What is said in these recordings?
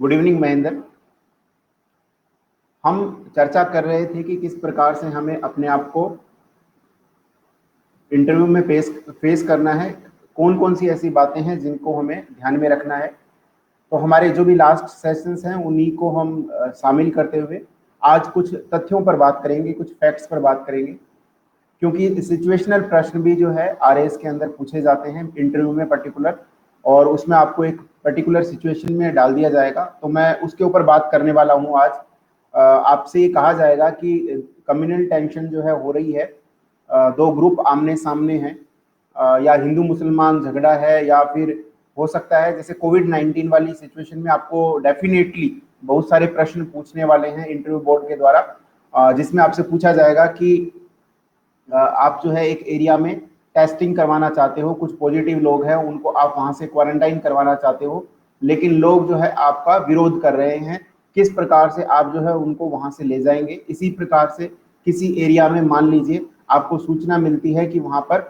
Good evening Mahendra. हम चर्चा कर रहे थे कि किस प्रकार से हमें अपने आप को इंटरव्यू में फेस करना है, कौन कौन सी ऐसी बातें हैं जिनको हमें ध्यान में रखना है। तो हमारे जो भी लास्ट सेशंस हैं उन्हीं को हम शामिल करते हुए आज कुछ तथ्यों पर बात करेंगे, कुछ फैक्ट्स पर बात करेंगे, क्योंकि सिचुएशनल प्रश्न भी जो है आरएएस के अंदर पूछे जाते हैं इंटरव्यू में पर्टिकुलर, और उसमें आपको एक पर्टिकुलर सिचुएशन में डाल दिया जाएगा। तो मैं उसके ऊपर बात करने वाला हूँ आज। आपसे ये कहा जाएगा कि कम्युनल टेंशन जो है हो रही है, दो ग्रुप आमने सामने हैं, या हिंदू मुसलमान झगड़ा है, या फिर हो सकता है जैसे कोविड-19 वाली सिचुएशन में आपको डेफिनेटली बहुत सारे प्रश्न पूछने वाले हैं इंटरव्यू बोर्ड के द्वारा, जिसमें आपसे पूछा जाएगा कि आप जो है एक एरिया में टेस्टिंग करवाना चाहते हो, कुछ पॉजिटिव लोग हैं उनको आप वहां से क्वारंटाइन करवाना चाहते हो, लेकिन लोग जो है आपका विरोध कर रहे हैं। किस प्रकार से आप जो है उनको वहां से ले जाएंगे। इसी प्रकार से किसी एरिया में मान लीजिए आपको सूचना मिलती है कि वहां पर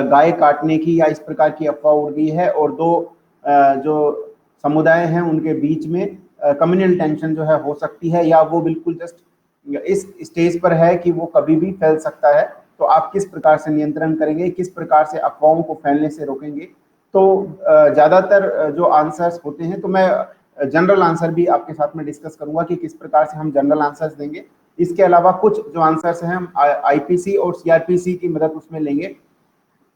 गाय काटने की या इस प्रकार की अफवाह उड़ गई है, और दो जो समुदाय हैं उनके बीच में कम्युनल टेंशन जो है हो सकती है, या वो बिल्कुल जस्ट इस स्टेज पर है कि वो कभी भी फैल सकता है। तो आप किस प्रकार से नियंत्रण करेंगे, किस प्रकार से अफवाहों को फैलने से रोकेंगे। तो ज्यादातर जो आंसर्स होते हैं, तो मैं जनरल आंसर भी आपके साथ में डिस्कस करूंगा कि किस प्रकार से हम जनरल आंसर्स देंगे। इसके अलावा कुछ जो आंसर्स हैं हम आईपीसी और सीआरपीसी की मदद उसमें लेंगे।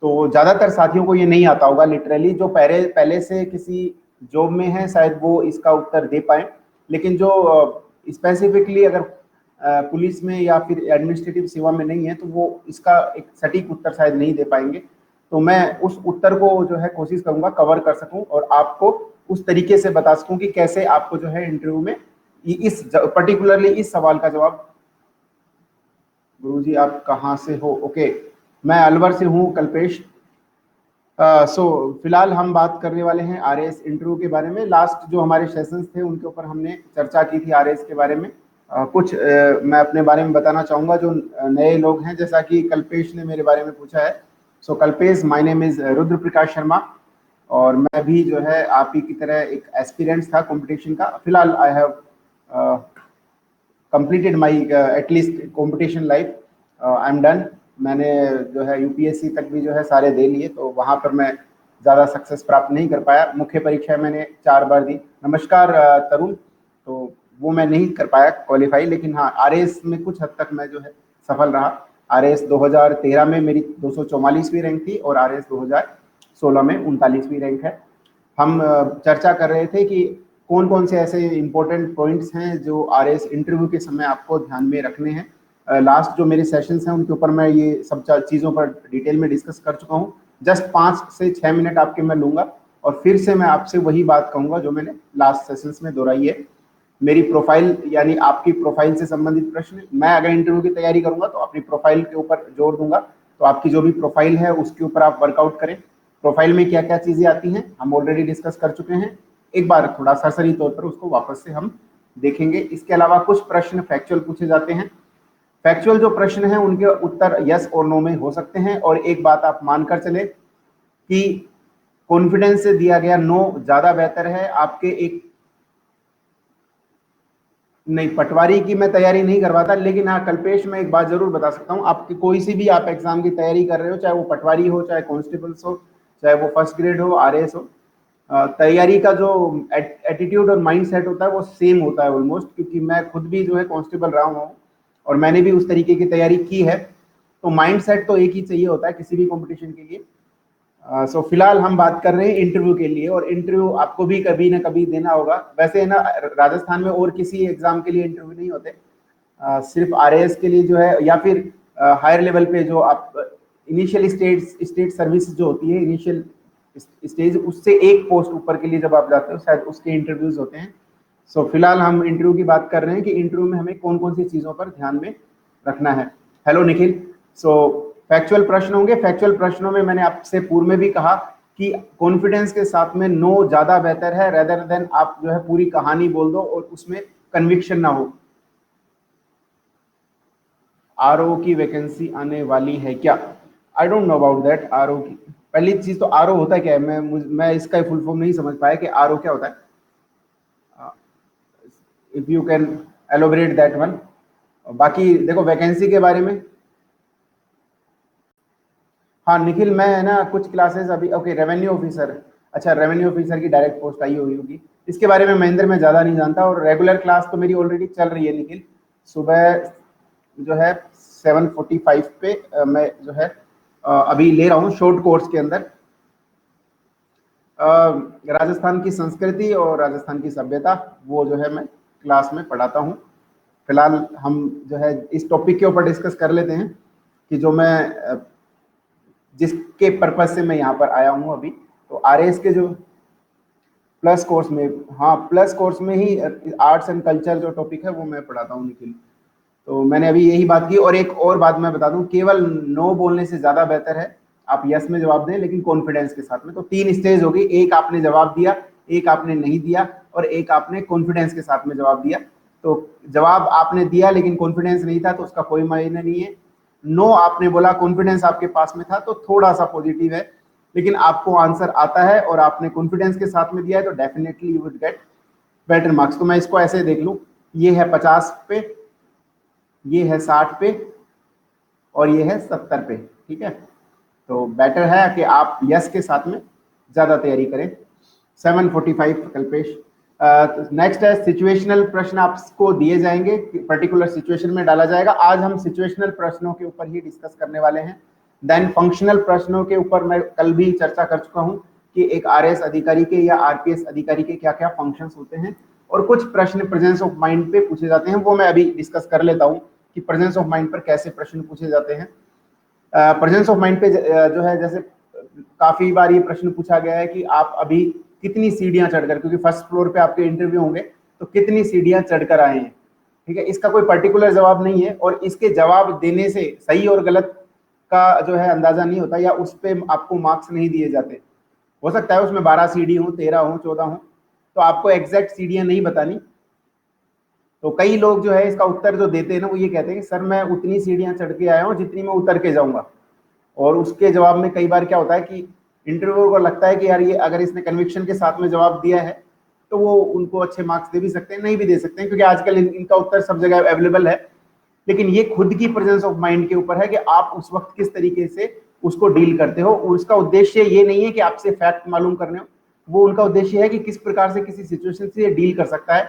तो ज्यादातर साथियों को ये नहीं आता होगा लिटरली, जो पहले से किसी जॉब में है शायद वो इसका उत्तर दे पाए, लेकिन जो स्पेसिफिकली अगर पुलिस में या फिर एडमिनिस्ट्रेटिव सेवा में नहीं है तो वो इसका एक सटीक उत्तर शायद नहीं दे पाएंगे। तो मैं उस उत्तर को जो है कोशिश करूंगा कवर कर सकूं और आपको उस तरीके से बता सकूं कि कैसे आपको जो है इंटरव्यू में इस पर्टिकुलरली इस सवाल का जवाब। गुरुजी आप कहाँ से हो? ओके, मैं अलवर से हूँ कल्पेश। फिलहाल हम बात करने वाले हैं आरएएस इंटरव्यू के बारे में। लास्ट जो हमारे सेशंस थे उनके ऊपर हमने चर्चा की थी आरएएस के बारे में। कुछ मैं अपने बारे में बताना चाहूँगा जो नए लोग हैं, जैसा कि कल्पेश ने मेरे बारे में पूछा है। So Kalpesh, my name is Rudra Prakash Sharma, और मैं भी जो है आप ही की तरह एक एस्पिरेंट था कंपटीशन का। फिलहाल I have completed my at least competition life, I am done. मैंने जो है यूपीएससी तक भी जो है सारे दे लिए, तो वहाँ पर मैं ज़्यादा सक्सेस प्राप्त नहीं कर पाया। मुख्य परीक्षा मैंने 4 बार दी। नमस्कार तरुण। तो वो मैं नहीं कर पाया क्वालिफाई, लेकिन हाँ आरएएस में कुछ हद तक मैं जो है सफल रहा। आरएएस 2013 में मेरी 244वीं रैंक थी और आरएएस 2016 में 39वीं रैंक है। हम चर्चा कर रहे थे कि कौन कौन से ऐसे इंपॉर्टेंट पॉइंट्स हैं जो आरएएस इंटरव्यू के समय आपको ध्यान में रखने हैं। लास्ट जो मेरे सेशंस हैं उनके ऊपर मैं ये सब चीज़ों पर डिटेल में डिस्कस कर चुका हूँ। जस्ट 5 से 6 मिनट आपके मैं लूँगा और फिर से मैं आपसे वही बात कहूँगा जो मैंने लास्ट सेशंस में दोहराई है। मेरी प्रोफाइल यानी आपकी प्रोफाइल से संबंधित प्रश्न, मैं अगर इंटरव्यू की तैयारी करूँगा तो अपनी प्रोफाइल के ऊपर जोर दूंगा। तो आपकी जो भी प्रोफाइल है उसके ऊपर आप वर्कआउट करें। प्रोफाइल में क्या क्या चीज़ें आती हैं हम ऑलरेडी डिस्कस कर चुके हैं, एक बार थोड़ा सरसरी तौर पर उसको वापस से हम देखेंगे। इसके अलावा कुछ प्रश्न फैक्चुअल पूछे जाते हैं। फैक्चुअल जो प्रश्न हैं उनके उत्तर यस और नो में हो सकते हैं, और एक बात आप मानकर चले कि कॉन्फिडेंस से दिया गया नो ज्यादा बेहतर है। आपके एक नहीं, पटवारी की मैं तैयारी नहीं करवाता, लेकिन हाँ कल्पेश मैं एक बात जरूर बता सकता हूँ, आपकी कोई सी भी आप एग्जाम की तैयारी कर रहे हो, चाहे वो पटवारी हो, चाहे कॉन्स्टेबल्स हो, चाहे वो फर्स्ट ग्रेड हो, आरएएस हो, तैयारी का जो एटीट्यूड और माइंड सेट होता है वो सेम होता है ऑलमोस्ट, क्योंकि मैं खुद भी जो है कांस्टेबल रहा हूँ और मैंने भी उस तरीके की तैयारी की है। तो माइंड सेट तो एक ही चाहिए होता है किसी भी कंपटीशन के लिए। सो फिलहाल हम बात कर रहे हैं इंटरव्यू के लिए, और इंटरव्यू आपको भी कभी ना कभी देना होगा। वैसे ना राजस्थान में और किसी एग्जाम के लिए इंटरव्यू नहीं होते, सिर्फ आरएएस के लिए जो है, या फिर हायर लेवल पे जो आप इनिशियल स्टेट सर्विस जो होती है, इनिशियल स्टेज, उससे एक पोस्ट ऊपर के लिए जब आप जाते हो शायद उसके इंटरव्यूज होते हैं। सो फिलहाल हम इंटरव्यू की बात कर रहे हैं कि इंटरव्यू में हमें कौन कौन सी चीज़ों पर ध्यान में रखना है। हेलो निखिल। सो फैक्चुअल प्रश्न होंगे। फैक्चुअल प्रश्नों में मैंने आपसे पूर्व में भी कहा कि कॉन्फिडेंस के साथ में नो ज़्यादा बेहतर है, रेदर देन आप जो है पूरी कहानी बोल दो और उसमें कन्विक्शन ना हो। आरओ की वैकेंसी आने वाली है क्या? आई don't know about that. RO की पहली चीज तो आरओ होता क्या है, मैं इसका फुल फॉर्म नहीं समझ पाया कि आरओ क्या होता है। If you can elaborate that one. बाकी देखो वैकेंसी के बारे में, हाँ निखिल, मैं है ना कुछ क्लासेस अभी, ओके रेवेन्यू ऑफिसर, अच्छा रेवेन्यू ऑफिसर की डायरेक्ट पोस्ट आई हुई होगी, इसके बारे में महेंद्र मैं ज़्यादा नहीं जानता। और रेगुलर क्लास तो मेरी ऑलरेडी चल रही है निखिल, सुबह जो है 7:45 पे मैं जो है अभी ले रहा हूँ शॉर्ट कोर्स के अंदर राजस्थान की संस्कृति और राजस्थान की सभ्यता, वो जो है मैं क्लास में पढ़ाता हूँ। फिलहाल हम जो है इस टॉपिक के ऊपर डिस्कस कर लेते हैं कि जो मैं जिसके पर्पज से मैं यहाँ पर आया हूँ अभी। तो आरएस के जो प्लस कोर्स में, हाँ प्लस कोर्स में ही आर्ट्स एंड कल्चर जो टॉपिक है वो मैं पढ़ाता हूँ निखिल। तो मैंने अभी यही बात की। और एक और बात मैं बता दूं, केवल नो बोलने से ज्यादा बेहतर है आप यस में जवाब दें, लेकिन कॉन्फिडेंस के साथ में। तो 3 स्टेज होगी, एक आपने जवाब दिया, एक आपने नहीं दिया, और एक आपने कॉन्फिडेंस के साथ में जवाब दिया। तो जवाब आपने दिया लेकिन कॉन्फिडेंस नहीं था तो उसका कोई मायने नहीं है। नो आपने बोला, कॉन्फिडेंस आपके पास में था, तो थोड़ा सा पॉजिटिव है। लेकिन आपको आंसर आता है और आपने कॉन्फिडेंस के साथ में दिया है तो definitely you would get better marks. तो मैं इसको ऐसे देख लूं, ये है 50 पे, ये है 60 पे, और ये है 70 पे, ठीक है। तो बेटर है कि आप यस के साथ में ज्यादा तैयारी करें। 7:45 कल्पेश। नेक्स्ट है सिचुएशनल प्रश्न, आपको दिए जाएंगे, पर्टिकुलर सिचुएशन में डाला जाएगा। आज हम सिचुएशनल प्रश्नों के ऊपर ही डिस्कस करने वाले हैं। देन फंक्शनल प्रश्नों के ऊपर मैं कल भी चर्चा कर चुका हूं कि एक आरएएस अधिकारी के या आरपीएस अधिकारी के क्या क्या फंक्शंस होते हैं, और कुछ प्रश्न प्रेजेंस ऑफ माइंड पे पूछे जाते हैं, वो मैं अभी डिस्कस कर लेता हूं कि प्रेजेंस ऑफ माइंड पर कैसे प्रश्न पूछे जाते हैं। प्रेजेंस ऑफ माइंड पे जो है, जैसे काफी बार ये प्रश्न पूछा गया है कि आप अभी कितनी सीढ़ियां चढ़कर, क्योंकि फर्स्ट फ्लोर पे आपके इंटरव्यू होंगे, तो कितनी सीढ़ियां चढ़कर आए हैं, ठीक है। इसका कोई पर्टिकुलर जवाब नहीं है, और इसके जवाब देने से सही और गलत का जो है अंदाजा नहीं होता, या उस पर आपको मार्क्स नहीं दिए जाते। हो सकता है उसमें 12 सीढ़ी हो, 13 हो, 14 हो, तो आपको एग्जैक्ट सीढ़ियां नहीं बतानी। तो कई लोग जो है इसका उत्तर जो देते हैं ना, वो ये कहते हैं कि सर मैं उतनी सीढ़ियां चढ़ के आया हूँ जितनी मैं उतर के जाऊंगा। और उसके जवाब में कई बार क्या होता है कि इंटरव्यू को लगता है कि यार ये अगर इसने कन्विक्शन के साथ में जवाब दिया है तो वो उनको अच्छे मार्क्स दे भी सकते हैं, नहीं भी दे सकते हैं, क्योंकि आजकल इनका उत्तर सब जगह अवेलेबल है। लेकिन ये खुद की प्रेजेंस ऑफ माइंड के ऊपर है कि आप उस वक्त किस तरीके से उसको डील करते हो। उसका उद्देश्य ये नहीं है कि आपसे फैक्ट मालूम करने हो, वो उनका उद्देश्य है कि किस प्रकार से किसी सिचुएशन से डील कर सकता है,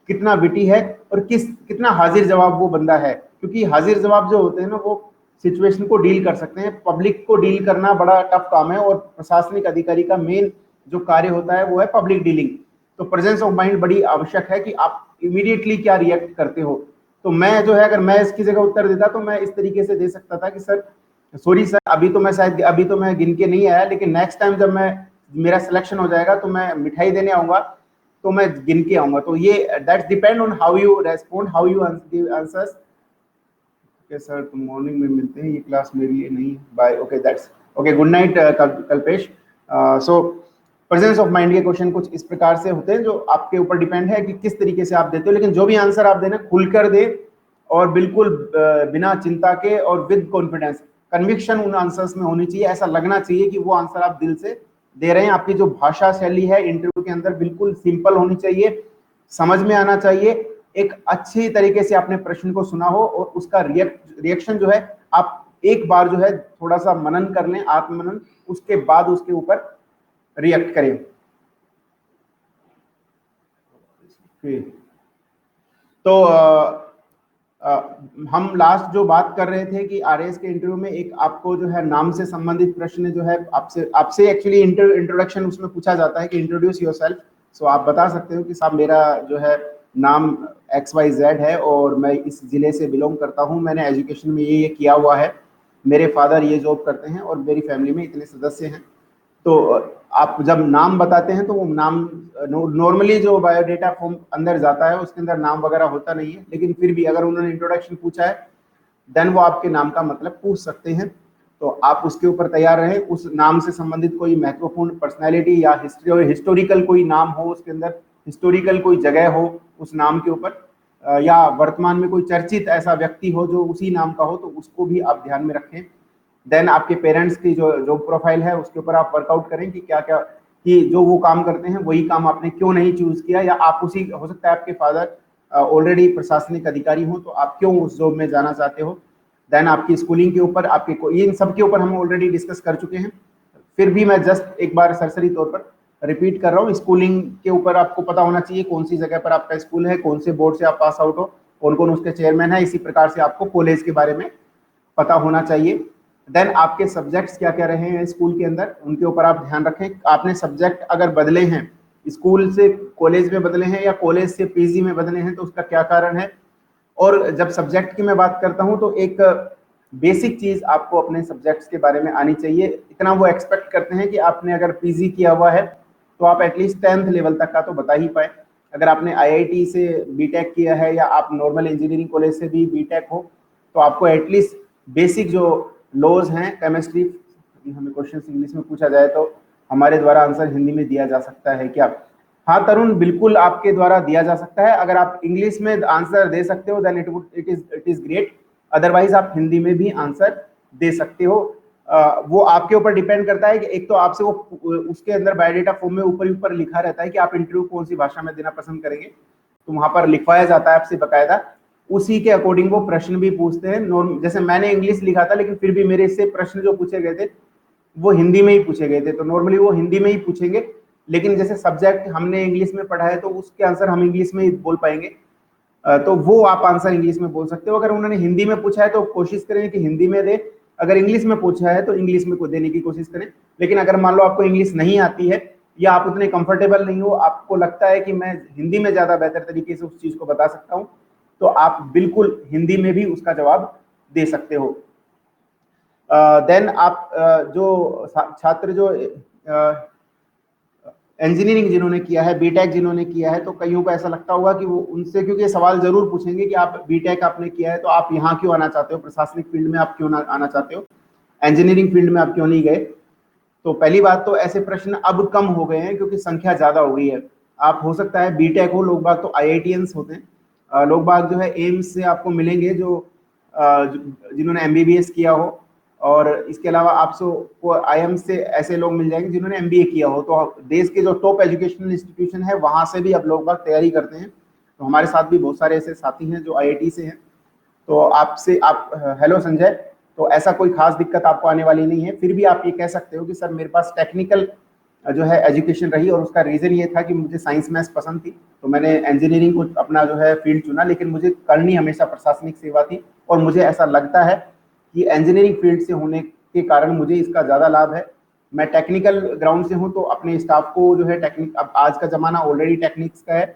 कितना विटी है, और कितना हाजिर जवाब वो बंदा है। क्योंकि हाजिर जवाब जो होते हैं ना, वो सिचुएशन को डील कर सकते हैं। पब्लिक को डील करना बड़ा टफ काम है, और प्रशासनिक अधिकारी का मेन जो कार्य होता है वो है पब्लिक डीलिंग। तो प्रेजेंस ऑफ माइंड बड़ी आवश्यक है कि आप इमीडिएटली क्या रिएक्ट करते हो। तो मैं जो है, अगर मैं इसकी जगह उत्तर देता तो मैं इस तरीके से दे सकता था कि सर सॉरी सर, अभी तो मैं गिन के नहीं आया, लेकिन नेक्स्ट टाइम जब मेरा सिलेक्शन हो जाएगा तो मैं मिठाई देने आऊंगा, तो मैं गिन के आऊंगा। तो ये that's depend on how you respond, how you give answers. Okay sir, तुम मॉर्निंग में मिलते हैं, ये क्लास मेरे लिए नहीं है, bye. Okay that's okay, good night Kalpesh. So presence of mind के क्वेश्चन कुछ इस प्रकार से होते हैं, जो आपके ऊपर डिपेंड है कि किस तरीके से आप देते हो। लेकिन जो भी आंसर आप देना खुलकर दे, और बिल्कुल बिना चिंता के और विद कॉन्फिडेंस। कन्विक्शन उन आंसर्स में होनी चाहिए, ऐसा लगना चाहिए कि वो आंसर आप दिल से दे रहे हैं। आपकी जो भाषा शैली है इंटरव्यू के अंदर बिल्कुल सिंपल होनी चाहिए, समझ में आना चाहिए, एक अच्छी तरीके से आपने प्रश्न को सुना हो, और उसका रिएक्शन जो है आप एक बार जो है थोड़ा सा मनन कर लें, आत्ममनन, उसके बाद उसके ऊपर रिएक्ट करें। तो हम लास्ट जो बात कर रहे थे कि आरएएस के इंटरव्यू में एक आपको जो है नाम से संबंधित प्रश्न जो है आपसे एक्चुअली इंट्रोडक्शन उसमें पूछा जाता है कि इंट्रोड्यूस योरसेल्फ। सो आप बता सकते हो कि साहब मेरा जो है नाम XYZ है और मैं इस जिले से बिलोंग करता हूँ, मैंने एजुकेशन में ये किया हुआ है, मेरे फादर ये जॉब करते हैं और मेरी फैमिली में इतने सदस्य हैं। तो आप जब नाम बताते हैं तो वो नाम नॉर्मली जो बायोडेटा फॉर्म अंदर जाता है उसके अंदर नाम वगैरह होता नहीं है, लेकिन फिर भी अगर उन्होंने इंट्रोडक्शन पूछा है देन वो आपके नाम का मतलब पूछ सकते हैं। तो आप उसके ऊपर तैयार रहें। उस नाम से संबंधित कोई महत्वपूर्ण पर्सनैलिटी या हिस्ट्री और हिस्टोरिकल कोई नाम हो, उसके अंदर हिस्टोरिकल कोई जगह हो उस नाम के ऊपर, या वर्तमान में कोई चर्चित ऐसा व्यक्ति हो जो उसी नाम का हो, तो उसको भी आप ध्यान में रखें। देन आपके पेरेंट्स की जो जॉब प्रोफाइल है उसके ऊपर आप वर्कआउट करें कि क्या क्या, कि जो वो काम करते हैं वही काम आपने क्यों नहीं चूज किया, या आप उसी, हो सकता है आपके फादर ऑलरेडी प्रशासनिक अधिकारी हो तो आप क्यों उस जॉब में जाना चाहते हो। देन आपकी स्कूलिंग के ऊपर, आपके इन सब के ऊपर हम ऑलरेडी डिस्कस कर चुके हैं, फिर भी मैं जस्ट एक बार सरसरी तौर पर रिपीट कर रहा हूँ। स्कूलिंग के ऊपर आपको पता होना चाहिए कौन सी जगह पर आपका स्कूल है, कौन से बोर्ड से आप पास आउट हो, कौन कौन उसके चेयरमैन है। इसी प्रकार से आपको कॉलेज के बारे में पता होना चाहिए। देन आपके सब्जेक्ट्स क्या क्या रहे हैं स्कूल के अंदर, उनके ऊपर आप ध्यान रखें। आपने सब्जेक्ट अगर बदले हैं, स्कूल से कॉलेज में बदले हैं या कॉलेज से पीजी में बदले हैं, तो उसका क्या कारण है। और जब सब्जेक्ट की मैं बात करता हूं तो एक बेसिक चीज आपको अपने सब्जेक्ट्स के बारे में आनी चाहिए। इतना वो एक्सपेक्ट करते हैं कि आपने अगर पीजी किया हुआ है तो आप एटलीस्ट 10th लेवल तक का तो बता ही पाए। अगर आपने आईआईटी से बीटेक किया है या आप नॉर्मल इंजीनियरिंग कॉलेज से भी बीटेक हो, तो आपको एटलीस्ट बेसिक जो लॉज हैं केमिस्ट्री, हमें क्वेश्चन इंग्लिश में पूछा जाए तो हमारे द्वारा आंसर हिंदी में दिया जा सकता है क्या। हाँ तरुण, बिल्कुल आपके द्वारा दिया जा सकता है। अगर आप इंग्लिश में आंसर दे सकते हो then it is great, otherwise आप हिंदी में भी आंसर दे सकते हो। वो आपके ऊपर डिपेंड करता है कि एक तो आपसे वो उसके अंदर बायोडेटा फॉर्म में ऊपर ऊपर लिखा रहता है कि आप इंटरव्यू कौन सी भाषा में देना पसंद करेंगे, तो वहां पर लिखवाया जाता है आपसे बकायदा, उसी के अकॉर्डिंग वो प्रश्न भी पूछते हैं। जैसे मैंने इंग्लिश लिखा था लेकिन फिर भी मेरे से प्रश्न जो पूछे गए थे वो हिंदी में ही पूछे गए थे, तो नॉर्मली वो हिंदी में ही पूछेंगे। लेकिन जैसे सब्जेक्ट हमने इंग्लिश में पढ़ा है तो उसके आंसर हम इंग्लिश में ही बोल पाएंगे, तो वो आप आंसर इंग्लिश में बोल सकते हो। अगर उन्होंने हिंदी में पूछा है तो कोशिश करें कि हिंदी में दे, अगर इंग्लिश में पूछा है तो इंग्लिश में देने की कोशिश करें। लेकिन अगर मान लो आपको इंग्लिश नहीं आती है या आप उतने कंफर्टेबल नहीं हो, आपको लगता है कि मैं हिंदी में ज्यादा बेहतर तरीके से उस चीज को बता सकता हूं, तो आप बिल्कुल हिंदी में भी उसका जवाब दे सकते हो। देन आप जो छात्र जो इंजीनियरिंग जिन्होंने किया है, बीटेक जिन्होंने किया है, तो कईयों को ऐसा लगता होगा कि वो उनसे, क्योंकि ये सवाल जरूर पूछेंगे कि आप बीटेक आपने किया है तो आप यहाँ क्यों आना चाहते हो, प्रशासनिक फील्ड में आप क्यों ना आना चाहते हो, इंजीनियरिंग फील्ड में आप क्यों नहीं गए। तो पहली बात तो ऐसे प्रश्न अब कम हो गए हैं क्योंकि संख्या ज्यादा हो गई है। आप हो सकता है बीटेक हो, लोग बाग तो आईआईटीएंस होते हैं, लोग बाग जो है एम्स से आपको मिलेंगे जो जिन्होंने एमबीबीएस किया हो, और इसके अलावा आपको आईएम से ऐसे लोग मिल जाएंगे जिन्होंने एमबीए किया हो। तो देश के जो टॉप एजुकेशनल इंस्टीट्यूशन है वहां से भी अब लोग बाग तैयारी करते हैं। तो हमारे साथ भी बहुत सारे ऐसे साथी हैं जो आईआईटी से हैं। तो आपसे आप हेलो संजय, तो ऐसा कोई खास दिक्कत आपको आने वाली नहीं है। फिर भी आप ये कह सकते हो कि सर मेरे पास टेक्निकल जो है एजुकेशन रही और उसका रीजन ये था कि मुझे साइंस मैथ्स पसंद थी, तो मैंने इंजीनियरिंग को अपना जो है फील्ड चुना, लेकिन मुझे करनी हमेशा प्रशासनिक सेवा थी और मुझे ऐसा लगता है कि इंजीनियरिंग फील्ड से होने के कारण मुझे इसका ज़्यादा लाभ है। मैं टेक्निकल ग्राउंड से हूँ तो अपने स्टाफ को जो है अब आज का ज़माना ऑलरेडी टेक्निक्स का है,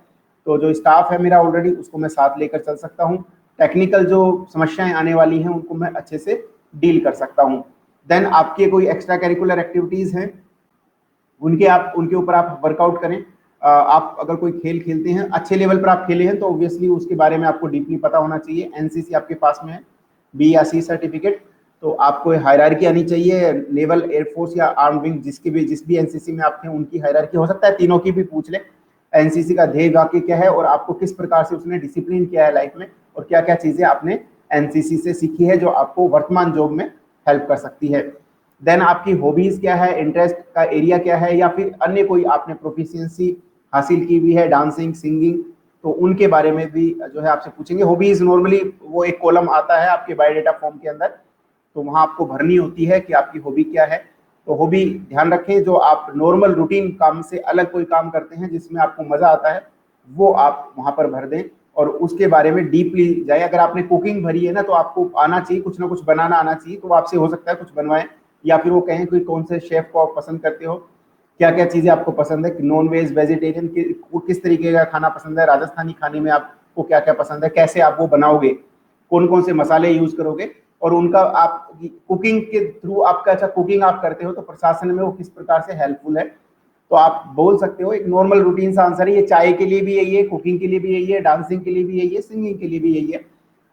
तो जो स्टाफ है मेरा ऑलरेडी उसको मैं साथ लेकर चल सकता हूँ। टेक्निकल जो समस्याएं आने वाली हैं उनको मैं अच्छे से डील कर सकता हूँ। देन आपके कोई एक्स्ट्रा करिकुलर एक्टिविटीज़ हैं उनके ऊपर आप वर्कआउट करें। आप अगर कोई खेल खेलते हैं, अच्छे लेवल पर आप खेले हैं, तो ऑब्वियसली उसके बारे में आपको डीपली पता होना चाहिए। एनसीसी आपके पास में है, बी या सी सर्टिफिकेट, तो आपको हायरार्की आनी चाहिए। नेवल, एयरफोर्स या आर्म विंग जिस भी एनसीसी में आप थे उनकी हायरार्की हो सकता है तीनों की भी पूछ ले। एनसीसी का ध्येय वाक्य क्या है और आपको किस प्रकार से उसने डिसिप्लिन किया है लाइफ में, और क्या क्या चीजें आपने एनसीसी से सीखी है जो आपको वर्तमान जॉब में हेल्प कर सकती है। देन आपकी हॉबीज क्या है, इंटरेस्ट का एरिया क्या है, या फिर अन्य कोई आपने प्रोफिशिएंसी हासिल की हुई है, डांसिंग, सिंगिंग, तो उनके बारे में भी जो है आपसे पूछेंगे। हॉबीज नॉर्मली वो एक कॉलम आता है आपके बायोडेटा फॉर्म के अंदर, तो वहां आपको भरनी होती है कि आपकी हॉबी क्या है। तो हॉबी ध्यान रखें, जो आप नॉर्मल रूटीन काम से अलग कोई काम करते हैं जिसमें आपको मजा आता है वो आप वहां पर भर दें और उसके बारे में डीपली जाए। अगर आपने कुकिंग भरी है ना तो आपको आना चाहिए, कुछ ना कुछ बनाना आना चाहिए, तो आपसे हो सकता है कुछ बनवाएं, या फिर वो कहें कि कौन से शेफ को आप पसंद करते हो, क्या क्या चीजें आपको पसंद है, नॉन वेज वेजिटेरियन किस तरीके का खाना पसंद है, राजस्थानी खाने में आपको क्या क्या पसंद है, कैसे आप वो बनाओगे, कौन कौन से मसाले यूज करोगे, और उनका आप कुकिंग के थ्रू आपका, अच्छा कुकिंग आप करते हो तो प्रशासन में वो किस प्रकार से हेल्पफुल है, तो आप बोल सकते हो। एक नॉर्मल रूटीन सा आंसर है ये, चाय के लिए भी यही है, कुकिंग के लिए भी यही है, डांसिंग के लिए भी यही है, सिंगिंग के लिए भी यही है।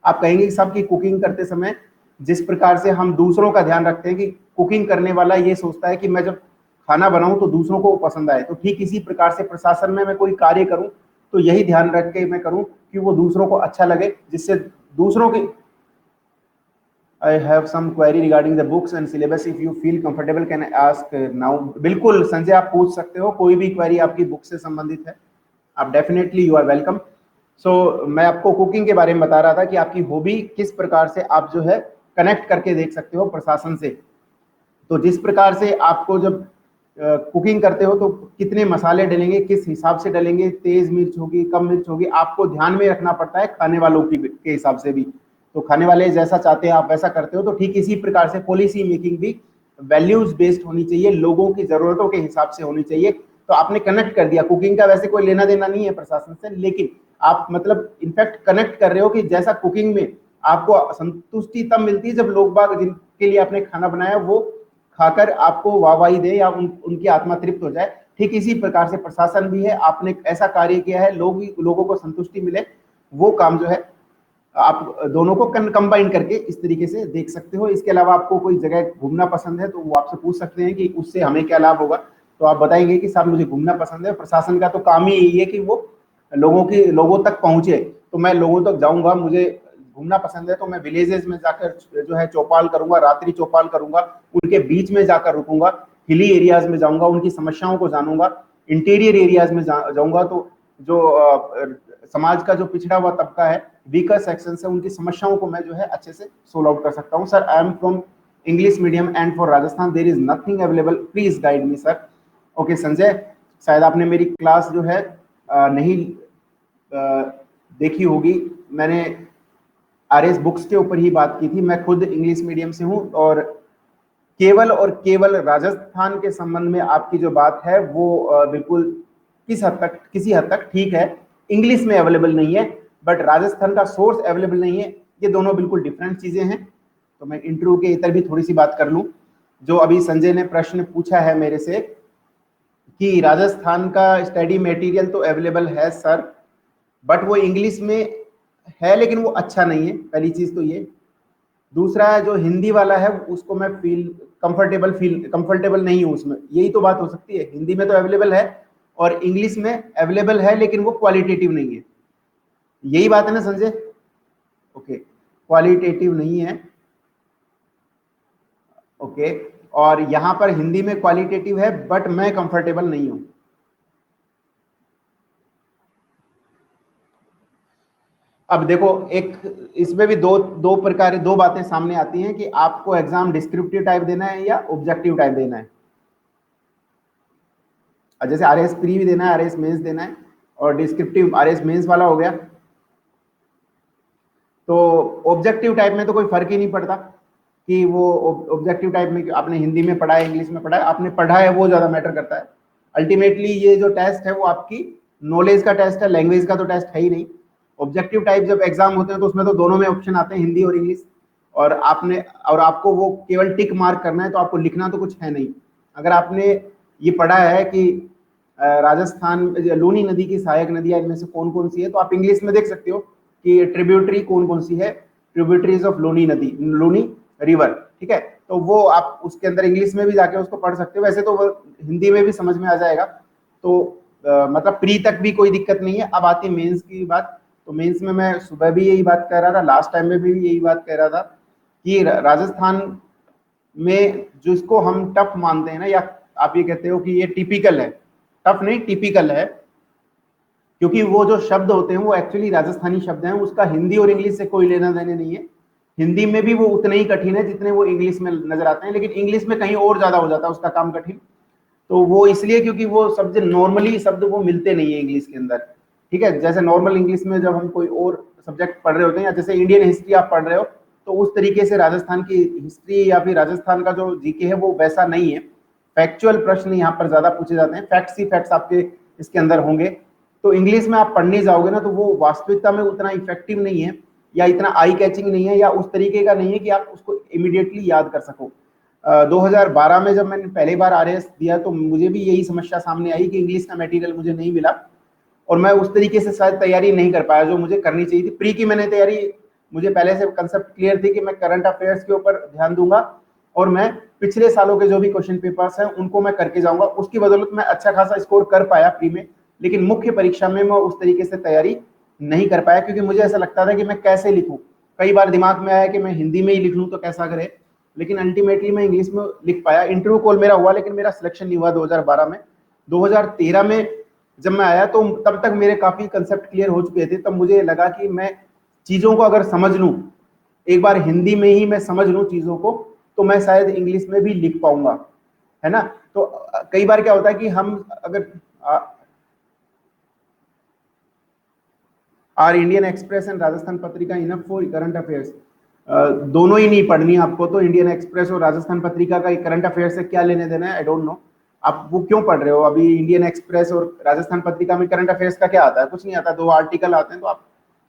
आप कहेंगे सबकी कुकिंग करते समय जिस प्रकार से हम दूसरों का ध्यान रखते हैं कि कुकिंग करने वाला ये सोचता है कि मैं जब खाना बनाऊं तो दूसरों को पसंद आए, तो ठीक इसी प्रकार से प्रशासन में मैं कोई कार्य करूं तो यही ध्यान रख के मैं करूं कि वो दूसरों को अच्छा लगे, जिससे दूसरों के I have some query regarding the books and syllabus. If you feel comfortable, can I ask now? बिल्कुल संजय, आप पूछ सकते हो, कोई भी क्वेरी आपकी बुक से संबंधित है, आप डेफिनेटली यू आर वेलकम। मैं आपको कुकिंग के बारे में बता रहा था कि आपकी हॉबी किस प्रकार से आप जो है कनेक्ट करके देख सकते हो प्रशासन से। तो जिस प्रकार से आपको जब कुकिंग करते हो तो कितने मसाले डलेंगे, किस हिसाब से डलेंगे, तेज मिर्च होगी, कम मिर्च होगी, आपको ध्यान में रखना पड़ता है खाने वालों के हिसाब से भी। तो खाने वाले जैसा चाहते हैं आप वैसा करते हो। तो ठीक इसी प्रकार से पॉलिसी मेकिंग भी वैल्यूज बेस्ड होनी चाहिए, लोगों की जरूरतों के हिसाब से होनी चाहिए। तो आपने कनेक्ट कर दिया, कुकिंग का वैसे कोई लेना देना नहीं है प्रशासन से, लेकिन आप मतलब इनफैक्ट कनेक्ट कर रहे हो कि जैसा कुकिंग में आपको संतुष्टि तब मिलती है जब लोग बाग जिनके लिए आपने खाना बनाया वो खाकर आपको वाहवाही दे या उनकी आत्मा तृप्त हो जाए। ठीक इसी प्रकार से प्रशासन भी है, आपने ऐसा कार्य किया है लोगों को संतुष्टि मिले, वो काम जो है आप दोनों को कंबाइन करके इस तरीके से देख सकते हो। इसके अलावा आपको कोई जगह घूमना पसंद है तो वो आपसे पूछ सकते हैं कि उससे हमें क्या लाभ होगा। तो आप बताएंगे कि साहब मुझे घूमना पसंद है, प्रशासन का तो काम ही यही है कि वो लोगों तक पहुंचे। तो मैं लोगों तक जाऊंगा, मुझे घूमना पसंद है तो मैं विलेजेस में जाकर जो है चौपाल करूंगा, रात्रि चौपाल करूंगा, उनके बीच में जाकर रुकूंगा, हिली एरियाज में जाऊंगा, उनकी समस्याओं को जानूंगा, इंटीरियर एरियाज में जाऊंगा। तो जो समाज का जो पिछड़ा हुआ तबका है, वीकर सेक्शन है, उनकी समस्याओं को मैं जो है अच्छे से सोल्व आउट कर सकता हूँ। Sir I am from English medium and for Rajasthan there is nothing available, please guide me sir. Okay Sanjay, शायद आपने मेरी क्लास जो है नहीं देखी होगी। मैंने आरएस बुक्स के ऊपर ही बात की थी। मैं खुद इंग्लिश मीडियम से हूँ और केवल राजस्थान के संबंध में आपकी जो बात है वो बिल्कुल किसी हद तक ठीक है। इंग्लिश में अवेलेबल नहीं है बट राजस्थान का सोर्स अवेलेबल नहीं है, ये दोनों बिल्कुल डिफरेंट चीजें हैं। तो मैं इंटरव्यू के इतर भी थोड़ी सी बात कर लूं। जो अभी संजय ने प्रश्न पूछा है मेरे से कि राजस्थान का स्टडी मटेरियल तो अवेलेबल है सर, बट वो इंग्लिश में है लेकिन वो अच्छा नहीं है, पहली चीज तो ये। दूसरा जो हिंदी वाला है उसको मैं कंफर्टेबल नहीं हूँ उसमें, यही तो बात हो सकती है। हिंदी में तो अवेलेबल है और इंग्लिश में अवेलेबल है लेकिन वो क्वालिटेटिव नहीं है, यही बात है ना संजय? ओके, क्वालिटेटिव नहीं है। ओके, और यहां पर हिंदी में क्वालिटेटिव है बट मैं कंफर्टेबल नहीं हूं। अब देखो, एक इसमें भी दो बातें सामने आती हैं कि आपको एग्जाम डिस्क्रिप्टिव टाइप देना है या ऑब्जेक्टिव टाइप देना है। जैसे आरएस प्री भी देना है, आरएस मेंस देना है, और डिस्क्रिप्टिव आरएस मेंस वाला हो गया। तो ऑब्जेक्टिव टाइप में तो कोई फर्क ही नहीं पड़ता कि वो ऑब्जेक्टिव टाइप में आपने हिंदी में पढ़ा है, इंग्लिश में पढ़ा है, आपने पढ़ा है वो ज्यादा मैटर करता है। अल्टीमेटली ये जो टेस्ट है वो आपकी नॉलेज का टेस्ट है, लैंग्वेज का तो टेस्ट है ही नहीं। ऑब्जेक्टिव टाइप जब एग्जाम होते हैं तो उसमें तो दोनों में ऑप्शन आते हैं, हिंदी और इंग्लिश, और आपको वो केवल टिक मार्क करना है, तो आपको लिखना तो कुछ है नहीं। अगर आपने ये पढ़ा है कि राजस्थान लूनी नदी की सहायक नदियां इनमें से कौन कौन सी है, तो आप इंग्लिश में देख सकते हो कि ट्रिब्यूटरी कौन कौन सी है, ट्रिब्यूटरीज ऑफ लूनी नदी, लूनी रिवर, ठीक है। तो वो आप उसके अंदर इंग्लिश में भी जाके उसको पढ़ सकते हो, वैसे तो वो हिंदी में भी समझ में आ जाएगा। तो मतलब प्री तक भी कोई दिक्कत नहीं है। अब आती है मेंस की बात। तो मेंस में मैं सुबह भी यही बात कह रहा था, लास्ट टाइम में भी यही बात कह रहा था कि राजस्थान में जिसको हम टफ मानते हैं ना, या आप ये कहते हो कि ये टिपिकल है, टफ नहीं टिपिकल है, क्योंकि वो जो शब्द होते हैं वो एक्चुअली राजस्थानी शब्द हैं, उसका हिंदी और इंग्लिश से कोई लेना देना नहीं है। हिंदी में भी वो उतने ही कठिन है जितने वो इंग्लिश में नजर आते हैं, लेकिन इंग्लिश में कहीं और ज्यादा हो जाता है उसका काम कठिन। तो वो इसलिए क्योंकि वो शब्द नॉर्मली शब्द वो मिलते नहीं है इंग्लिश के अंदर, ठीक है। जैसे नॉर्मल इंग्लिश में जब हम कोई और सब्जेक्ट पढ़ रहे होते हैं, या जैसे इंडियन हिस्ट्री आप पढ़ रहे हो, तो उस तरीके से राजस्थान की हिस्ट्री या फिर राजस्थान का जो जीके है वो वैसा नहीं है। फैक्चुअल प्रश्न यहाँ पर ज्यादा पूछे जाते हैं, फैक्ट्स ही फैक्ट्स आपके इसके अंदर होंगे। तो इंग्लिश में आप पढ़ने जाओगे ना तो वो वास्तविकता में उतना इफेक्टिव नहीं है, या इतना आई कैचिंग नहीं है, या उस तरीके का नहीं है कि आप उसको इमीडिएटली याद कर सको। 2012 में जब मैंने पहली बार आरएस दिया तो मुझे भी यही समस्या सामने आई कि इंग्लिश का मटेरियल मुझे नहीं मिला, और मैं उस तरीके से शायद तैयारी नहीं कर पाया जो मुझे करनी चाहिए थी। प्री की मैंने तैयारी, मुझे पहले से कंसेप्ट क्लियर थी कि मैं करंट अफेयर्स के ऊपर ध्यान दूंगा और मैं पिछले सालों के जो भी क्वेश्चन पेपर्स हैं उनको मैं करके जाऊंगा। उसकी बदौलत मैं अच्छा खासा स्कोर कर पाया प्री में, लेकिन मुख्य परीक्षा में मैं उस तरीके से तैयारी नहीं कर पाया, क्योंकि मुझे ऐसा लगता था कि मैं कैसे लिखूं। कई बार दिमाग में आया कि मैं हिंदी में ही लिख लूं तो कैसा करे, लेकिन अल्टीमेटली मैं इंग्लिश में लिख पाया। इंटरव्यू कॉल मेरा हुआ लेकिन मेरा सिलेक्शन नहीं हुआ 2012 में। 2013 में जब मैं आया तो तब तक मेरे काफी कंसेप्ट क्लियर हो चुके थे। तब मुझे लगा कि मैं चीजों को अगर समझ लूं, एक बार हिंदी में ही मैं समझ लूं चीजों को, तो मैं शायद इंग्लिश में भी लिख पाऊंगा, है ना। तो कई बार क्या होता है कि हम अगर are Indian Express and Rajasthan Patrika enough for current affairs, दोनों ही नहीं पढ़नी आपको, तो इंडियन एक्सप्रेस और राजस्थान पत्रिका का करंट अफेयर से क्या लेने देना है, आई डोंट नो। आप वो क्यों पढ़ रहे हो? अभी इंडियन एक्सप्रेस और राजस्थान पत्रिका में करंट अफेयर्स का क्या आता है? कुछ नहीं आता, 2 आर्टिकल आते हैं। तो आप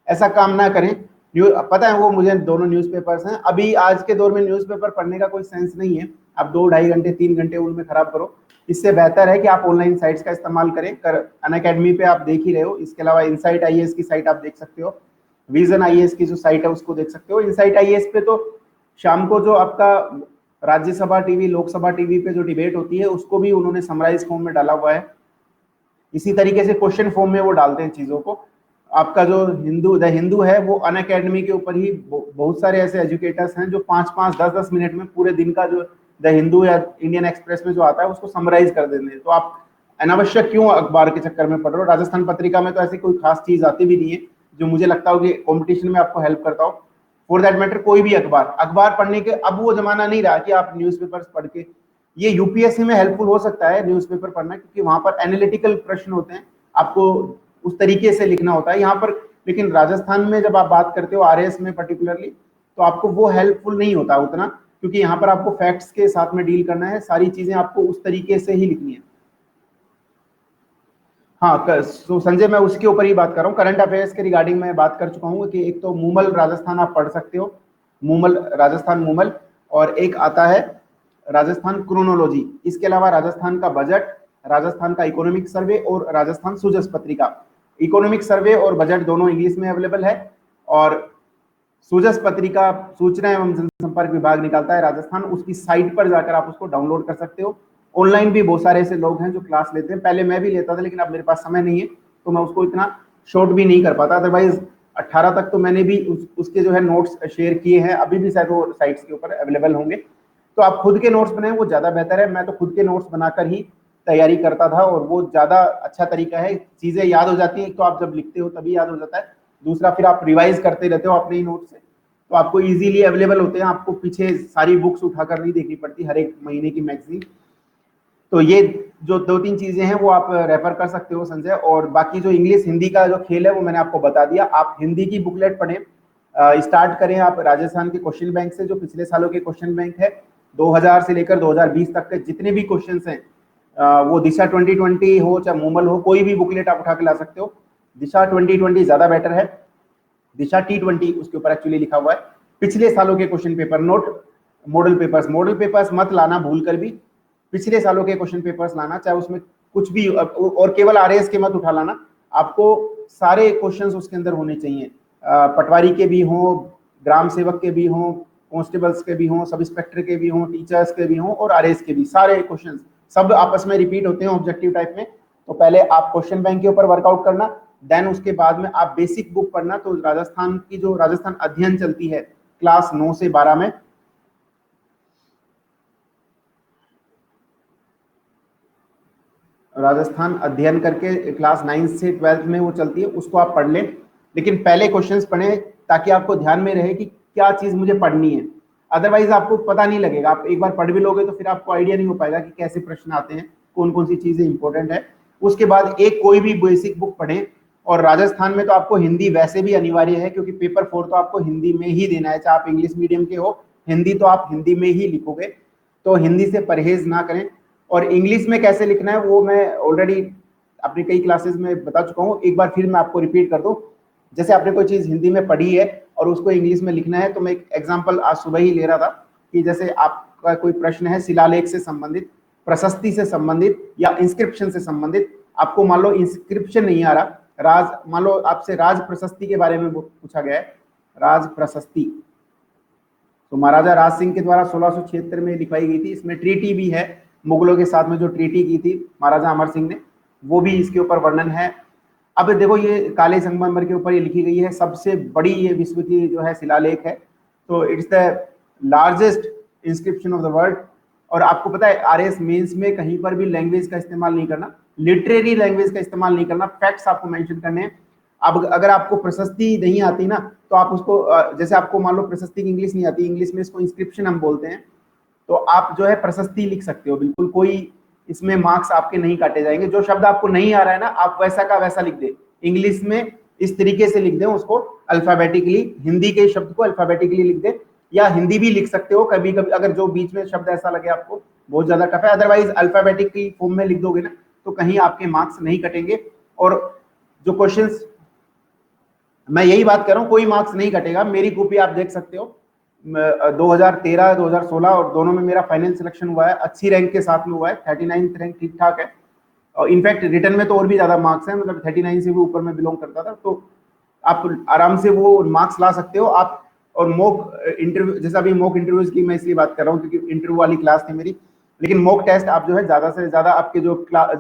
ऐसा काम ना करें। पता है वो मुझे दोनों न्यूज़पेपर्स हैं, अभी आज के दौर में न्यूज़पेपर पढ़ने का कोई सेंस नहीं है। आप 2 ढाई घंटे 3 घंटे उनमें खराब करो, इससे बेहतर है कि आप ऑनलाइन साइट्स का इस्तेमाल करें। अनअकैडमी पे आप देख ही रहे हो, इसके अलावा इनसाइट आईएएस की साइट आप देख सकते हो, विजन आईएएस की जो साइट है उसको देख सकते हो। इनसाइट आईएएस पे तो शाम को जो आपका राज्यसभा टीवी लोकसभा टीवी पे जो डिबेट होती है उसको भी उन्होंने समराइज फॉर्म में डाला हुआ है। इसी तरीके से क्वेश्चन फॉर्म में वो डालते हैं चीजों को। आपका जो द हिंदू है वो अनअकैडमी के ऊपर ही बहुत सारे ऐसे एजुकेटर्स हैं जो 5-5 10-10 मिनट में पूरे दिन का जो द हिंदू या इंडियन एक्सप्रेस में जो आता है उसको समराइज कर देते हैं। तो आप अनावश्यक क्यों अखबार के चक्कर में पढ़ रहे हो? राजस्थान पत्रिका में तो ऐसी कोई खास चीज आती भी नहीं है जो मुझे लगता हो कि कॉम्पिटिशन में आपको हेल्प करता हो। फॉर दैट मैटर कोई भी अखबार पढ़ने के, अब वो जमाना नहीं रहा कि आप न्यूज़पेपर्स पढ़ के, ये यूपीएससी में हेल्पफुल हो सकता है न्यूज़पेपर पढ़ना, क्योंकि वहां पर एनालिटिकल प्रश्न होते हैं, आपको उस तरीके से लिखना होता है यहाँ पर। लेकिन राजस्थान में जब आप बात करते हो आरएएस में पर्टिकुलरली, तो आपको वो हेल्पफुल नहीं होता उतना, क्योंकि यहाँ पर आपको फैक्ट्स के साथ में डील करना है, सारी चीजें आपको उस तरीके से ही लिखनी है। हाँ, तो संजय मैं उसके ऊपर ही बात कर रहा हूँ। करंट अफेयर्स के रिगार्डिंग मैं बात कर चुका हूँ कि एक तो मूमल राजस्थान आप पढ़ सकते हो, मूमल राजस्थान मूमल, और एक आता है राजस्थान क्रोनोलॉजी। इसके अलावा राजस्थान का बजट, राजस्थान का इकोनॉमिक सर्वे और राजस्थान सुजस पत्रिका। इकोनॉमिक सर्वे और बजट दोनों इंग्लिश में अवेलेबल है, और सुजस पत्रिका सूचना एवं जनसंपर्क विभाग निकालता है राजस्थान, उसकी साइट पर जाकर आप उसको डाउनलोड कर सकते हो। ऑनलाइन भी बहुत सारे ऐसे लोग हैं जो क्लास लेते हैं, पहले मैं भी लेता था लेकिन अब मेरे पास समय नहीं है तो मैं उसको इतना शॉर्ट भी नहीं कर पाता। अदरवाइज 18 तक तो मैंने भी उसके जो है नोट्स शेयर किए हैं, अभी भी शायद वो साइट्स के ऊपर अवेलेबल होंगे। तो आप खुद के नोट्स बनाएं, वो ज्यादा बेहतर है। मैं तो खुद के नोट्स बनाकर ही तैयारी करता था और वो ज्यादा अच्छा तरीका है, चीजें याद हो जाती हैं। एक तो आप जब लिखते हो तभी याद हो जाता है, दूसरा फिर आप रिवाइज करते रहते हो अपने ही नोट से, तो आपको इजीली अवेलेबल होते हैं। आपको पीछे सारी बुक्स उठाकर नहीं देखनी पड़ती, हर एक महीने की मैगजीन। तो ये जो 2-3 चीजें हैं वो आप रेफर कर सकते हो संजय। और बाकी जो इंग्लिश हिंदी का जो खेल है वो मैंने आपको बता दिया। आप हिंदी की बुकलेट पढ़ें, स्टार्ट करें आप राजस्थान के क्वेश्चन बैंक से, जो पिछले सालों के क्वेश्चन बैंक है 2000 से लेकर 2020 तक के जितने भी क्वेश्चन हैं, वो दिशा 2020 हो चाहे मूमल हो, कोई भी बुकलेट आप उठा के ला सकते हो। दिशा 2020 ज्यादा बेटर है, दिशा T20 उसके ऊपर एक्चुअली लिखा हुआ है। पिछले सालों के question paper note, model papers मत लाना भूल कर भी, पिछले सालों के क्वेश्चन पेपर्स लाना, चाहे उसमें कुछ भी, और केवल आरएएस के मत उठा लाना, आपको सारे क्वेश्चंस उसके अंदर होने चाहिए। पटवारी के भी हों, ग्राम सेवक के भी हों, कांस्टेबल्स के भी हों, सब इंस्पेक्टर के भी हों, टीचर्स के भी हों, और आरएएस के भी, सारे क्वेश्चंस सब आपस में रिपीट होते हैं ऑब्जेक्टिव टाइप में। तो पहले आप क्वेश्चन बैंक के ऊपर वर्कआउट करना, देन उसके बाद में आप बेसिक बुक पढ़ना। तो राजस्थान की जो राजस्थान अध्ययन चलती है क्लास 9 से 12 में, राजस्थान अध्ययन करके क्लास 9 से 12 में वो चलती है, उसको आप पढ़ लें। लेकिन पहले क्वेश्चंस पढ़ें ताकि आपको ध्यान में रहे कि क्या चीज मुझे पढ़नी है। अदरवाइज आपको पता नहीं लगेगा, आप एक बार पढ़ भी लोगे तो फिर आपको आइडिया नहीं हो पाएगा कि कैसे प्रश्न आते हैं, कौन कौन सी चीजें इंपॉर्टेंट है। उसके बाद एक कोई भी बेसिक बुक पढ़ें। और राजस्थान में तो आपको हिंदी वैसे भी अनिवार्य है, क्योंकि पेपर 4 तो आपको हिंदी में ही देना है, चाहे आप इंग्लिश मीडियम के हो, हिंदी तो आप हिंदी में ही लिखोगे। तो हिंदी से परहेज ना करें। और इंग्लिश में कैसे लिखना है वो मैं ऑलरेडी अपनी कई क्लासेस में बता चुका हूँ, एक बार फिर मैं आपको रिपीट कर दूं। जैसे आपने कोई चीज हिंदी में पढ़ी है और उसको इंग्लिश में लिखना है, तो मैं एक एग्जांपल आज सुबह ही ले रहा था कि जैसे आपका कोई प्रश्न है शिलालेख से संबंधित, प्रशस्ति से संबंधित या इंस्क्रिप्शन से संबंधित, आपको मान लो इंस्क्रिप्शन नहीं आ रहा, मान लो आपसे राज प्रशस्ति के बारे में पूछा गया है, राज प्रशस्ति, तो महाराजा राज सिंह के द्वारा 1676 में लिखवाई गई थी। इसमें ट्रीटी भी है, मुगलों के साथ में जो ट्रीटी की थी महाराजा अमर सिंह ने, वो भी इसके ऊपर वर्णन है। अब देखो ये काले संगमरमर के ऊपर ये लिखी गई है, सबसे बड़ी ये विश्व की जो है शिलालेख है। तो it's the largest inscription of the world. और आपको पता है आरएस मेंस में कहीं पर भी लैंग्वेज का इस्तेमाल नहीं करना, लिटरेरी लैंग्वेज का इस्तेमाल नहीं करना, फैक्ट्स आपको मेंशन करने हैं। अब अगर आपको प्रशस्ति नहीं आती ना, तो आप उसको जैसे आपको मान लो प्रशस्ति की इंग्लिश नहीं आती, इंग्लिश में इसको इंस्क्रिप्शन हम बोलते हैं, तो आप जो है प्रशस्ति लिख सकते हो, बिल्कुल कोई इसमें मार्क्स आपके नहीं काटे जाएंगे। जो शब्द आपको नहीं आ रहा है ना, आप वैसा का वैसा लिख दे, इंग्लिश में इस तरीके से लिख दें उसको अल्फाबेटिकली, हिंदी के शब्द को अल्फाबेटिकली लिख दे, या हिंदी भी लिख सकते हो कभी कभी, अगर जो बीच में शब्द ऐसा लगे आपको बहुत ज्यादा टफ है, अदरवाइज अल्फाबेटिकली फॉर्म में लिख दोगे ना, तो कहीं आपके मार्क्स नहीं कटेंगे। और जो क्वेश्चंस, मैं यही बात कर रहा हूँ, कोई मार्क्स नहीं कटेगा। मेरी कॉपी आप देख सकते हो, 2013 2016 और दोनों में मेरा फाइनल सिलेक्शन हुआ है, अच्छी रैंक के साथ में हुआ है, 39th रैंक ठीक ठाक है। और इनफैक्ट रिटर्न में तो और भी ज्यादा मार्क्स है, मतलब 39 से भी ऊपर में बिलोंग करता था, तो आप आराम से वो मार्क्स ला सकते हो आप। और मॉक इंटरव्यू, जैसा अभी मॉक इंटरव्यूज की मैं इसलिए बात कर रहा हूँ क्योंकि इंटरव्यू वाली क्लास थी मेरी, लेकिन मॉक टेस्ट आप जो है ज्यादा से ज्यादा आपके जो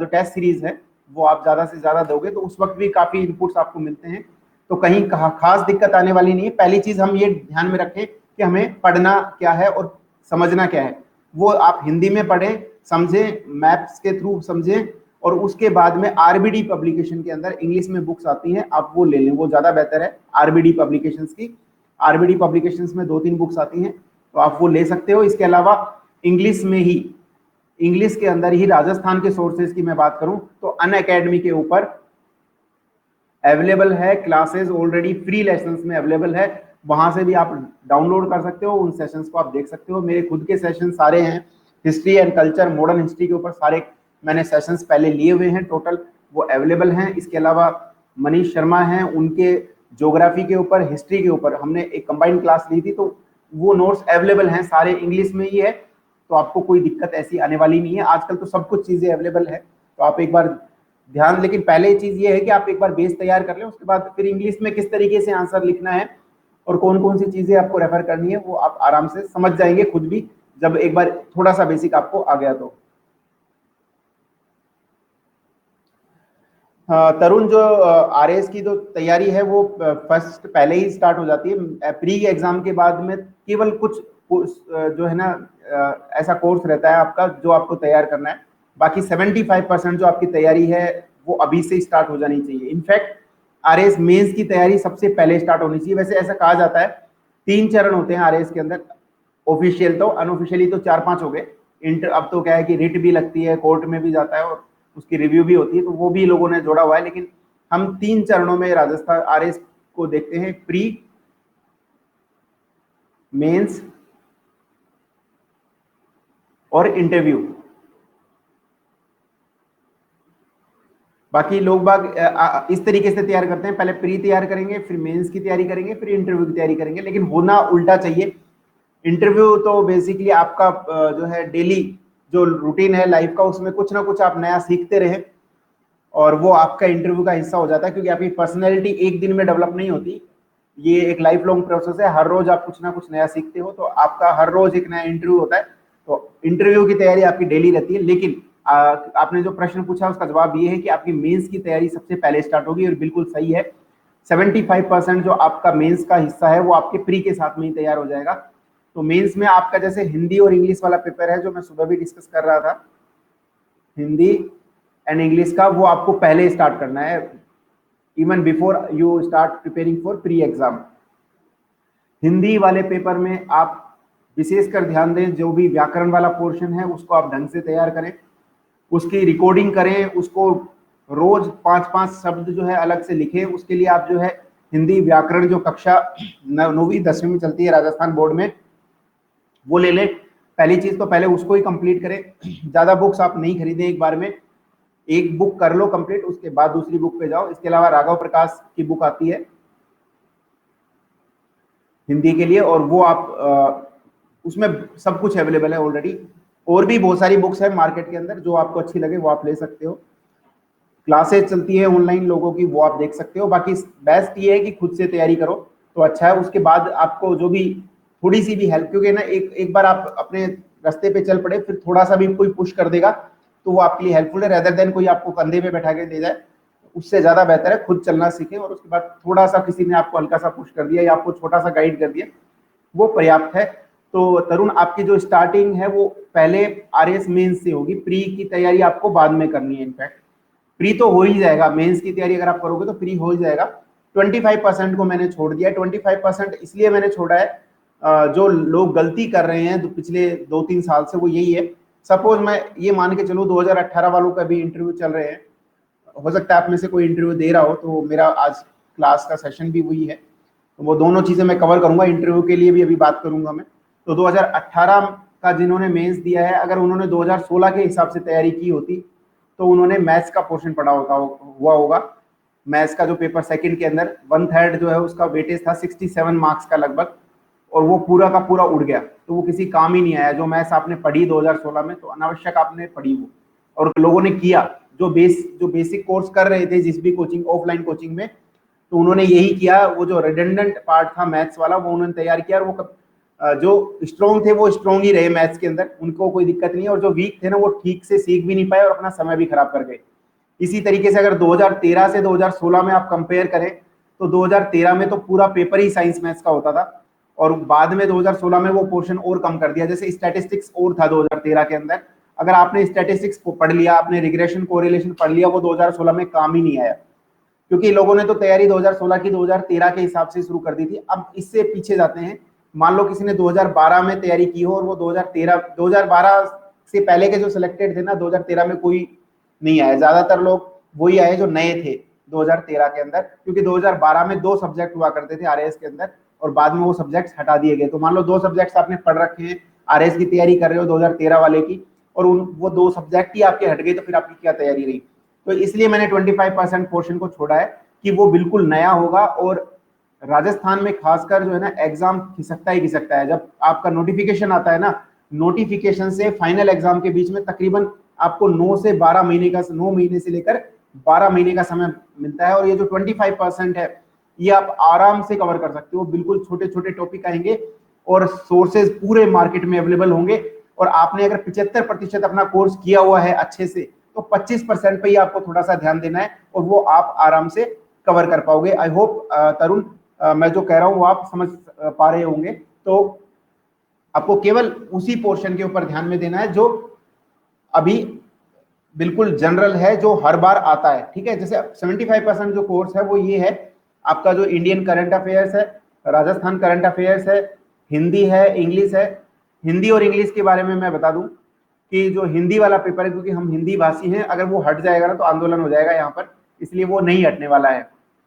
टेस्ट सीरीज है वो आप ज्यादा से ज्यादा दोगे, तो उस वक्त भी काफी इनपुट्स आपको मिलते हैं, तो कहीं खास दिक्कत आने वाली नहीं है। पहली चीज हम ये ध्यान में रखें कि हमें पढ़ना क्या है और समझना क्या है, वो आप हिंदी में पढ़ें, समझें, मैप्स के थ्रू समझें, और उसके बाद में आरबीडी पब्लिकेशन के अंदर इंग्लिश में बुक्स आती हैं, आप वो ले लें, वो ज्यादा बेहतर है। आरबीडी पब्लिकेशंस की, आरबीडी पब्लिकेशंस में 2-3 बुक्स आती हैं, तो आप वो ले सकते हो। इसके अलावा इंग्लिश में ही, इंग्लिश के अंदर ही राजस्थान के सोर्सेज की मैं बात करूं तो अनअकैडमी के ऊपर अवेलेबल है क्लासेस, ऑलरेडी फ्री लेसन्स में अवेलेबल है, वहां से भी आप डाउनलोड कर सकते हो, उन सेशंस को आप देख सकते हो। मेरे खुद के सेशन सारे हैं, history and culture, modern history के ऊपर सारे मैंने सेशंस पहले लिए हुए हैं टोटल, वो अवेलेबल हैं। इसके अलावा मनीष शर्मा हैं, उनके ज्योग्राफी के ऊपर, हिस्ट्री के ऊपर हमने एक कंबाइंड क्लास ली थी, तो वो नोट्स अवेलेबल हैं, सारे इंग्लिश में ही है, तो आपको कोई दिक्कत ऐसी आने वाली नहीं है। आजकल तो सब कुछ चीजें अवेलेबल है, तो आप एक बार ध्यान, लेकिन पहले चीज ये है कि आप एक बार बेस तैयार कर लें, उसके बाद फिर इंग्लिश में किस तरीके से आंसर लिखना है और कौन कौन सी चीजें आपको रेफर करनी है वो आप आराम से समझ जाएंगे खुद भी, जब एक बार थोड़ा सा बेसिक आपको आ गया तो। तरुण, जो आरएस की जो तैयारी है वो फर्स्ट पहले ही स्टार्ट हो जाती है, प्री एग्जाम के बाद में केवल कुछ जो है ना ऐसा कोर्स रहता है आपका जो आपको तैयार करना है, बाकी 75% जो आपकी तैयारी है वो अभी से स्टार्ट हो जानी चाहिए। इनफैक्ट आरएस मेंस की तैयारी सबसे पहले स्टार्ट होनी चाहिए। वैसे ऐसा कहा जाता है 3 चरण होते हैं आरएस के अंदर, ऑफिशियल तो, अनऑफिशियली तो 4-5 हो गए। इंटर अब तो क्या है कि रिट भी लगती है, कोर्ट में भी जाता है और उसकी रिव्यू भी होती है, तो वो भी लोगों ने जोड़ा हुआ है, लेकिन हम 3 चरणों में राजस्थान आरएस को देखते हैं, प्री, मेंस और इंटरव्यू। बाकी लोग बाग इस तरीके से तैयार करते हैं, पहले प्री तैयार करेंगे, फिर मेंस की तैयारी करेंगे, फिर इंटरव्यू की तैयारी करेंगे, लेकिन होना उल्टा चाहिए। इंटरव्यू तो बेसिकली आपका जो है डेली जो रूटीन है लाइफ का, उसमें कुछ ना कुछ आप नया सीखते रहे, और वो आपका इंटरव्यू का हिस्सा हो जाता है, क्योंकि आपकी पर्सनैलिटी एक दिन में डेवलप नहीं होती, ये एक लाइफ लॉन्ग प्रोसेस है, हर रोज आप कुछ ना कुछ नया सीखते हो, तो आपका हर रोज एक नया इंटरव्यू होता है, तो इंटरव्यू की तैयारी आपकी डेली रहती है। लेकिन आपने जो प्रश्न पूछा उसका जवाब ये है कि आपकी मेंस की तैयारी सबसे पहले स्टार्ट होगी, और बिल्कुल सही है। 75% जो आपका मेंस का हिस्सा है वो आपके प्री के साथ में ही तैयार हो जाएगा। तो मेंस में आपका जैसे हिंदी और इंग्लिश वाला पेपर है जो मैं सुबह भी डिस्कस कर रहा था, हिंदी एंड इंग्लिश का, वो आपको पहले स्टार्ट करना है, even before you start preparing for pre exam. Hindi वाले पेपर में आप विशेषकर ध्यान दें, जो भी व्याकरण वाला पोर्शन है उसको आप ढंग से तैयार करें, उसकी रिकॉर्डिंग करें, उसको रोज 5-5 शब्द जो है अलग से लिखें। उसके लिए आप जो है हिंदी व्याकरण जो कक्षा 9वीं 10वीं में चलती है राजस्थान बोर्ड में, वो ले लें। पहली चीज तो पहले उसको ही कंप्लीट करें, ज्यादा बुक्स आप नहीं खरीदें एक बार में, एक बुक कर लो कंप्लीट, उसके बाद दूसरी बुक पे जाओ। इसके अलावा राघव प्रकाश की बुक आती है हिंदी के लिए, और वो आप उसमें सब कुछ अवेलेबल है ऑलरेडी। और भी बहुत सारी बुक्स है मार्केट के अंदर, जो आपको अच्छी लगे वो आप ले सकते हो। क्लासेस चलती है ऑनलाइन लोगों की, वो आप देख सकते हो। बाकी बेस्ट ये है कि खुद से तैयारी करो तो अच्छा है। उसके बाद आपको जो भी थोड़ी सी भी हेल्प, क्योंकि ना एक बार आप अपने रास्ते पे चल पड़े, फिर थोड़ा सा भी कोई पुश कर देगा तो वो आपके लिए हेल्पफुल है, रेदर देन कोई आपको कंधे पे बैठा के दे जाए। उससे ज्यादा बेहतर है खुद चलना सीखें, और उसके बाद थोड़ा सा किसी ने आपको हल्का सा पुश कर दिया या आपको छोटा सा गाइड कर दिया, वो पर्याप्त है। तो तरुण, आपकी जो स्टार्टिंग है वो पहले आरएस मेंस से होगी, प्री की तैयारी आपको बाद में करनी है इनफैक्ट। प्री तो हो ही जाएगा, मेंस की तैयारी अगर आप करोगे तो प्री हो ही जाएगा। 25% को मैंने छोड़ दिया है। 25% इसलिए मैंने छोड़ा है, जो लोग गलती कर रहे हैं पिछले 2-3 साल से वो यही है। सपोज मैं ये मान के चलूँ 2018 वालों का भी इंटरव्यू चल रहे हैं, हो सकता है आप में से कोई इंटरव्यू दे रहा हो, तो मेरा आज क्लास का सेशन भी वही है, तो वो दोनों चीजें मैं कवर करूंगा। इंटरव्यू के लिए भी अभी बात करूंगा मैं। तो 2018 का जिन्होंने मेंस दिया है, अगर उन्होंने 2016 के हिसाब से तैयारी की होती तो उन्होंने मैथ्स का पोर्शन पढ़ा हुआ होगा। मैथ्स का जो पेपर सेकंड के अंदर 1/3 जो है उसका वेटेज था 67 मार्क्स का लगभग, और वो पूरा का पूरा उड़ गया, तो वो किसी काम ही नहीं आया। जो मैथ्स आपने पढ़ी 2016 में, तो अनावश्यक आपने पढ़ी वो, और लोगों ने किया जो बेसिक कोर्स कर रहे थे जिस भी कोचिंग ऑफलाइन कोचिंग में, तो उन्होंने यही किया। वो जो रिडंडेंट पार्ट था मैथ्स वाला वो उन्होंने तैयार किया, और वो जो स्ट्रॉन्ग थे वो स्ट्रॉन्ग ही रहे मैथ्स के अंदर, उनको कोई दिक्कत नहीं, और जो वीक थे ना वो ठीक से सीख भी नहीं पाए और अपना समय भी खराब कर गए। इसी तरीके से अगर 2013 से 2016 में आप कंपेयर करें, तो 2013 में तो पूरा पेपर ही साइंस मैथ्स का होता था, और बाद में 2016 में वो पोर्शन और कम कर दिया। जैसे स्टैटिस्टिक्स और था 2013 के अंदर, अगर आपने स्टैटिस्टिक्स को पढ़ लिया, आपने रिग्रेशन कोरिलेशन पढ़ लिया, वो 2016 में काम ही नहीं आया, क्योंकि लोगों ने तो तैयारी 2016 की 2013 के हिसाब से शुरू कर दी थी। अब इससे पीछे जाते हैं, मान लो किसी ने 2012 में तैयारी की हो और वो 2012 से पहले के जो सिलेक्टेड थे ना, 2013 में कोई नहीं आया, ज्यादातर लोग वही आए जो नए थे 2013 के अंदर, क्योंकि 2012 में 2 सब्जेक्ट हुआ करते थे आरएएस के अंदर, और बाद में वो सब्जेक्ट्स हटा दिए गए। तो मान लो 2 सब्जेक्ट्स आपने पढ़ रखे हैं, आरएएस की तैयारी कर रहे हो 2013 वाले की, और वो 2 सब्जेक्ट ही आपके हट गए, तो फिर आपकी क्या तैयारी रही। तो इसलिए मैंने 25% पोर्शन को छोड़ा है कि वो बिल्कुल नया होगा। और राजस्थान में खासकर जो है ना, एग्जाम खिसकता ही खिसकता है। जब आपका नोटिफिकेशन आता है ना, नोटिफिकेशन से फाइनल एग्जाम के बीच में तकरीबन आपको 9 महीने से लेकर 12 महीने का समय मिलता है, और ये जो 25% है ये आप आराम से कवर कर सकते हो। बिल्कुल छोटे छोटे टॉपिक आएंगे और सोर्सेज पूरे मार्केट में अवेलेबल होंगे, और आपने अगर 75% अपना कोर्स किया हुआ है अच्छे से, तो 25% पे ही आपको थोड़ा सा ध्यान देना है, और वो आप आराम से कवर कर पाओगे। आई होप तरुण, मैं जो कह रहा हूँ वो आप समझ पा रहे होंगे। तो आपको केवल उसी पोर्शन के ऊपर ध्यान में देना है जो अभी बिल्कुल जनरल है, जो हर बार आता है, ठीक है। जैसे 75% जो कोर्स है वो ये है, आपका जो इंडियन करंट अफेयर्स है, राजस्थान करंट अफेयर्स है, हिंदी है, इंग्लिश है। हिंदी और इंग्लिश के बारे में मैं बता दूं कि जो हिंदी वाला पेपर है, क्योंकि हम हिंदी भाषी हैं, अगर वो हट जाएगा ना तो आंदोलन हो जाएगा यहाँ पर, इसलिए वो नहीं हटने वाला है।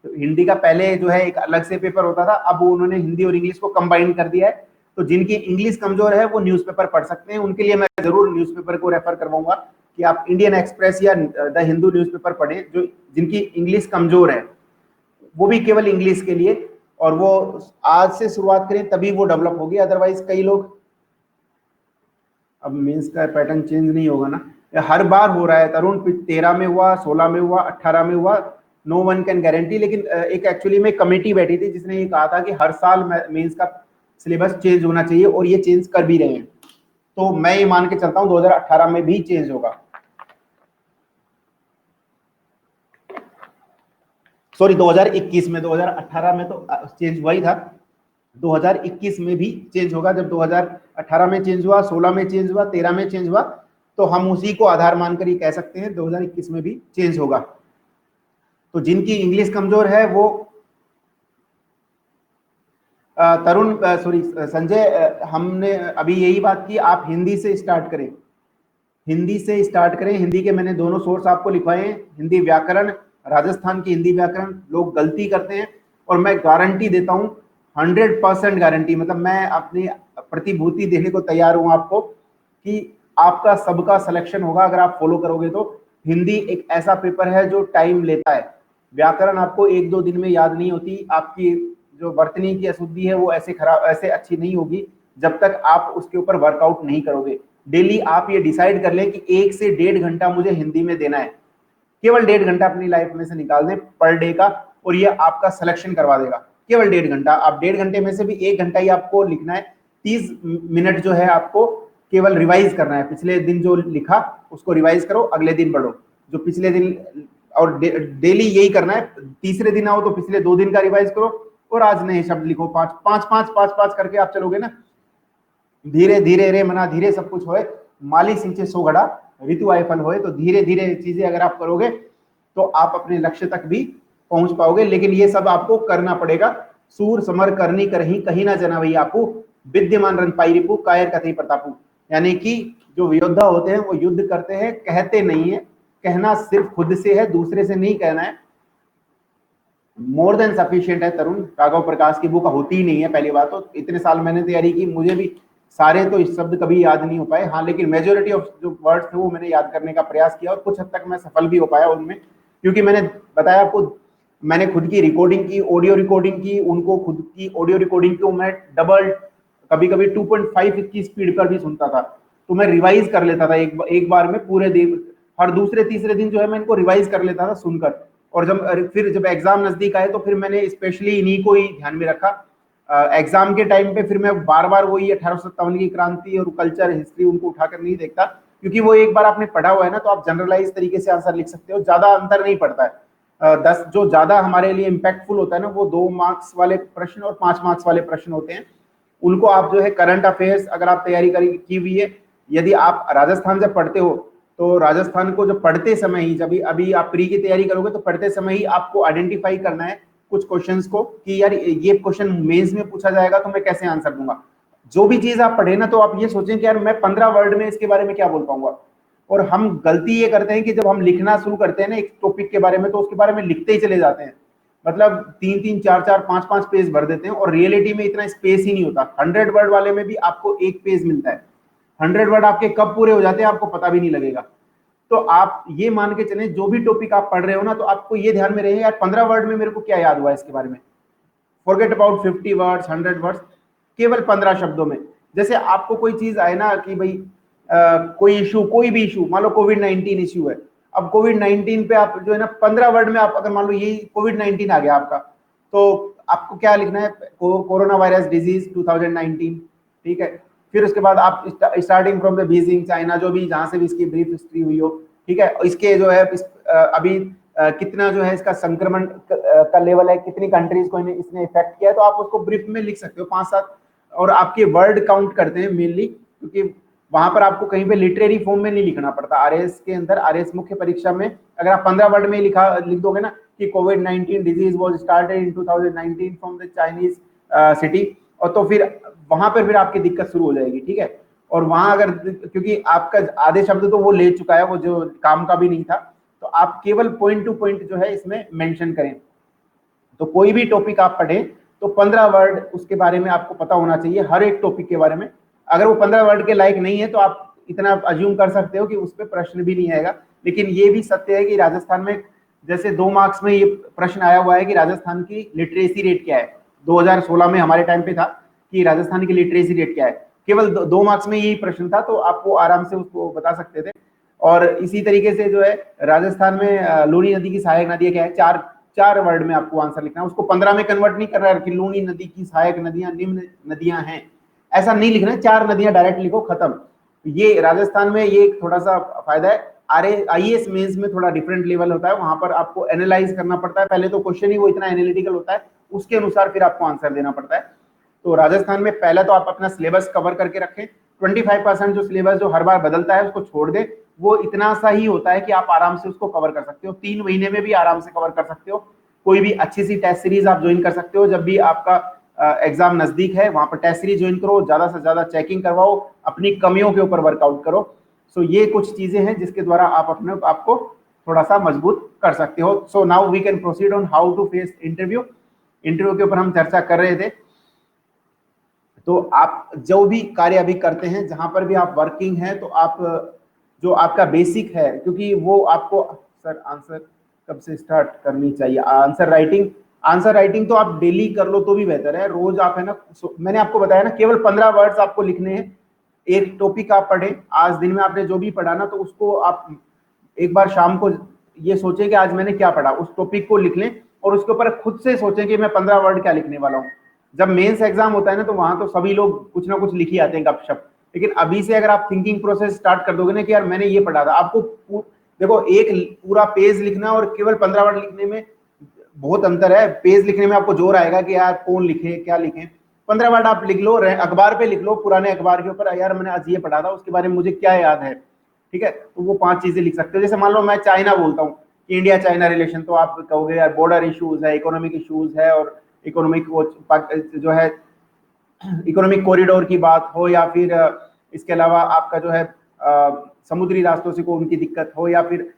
तो हिंदी का पहले जो है एक अलग से पेपर होता था, अब उन्होंने हिंदी और इंग्लिश को कंबाइन कर दिया है। तो जिनकी इंग्लिश कमजोर है वो न्यूज़पेपर पढ़ सकते हैं, उनके लिए मैं जरूर न्यूज़पेपर को रेफर करवाऊंगा कि आप इंडियन एक्सप्रेस या द हिंदू न्यूज़पेपर पढ़ें। जो जिनकी इंग्लिश कमजोर है वो भी केवल इंग्लिश के लिए, और वो आज से शुरुआत करें तभी वो डेवलप होगी। अदरवाइज कई लोग, अब मेंस का पैटर्न चेंज नहीं होगा ना, हर बार हो रहा है तरुण, 13 में हुआ, 16 में हुआ, 18 में हुआ, नो वन कैन गारंटी। लेकिन एक एक्चुअली में कमेटी बैठी थी जिसने ये कहा था कि हर साल मेंस का सिलेबस चेंज होना चाहिए, और ये चेंज कर भी रहे हैं। तो मैं ये मान के चलता हूं 2018 में भी चेंज होगा। सॉरी 2021 में, 2018 में तो चेंज हुआ ही था, 2021 में भी चेंज होगा। जब 2018 में चेंज हुआ, 16 में चेंज हुआ, 13 में चेंज हुआ, तो हम उसी को आधार मानकर ये कह सकते हैं 2021 में भी चेंज होगा। तो जिनकी इंग्लिश कमजोर है वो तरुण, सॉरी संजय, हमने अभी यही बात की, आप हिंदी से स्टार्ट करें, हिंदी से स्टार्ट करें। हिंदी के मैंने दोनों सोर्स आपको लिखवाए हैं, हिंदी व्याकरण, राजस्थान की हिंदी व्याकरण। लोग गलती करते हैं, और मैं गारंटी देता हूं, 100% गारंटी, मतलब मैं अपनी प्रतिभूति देने को तैयार हूं आपको, कि आपका सबका सिलेक्शन होगा अगर आप फॉलो करोगे तो। हिंदी एक ऐसा पेपर है जो टाइम लेता है। व्याकरण आपको 1-2 दिन में याद नहीं होती, आपकी जो वर्तनी की अशुद्धि है वो ऐसे अच्छी नहीं होगी जब तक आप उसके ऊपर वर्कआउट नहीं करोगे। डेली आप ये डिसाइड कर लें कि 1 से 1.5 घंटा मुझे हिंदी में देना है, केवल 1.5 घंटा अपनी लाइफ में से निकाल दें पर डे का, और ये आपका सिलेक्शन करवा देगा। केवल 1.5 घंटा, आप 1.5 घंटे में से भी 1 घंटा ही आपको लिखना है। 30 मिनट जो है आपको केवल रिवाइज करना है, पिछले दिन जो लिखा उसको रिवाइज करो, अगले दिन पढ़ो जो पिछले दिन, और डेली यही करना है। तीसरे दिन आओ तो पिछले 2 दिन का रिवाइज करो, और आज नए शब्द लिखो। 5 करके आप चलोगे ना, धीरे धीरे रे मना धीरे सब कुछ होए, माली सिंचे सो घड़ा ऋतु आए फल होए। तो धीरे धीरे चीजें अगर आप करोगे तो आप अपने लक्ष्य तक भी पहुंच पाओगे। लेकिन ये सब आपको करना पड़ेगा। सूर समर करनी करही कहीं ना जना वही आपू, विद्यमान रन पाई रिपू कायर कथई प्रतापू। यानी कि जो योद्धा होते हैं वो युद्ध करते हैं, कहते नहीं है। कहना सिर्फ खुद से है, दूसरे से नहीं कहना है। मोर देन सफिशिएंट है तरुण, राघव प्रकाश की बुक होती ही नहीं है। पहली बात तो इतने साल मैंने तैयारी की, मुझे भी सारे तो इस शब्द कभी याद नहीं हो पाए। हाँ, लेकिन मेजोरिटी ऑफ जो वर्ड्स थे वो मैंने याद करने का प्रयास किया और कुछ हद तक मैं सफल भी हो पाया उनमें, क्योंकि मैंने बताया आपको, मैंने खुद की रिकॉर्डिंग की, ऑडियो रिकॉर्डिंग की, उनको खुद की ऑडियो रिकॉर्डिंग को मैं डबल, कभी कभी 2.5 की स्पीड पर भी सुनता था। तो मैं रिवाइज कर लेता था एक बार में पूरे दिन, हर दूसरे तीसरे दिन जो है मैं इनको रिवाइज कर लेता था सुनकर। और जब एग्जाम नजदीक आए तो फिर मैंने स्पेशली इन्हीं को ही ध्यान में रखा। एग्जाम के टाइम पे फिर मैं बार बार वही 1857 की क्रांति और कल्चर हिस्ट्री उनको उठाकर नहीं देखता, क्योंकि वो एक बार आपने पढ़ा हुआ है ना, तो आप जनरलाइज तरीके से आंसर लिख सकते हो, ज्यादा अंतर नहीं पड़ता है। 10 जो ज्यादा हमारे लिए इम्पैक्टफुल होता है ना, वो 2 मार्क्स वाले प्रश्न और 5 मार्क्स वाले प्रश्न होते हैं। उनको आप जो है करंट अफेयर्स अगर आप तैयारी की हुई है, यदि आप राजस्थान जब पढ़ते हो तो राजस्थान को जब पढ़ते समय ही, जब अभी आप प्री की तैयारी करोगे तो पढ़ते समय ही आपको आइडेंटिफाई करना है कुछ क्वेश्चंस को कि यार ये क्वेश्चन मेंस में पूछा जाएगा तो मैं कैसे आंसर दूंगा। जो भी चीज आप पढ़े ना, तो आप ये सोचें कि यार मैं 15 वर्ड में इसके बारे में क्या बोल पाऊंगा। और हम गलती ये करते हैं कि जब हम लिखना शुरू करते हैं ना एक टॉपिक के बारे में, तो उसके बारे में लिखते ही चले जाते हैं, मतलब 3-3, 4-4, 5-5 पेज भर देते हैं, और रियलिटी में इतना स्पेस ही नहीं होता। 100 वर्ड वाले में भी आपको एक पेज मिलता है, 100 वर्ड आपके कब पूरे हो जाते हैं आपको पता भी नहीं लगेगा। तो आप ये मान के चलें, जो भी टॉपिक आप पढ़ रहे हो ना, तो आपको ये ध्यान में रहे यार 15 वर्ड में मेरे को क्या याद हुआ इसके बारे में। फॉरगेट अबाउट 50 वर्ड्स, 100 वर्ड्स, केवल 15 शब्दों में। जैसे आपको कोई चीज आए ना कि भाई कोई इशू, कोई भी इशू, मान लो कोविड-19 इशू है। अब कोविड-19 पे आप जो है ना 15 वर्ड में आप अगर मान लो ये कोविड-19 आ गया आपका, तो आपको क्या लिखना है, कोरोना वायरस डिजीज 2019, ठीक है। फिर उसके बाद आप starting from the Beijing China, जो भी जहां से भी इसकी ब्रीफ हिस्ट्री हुई हो, ठीक है। इसके जो है अभी कितना जो है इसका संक्रमण का लेवल है, कितनी कंट्रीज को इसने इफेक्ट किया है, तो आप उसको ब्रीफ में लिख सकते हो 5-7। और आपके वर्ड काउंट करते हैं मेनली, क्योंकि वहां पर आपको कहीं पे लिटरेरी फॉर्म में नहीं लिखना पड़ता। आरएस के अंदर, आरएस मुख्य परीक्षा में अगर आप 15 वर्ड में लिख दोगे ना कि कोविड-19 disease was started in 2019 from the Chinese city, और तो फिर वहां पर फिर आपकी दिक्कत शुरू हो जाएगी, ठीक है। और वहां अगर, क्योंकि आपका आधे शब्द तो वो ले चुका है, वो जो काम का भी नहीं था, तो आप केवल पॉइंट टू पॉइंट जो है इसमें मेंशन करें। तो कोई भी टॉपिक आप पढ़ें तो 15 वर्ड उसके बारे में आपको पता होना चाहिए, हर एक टॉपिक के बारे में। अगर वो 15 वर्ड के लायक नहीं है तो आप इतना अज्यूम कर सकते हो कि उस पर प्रश्न भी नहीं आएगा। लेकिन ये भी सत्य है कि राजस्थान में, जैसे 2 मार्क्स में ये प्रश्न आया हुआ है कि राजस्थान की लिटरेसी रेट क्या है, 2016 में हमारे टाइम पे था कि राजस्थान की लिटरेसी रेट क्या है। केवल 2 मार्क्स में यही प्रश्न था, तो आप वो आराम से उसको बता सकते थे। और इसी तरीके से जो है राजस्थान में लूनी नदी की सहायक नदी क्या है, 4 वर्ड में आपको आंसर लिखना है। उसको 15 में कन्वर्ट नहीं कर रहा है कि लूनी नदी की सहायक नदियां निम्न नदियां हैं, ऐसा नहीं लिखना है। 4 नदियां डायरेक्ट लिखो, खत्म। ये राजस्थान में ये थोड़ा सा फायदा है। आईएएस मेंस में थोड़ा डिफरेंट लेवल होता है, वहां पर आपको एनालाइज करना पड़ता है। पहले तो क्वेश्चन ही वो इतना एनालिटिकल होता है, उसके अनुसार फिर आपको आंसर देना पड़ता है। तो राजस्थान में पहले तो आप अपना सिलेबस कवर करके रखें। 25% जो सिलेबस जो हर बार बदलता है उसको छोड़ दे, वो इतना सा ही होता है कि आप आराम से उसको कवर कर सकते हो, 3 महीने में भी आराम से कवर कर सकते हो। कोई भी अच्छी सी टेस्ट सीरीज आप ज्वाइन कर सकते हो। जब भी आपका एग्जाम नजदीक है वहां पर टेस्ट सीरीज ज्वाइन करो, ज्यादा से ज्यादा चेकिंग करवाओ, अपनी कमियों के ऊपर वर्कआउट करो। सो ये कुछ चीजें हैं जिसके द्वारा आप अपने आपको थोड़ा सा मजबूत कर सकते हो। So now we can proceed on how to face interview. Interview के ऊपर हम चर्चा कर रहे थे। तो आप जो भी कार्य अभी करते हैं, जहां पर भी आप वर्किंग हैं, तो आप जो आपका बेसिक है, क्योंकि वो आपको, सर आंसर कब से स्टार्ट करनी चाहिए, आंसर राइटिंग तो आप डेली कर लो तो भी बेहतर है। रोज आप है ना, मैंने आपको बताया ना, केवल 15 वर्ड्स आपको लिखने हैं। एक टॉपिक आप पढ़ें, आज दिन में आपने जो भी पढ़ा ना, तो उसको आप एक बार शाम को ये सोचें कि आज मैंने क्या पढ़ा, उस टॉपिक को लिख लें और उसके ऊपर खुद से सोचें कि मैं 15 वर्ड क्या लिखने वाला हूँ। जब मेंस एग्जाम होता है ना, तो वहां तो सभी लोग कुछ ना कुछ लिख ही आते हैं गपशप। लेकिन अभी से अगर आप थिंकिंग प्रोसेस स्टार्ट कर दोगे ना कि यार मैंने ये पढ़ा था, आपको देखो एक पूरा पेज लिखना और केवल 15 वर्ड लिखने में बहुत अंतर है। पेज लिखने में आपको जोर आएगा कि यार कौन लिखे क्या लिखे। 15 वर्ड आप लिख लो, अखबार पे लिख लो, पुराने अखबार के ऊपर, यार मैंने आज ये पढ़ा था, उसके बारे में मुझे क्या याद है, ठीक है। तो वो 5 चीजें लिख सकते हो। जैसे मान लो मैं चाइना बोलता हूँ कि इंडिया चाइना रिलेशन, तो आप कहोगे यार बॉर्डर इश्यूज है, इकोनॉमिक इश्यूज है, और इकोनॉमिक जो है इकोनॉमिक कॉरिडोर की बात हो, या फिर इसके अलावा आपका जो है समुद्री रास्तों से कोई उनकी दिक्कत हो, या फिर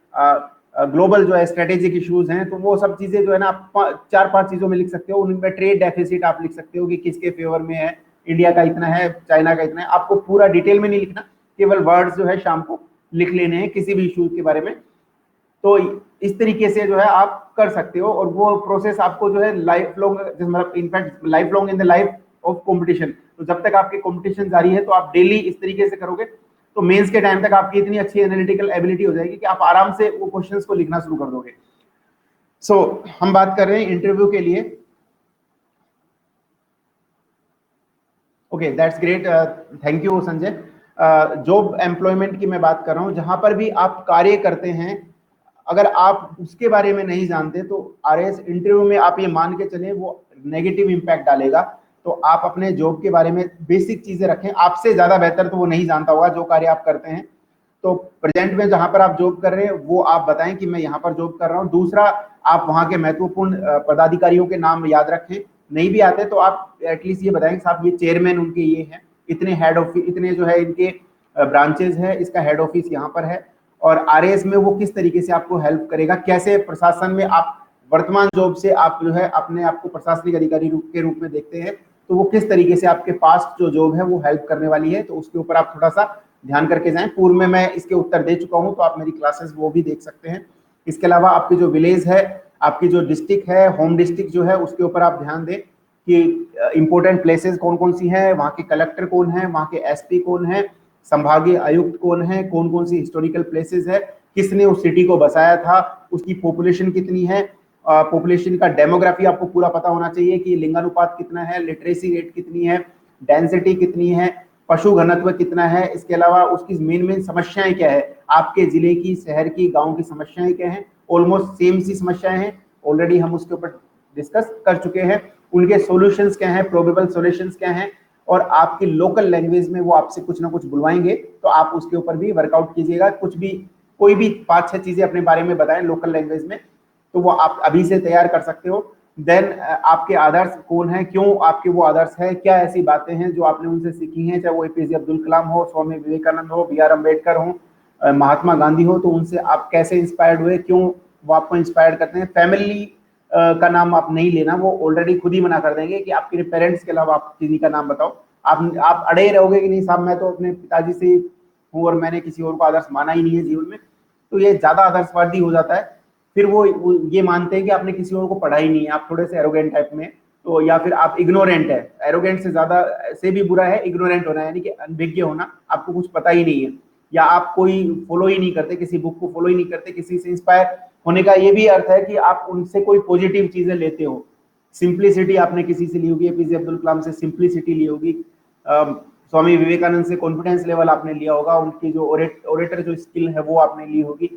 ग्लोबल जो है स्ट्रेटेजिक इश्यूज हैं, तो वो सब चीजें जो है ना आप 4-5 चीजों में लिख सकते हो। उनमें ट्रेड डेफिसिट आप लिख सकते हो कि किसके फेवर में है, इंडिया का इतना है, चाइना का इतना है। आपको पूरा डिटेल में नहीं लिखना, केवल वर्ड्स जो है शाम को लिख लेने हैं किसी भी इशू के बारे में। तो इस तरीके से जो है आप कर सकते हो, और वो प्रोसेस आपको जो है लाइफ लॉन्ग, मतलब in fact life long in the life of competition, तो जब तक आपकी कंपटीशन जारी है तो आप डेली इस तरीके से करोगे तो मेंस के टाइम तक आपकी इतनी अच्छी एनालिटिकल एबिलिटी हो जाएगी कि आप आराम से वो क्वेश्चंस को लिखना शुरू कर दोगे। सो हम बात कर रहे हैं इंटरव्यू के लिए। Okay, that's great, thank you Sanjay. Job employment की मैं बात कर रहा हूँ, जहां पर भी आप कार्य करते हैं, अगर आप उसके बारे में नहीं जानते तो आरएस इंटरव्यू में आप ये मान के चलें वो नेगेटिव इंपैक्ट डालेगा। तो आप अपने जॉब के बारे में बेसिक चीजें रखें, आपसे ज्यादा बेहतर तो वो नहीं जानता होगा जो कार्य आप करते हैं। तो प्रेजेंट में जहां पर आप जॉब कर रहे हैं वो आप बताएं कि मैं यहाँ पर जॉब कर रहा हूँ। दूसरा, आप वहां के महत्वपूर्ण पदाधिकारियों के नाम याद रखें। नहीं भी आते तो आप एटलीस्ट ये बताएं साहब ये चेयरमैन उनके ये हैं, इतने हेड ऑफिस, इतने जो है इनके ब्रांचेज है, इसका हेड ऑफिस यहाँ पर है, और आरएएस में वो किस तरीके से आपको हेल्प करेगा, कैसे प्रशासन में आप वर्तमान जॉब से आप जो है अपने आप को प्रशासनिक अधिकारी के रूप में देखते हैं, तो वो किस तरीके से आपके पास्ट जो जॉब है वो हेल्प करने वाली है। तो उसके ऊपर आप थोड़ा सा ध्यान करके जाएं। पूर्व में मैं इसके उत्तर दे चुका हूं, तो आप मेरी क्लासेस वो भी देख सकते हैं। इसके अलावा आपकी जो विलेज है, आपकी जो डिस्ट्रिक्ट है, होम डिस्ट्रिक्ट जो है, उसके ऊपर आप ध्यान दें कि इंपॉर्टेंट प्लेसेस कौन कौन सी हैं, वहाँ के कलेक्टर कौन है, वहाँ के एसपी कौन है, संभागीय आयुक्त कौन है, कौन कौन सी हिस्टोरिकल प्लेसेस है, किसने उस सिटी को बसाया था, उसकी पॉपुलेशन कितनी है, पॉपुलेशन का डेमोग्राफी आपको पूरा पता होना चाहिए कि लिंगानुपात कितना है, लिटरेसी रेट कितनी है, डेंसिटी कितनी है, पशु घनत्व कितना है, इसके अलावा उसकी मेन समस्याएं क्या है, आपके जिले की, शहर की, गांव की समस्याएं क्या हैं। ऑलमोस्ट सेम सी समस्याएं हैं, ऑलरेडी हम उसके ऊपर डिस्कस कर चुके हैं। उनके सॉल्यूशंस क्या हैं, प्रोबेबल सॉल्यूशंस क्या हैं, और आपकी लोकल लैंग्वेज में वो आपसे कुछ ना कुछ बुलवाएंगे, तो आप उसके ऊपर भी वर्कआउट कीजिएगा। कुछ भी, कोई भी 5-6 चीजें अपने बारे में बताएं लोकल लैंग्वेज में, तो वो आप अभी से तैयार कर सकते हो। देन आपके आदर्श कौन है, क्यों आपके वो आदर्श है, क्या ऐसी बातें हैं जो आपने उनसे सीखी हैं, चाहे वो एपीजे अब्दुल कलाम हो, स्वामी विवेकानंद हो, बी.आर. अम्बेडकर हो, महात्मा गांधी हो, तो उनसे आप कैसे इंस्पायर्ड हुए, क्यों वो आपको इंस्पायर्ड करते हैं। फैमिली का नाम आप नहीं लेना, वो ऑलरेडी खुद ही मना कर देंगे कि आपके पेरेंट्स के अलावा आप किसी का नाम बताओ। आप अड़े रहोगे कि नहीं साहब मैं तो अपने पिताजी से हूँ और मैंने किसी और को आदर्श माना ही नहीं है जीवन में, तो ये ज्यादा आदर्शवादी हो जाता है। फिर वो ये मानते हैं कि आपने किसी और को पढ़ा ही नहीं है, आप थोड़े से एरोगेंट टाइप में, तो या फिर आप इग्नोरेंट है। एरोगेंट से ज्यादा से भी बुरा है इग्नोरेंट होना, यानी कि अनभिज्ञ होना, आपको कुछ पता ही नहीं है, या आप कोई फॉलो ही नहीं करते, किसी बुक को फॉलो ही नहीं करते। किसी से इंस्पायर होने का ये भी अर्थ है कि आप उनसे कोई पॉजिटिव चीजें लेते हो। सिंप्लिसिटी आपने किसी से ली होगी, एपीजे अब्दुल कलाम से सिंप्लिसिटी ली होगी, स्वामी विवेकानंद से कॉन्फिडेंस लेवल आपने लिया होगा, उनकी जो ओरेटर जो स्किल है वो आपने ली होगी,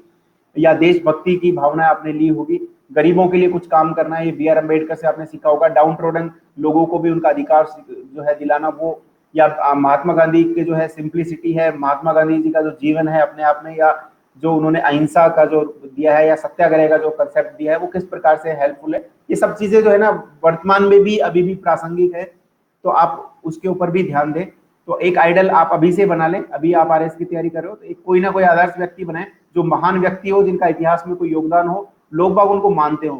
या देशभक्ति की भावना आपने ली होगी। गरीबों के लिए कुछ काम करना है, ये बी.आर. अम्बेडकर से आपने सीखा होगा। डाउन ट्रोडन लोगों को भी उनका अधिकार जो है दिलाना, वो, या महात्मा गांधी के जो है सिंप्लिसिटी है, महात्मा गांधी जी का जो जीवन है अपने आप में, या जो उन्होंने अहिंसा का जो दिया है, या सत्याग्रह का जो कंसेप्ट दिया है, वो किस प्रकार से हेल्पफुल है। ये सब चीजें जो है ना वर्तमान में भी अभी भी प्रासंगिक है, तो आप उसके ऊपर भी ध्यान दें। तो एक आइडल आप अभी से बना लें, अभी आप आरएस की तैयारी कर रहे हो तो एक कोई ना कोई आदर्श व्यक्ति बनाए, जो महान व्यक्ति हो, जिनका इतिहास में कोई योगदान हो, लोग बाग उनको मानते हो,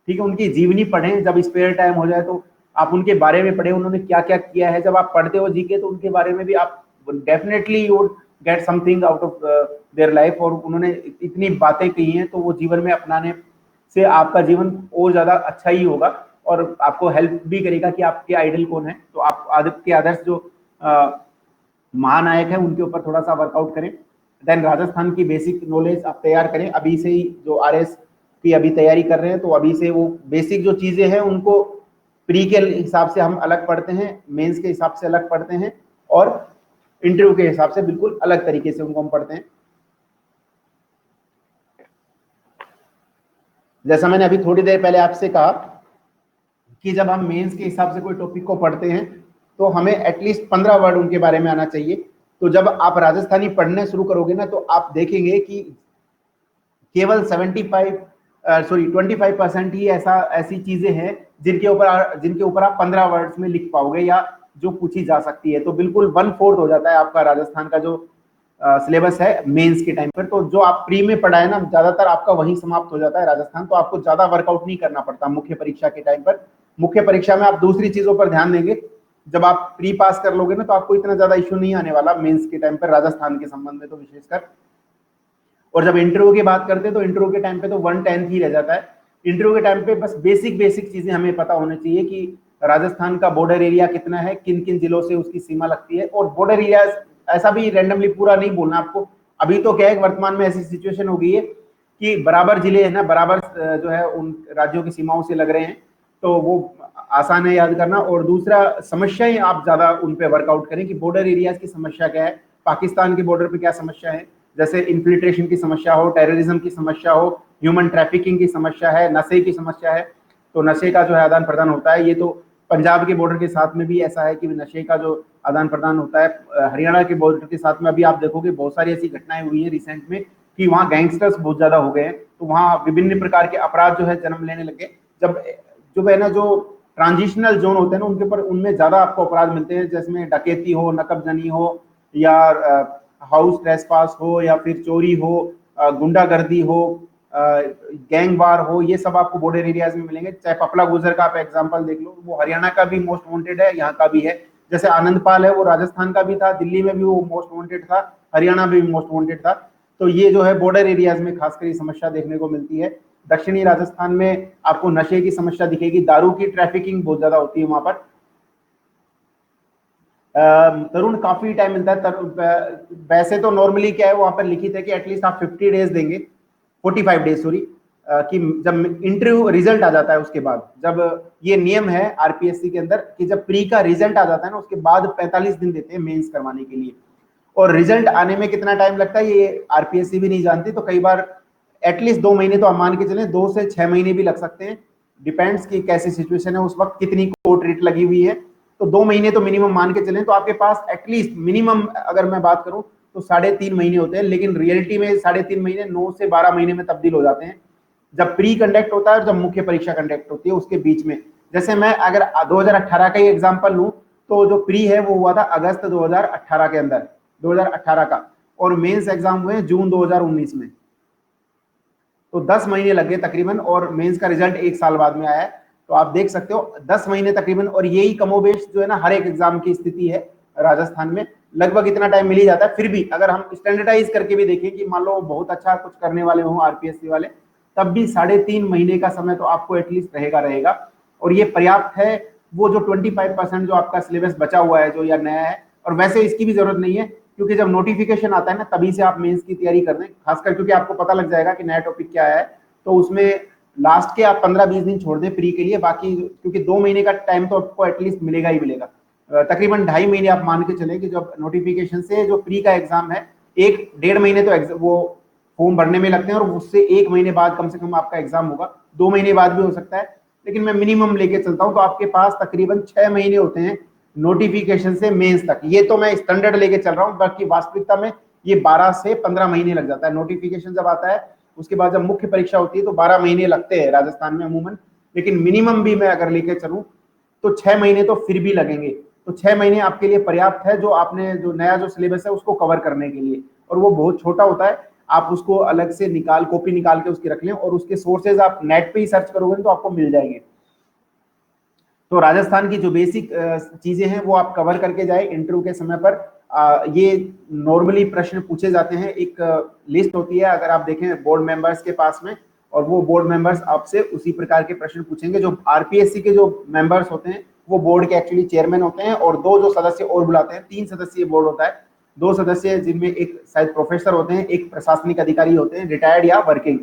ठीक है। उनकी जीवनी पढ़ें, जब स्पेयर टाइम हो जाए तो आप उनके बारे में पढ़ें, उन्होंने क्या क्या किया है। जब आप पढ़ते हो जीके तो उनके बारे में भी आप definitely you get something out of their life, और उन्होंने इतनी बातें कही हैं तो वो जीवन में अपनाने से आपका जीवन और ज्यादा अच्छा ही होगा, और आपको हेल्प भी करेगा कि आपके आइडल कौन है। तो आप आपके आदर्श जो महानायक है उनके ऊपर थोड़ा सा वर्कआउट करें। देन राजस्थान की बेसिक नॉलेज आप तैयार करें अभी से ही, जो आरएस की अभी तैयारी कर रहे हैं तो अभी से वो बेसिक जो चीजें हैं उनको प्री के हिसाब से हम अलग पढ़ते हैं, मेंस के हिसाब से अलग पढ़ते हैं, और इंटरव्यू के हिसाब से बिल्कुल अलग तरीके से उनको हम पढ़ते हैं। जैसा मैंने अभी थोड़ी देर पहले आपसे कहा कि जब हम मेंस के हिसाब से कोई टॉपिक को पढ़ते हैं तो हमें एटलीस्ट 15 वर्ड उनके बारे में आना चाहिए। तो जब आप राजस्थानी पढ़ने शुरू करोगे ना तो आप देखेंगे कि केवल 75 सॉरी 25% ही ऐसी चीजें हैं जिनके ऊपर आप 15 वर्ड्स में लिख पाओगे या जो पूछी जा सकती है। तो बिल्कुल 1/4 हो जाता है आपका राजस्थान का जो सिलेबस है मेंस के टाइम पर। तो जो आप प्री में पढ़ा है ना, ज्यादातर आपका वहीं समाप्त हो जाता है राजस्थान। तो आपको ज्यादा वर्कआउट नहीं करना पड़ता मुख्य परीक्षा के टाइम पर। मुख्य परीक्षा में आप दूसरी चीजों पर ध्यान देंगे। जब आप प्री पास कर लोगे ना, तो आपको इतना ज्यादा इश्यू नहीं आने वाला मेंस के टाइम पर, राजस्थान के संबंध में तो विशेषकर। और जब इंटरव्यू की बात करते हैं तो इंटरव्यू के टाइम पे तो 1/10 ही रह जाता है। इंटरव्यू के टाइम पे बस बेसिक चीजें हमें पता होनी चाहिए कि राजस्थान का बॉर्डर एरिया कितना है, किन किन जिलों से उसकी सीमा लगती है। और बॉर्डर एरिया ऐसा भी रैंडमली पूरा नहीं बोलना आपको। अभी तो क्या है, वर्तमान में ऐसी सिचुएशन हो गई है कि बराबर जिले है ना, बराबर जो है उन राज्यों की सीमाओं से लग रहे हैं, तो वो आसान है याद करना। और दूसरा, समस्याएं आप ज्यादा उन पे वर्कआउट करें कि बॉर्डर एरियाज की समस्या क्या है, पाकिस्तान के बॉर्डर पे क्या समस्या है, जैसे इन्फिल्ट्रेशन की समस्या हो, टेररिज्म की समस्या हो, ह्यूमन ट्रैफिकिंग की समस्या है, नशे की समस्या है। तो नशे का जो है आदान प्रदान होता है। ये तो पंजाब के बॉर्डर के साथ में भी ऐसा है कि नशे का जो आदान प्रदान होता है। हरियाणा के बॉर्डर के साथ में अभी आप देखोगे बहुत सारी ऐसी घटनाएं हुई हैं रिसेंट में कि वहाँ गैंगस्टर्स बहुत ज्यादा हो गए हैं। तो वहाँ विभिन्न प्रकार के अपराध जो है जन्म लेने लगे। जब जो है ना, जो ट्रांजिशनल जोन होते हैं ना, उनके ऊपर उनमें ज्यादा आपको अपराध मिलते हैं, जिसमें डकैती हो, नकबजनी हो, या हाउस ट्रेसपास हो, या फिर चोरी हो, गुंडागर्दी हो, गैंग वार हो। ये सब आपको बॉर्डर एरियाज में मिलेंगे। चाहे पपला गुजर का आप एग्जांपल देख लो, वो हरियाणा का भी मोस्ट वांटेड है, यहाँ का भी है। जैसे आनंदपाल है, वो राजस्थान का भी था, दिल्ली में भी वो मोस्ट वांटेड था, हरियाणा में भी मोस्ट वांटेड था। तो ये जो है बॉर्डर एरियाज में खासकर ये समस्या देखने को मिलती है। दक्षिणी राजस्थान में आपको नशे की समस्या दिखेगी, दारू की ट्रैफिकिंग बहुत ज्यादा होती है वहां पर। तरुण, काफी टाइम मिलता है। वैसे तो नॉर्मली क्या है, वहां पर लिखित है कि एटलीस्ट आप 50 डेज देंगे, 45 डेज सॉरी, कि जब इंटरव्यू रिजल्ट आ जाता है उसके बाद, जब ये नियम है आरपीएससी के अंदर कि जब प्री का रिजल्ट आ जाता है ना, उसके बाद 45 दिन देते हैं मेंस करवाने के लिए। और रिजल्ट आने में कितना टाइम लगता है ये आरपीएससी भी नहीं जानती। तो कई बार एटलीस्ट 2 महीने तो आप मान के चलें, 2 से 6 महीने भी लग सकते हैं। डिपेंड्स कि कैसी सिचुएशन है उस वक्त, कितनी कोर्ट रेट लगी हुई है। तो 2 महीने तो मिनिमम मान के चलें। तो आपके पास एटलीस्ट मिनिमम अगर मैं बात करूं तो 3.5 महीने होते हैं। लेकिन रियलिटी में 3.5 महीने 9 से 12 महीने में तब्दील हो जाते हैं, जब प्री कंडक्ट होता है और जब मुख्य परीक्षा कंडक्ट होती है उसके बीच में। जैसे मैं अगर 2018 का ही एग्जाम्पल लूं, तो जो प्री है वो हुआ था अगस्त 2018 के अंदर, 2018 का, और मेंस एग्जाम हुए जून 2019 में। तो 10 महीने लग गए तकरीबन, और मेंस का रिजल्ट 1 साल बाद में आया है। तो आप देख सकते हो 10 महीने तकरीबन। और यही कमोबेश जो है ना हर एक एग्जाम की स्थिति है राजस्थान में, लगभग इतना टाइम मिल ही जाता है। फिर भी अगर हम स्टैंडर्डाइज करके भी देखें कि मान लो बहुत अच्छा कुछ करने वाले हों आरपीएससी वाले, तब भी 3.5 महीने का समय तो आपको एटलीस्ट रहेगा। और ये पर्याप्त है। वो जो 25% जो आपका सिलेबस बचा हुआ है जो या नया है, और वैसे इसकी भी जरूरत नहीं है, क्योंकि जब नोटिफिकेशन आता है ना तभी से आप मेंस की तैयारी कर रहे हैं, खासकर क्योंकि आपको पता लग जाएगा कि नया टॉपिक क्या है। तो उसमें लास्ट के आप 15-20 दिन छोड़ दें प्री के लिए, बाकी क्योंकि 2 महीने का टाइम तो आपको एटलीस्ट मिलेगा ही मिलेगा। तकरीबन 2.5 महीने आप मान के चले कि जब नोटिफिकेशन से जो प्री का एग्जाम है, 1-1.5 महीने तो वो फॉर्म भरने में लगते हैं, और उससे 1 महीने बाद कम से कम आपका एग्जाम होगा। 2 महीने बाद भी हो सकता है, लेकिन मैं मिनिमम लेके चलता हूं। तो आपके पास तकरीबन 6 महीने होते हैं नोटिफिकेशन से मेंस तक। ये तो मैं स्टैंडर्ड लेके चल रहा हूं, बाकी वास्तविकता में ये 12 से 15 महीने लग जाता है। नोटिफिकेशन जब आता है उसके बाद जब मुख्य परीक्षा होती है तो 12 महीने लगते हैं राजस्थान में अमूमन। लेकिन मिनिमम भी मैं अगर लेके चलूं तो 6 महीने तो फिर भी लगेंगे। तो 6 महीने आपके लिए पर्याप्त है, जो आपने जो नया जो सिलेबस है उसको कवर करने के लिए। और वो बहुत छोटा होता है, आप उसको अलग से कॉपी निकाल के उसकी रख लें, और उसके सोर्सेज आप नेट पे ही सर्च करोगे तो आपको मिल जाएंगे। तो राजस्थान की जो बेसिक चीजें हैं वो आप कवर करके जाए इंटरव्यू के समय पर। ये नॉर्मली प्रश्न पूछे जाते हैं, एक लिस्ट होती है अगर आप देखें बोर्ड मेंबर्स के पास में, और वो बोर्ड मेंबर्स आपसे उसी प्रकार के प्रश्न पूछेंगे। जो आरपीएससी के जो मेंबर्स होते हैं वो बोर्ड के एक्चुअली चेयरमैन होते हैं, और 2 जो सदस्य और बुलाते हैं। 3 सदस्यीय बोर्ड होता है, 2 सदस्य जिनमें एक शायद प्रोफेसर होते हैं, एक प्रशासनिक अधिकारी होते हैं, रिटायर्ड या वर्किंग।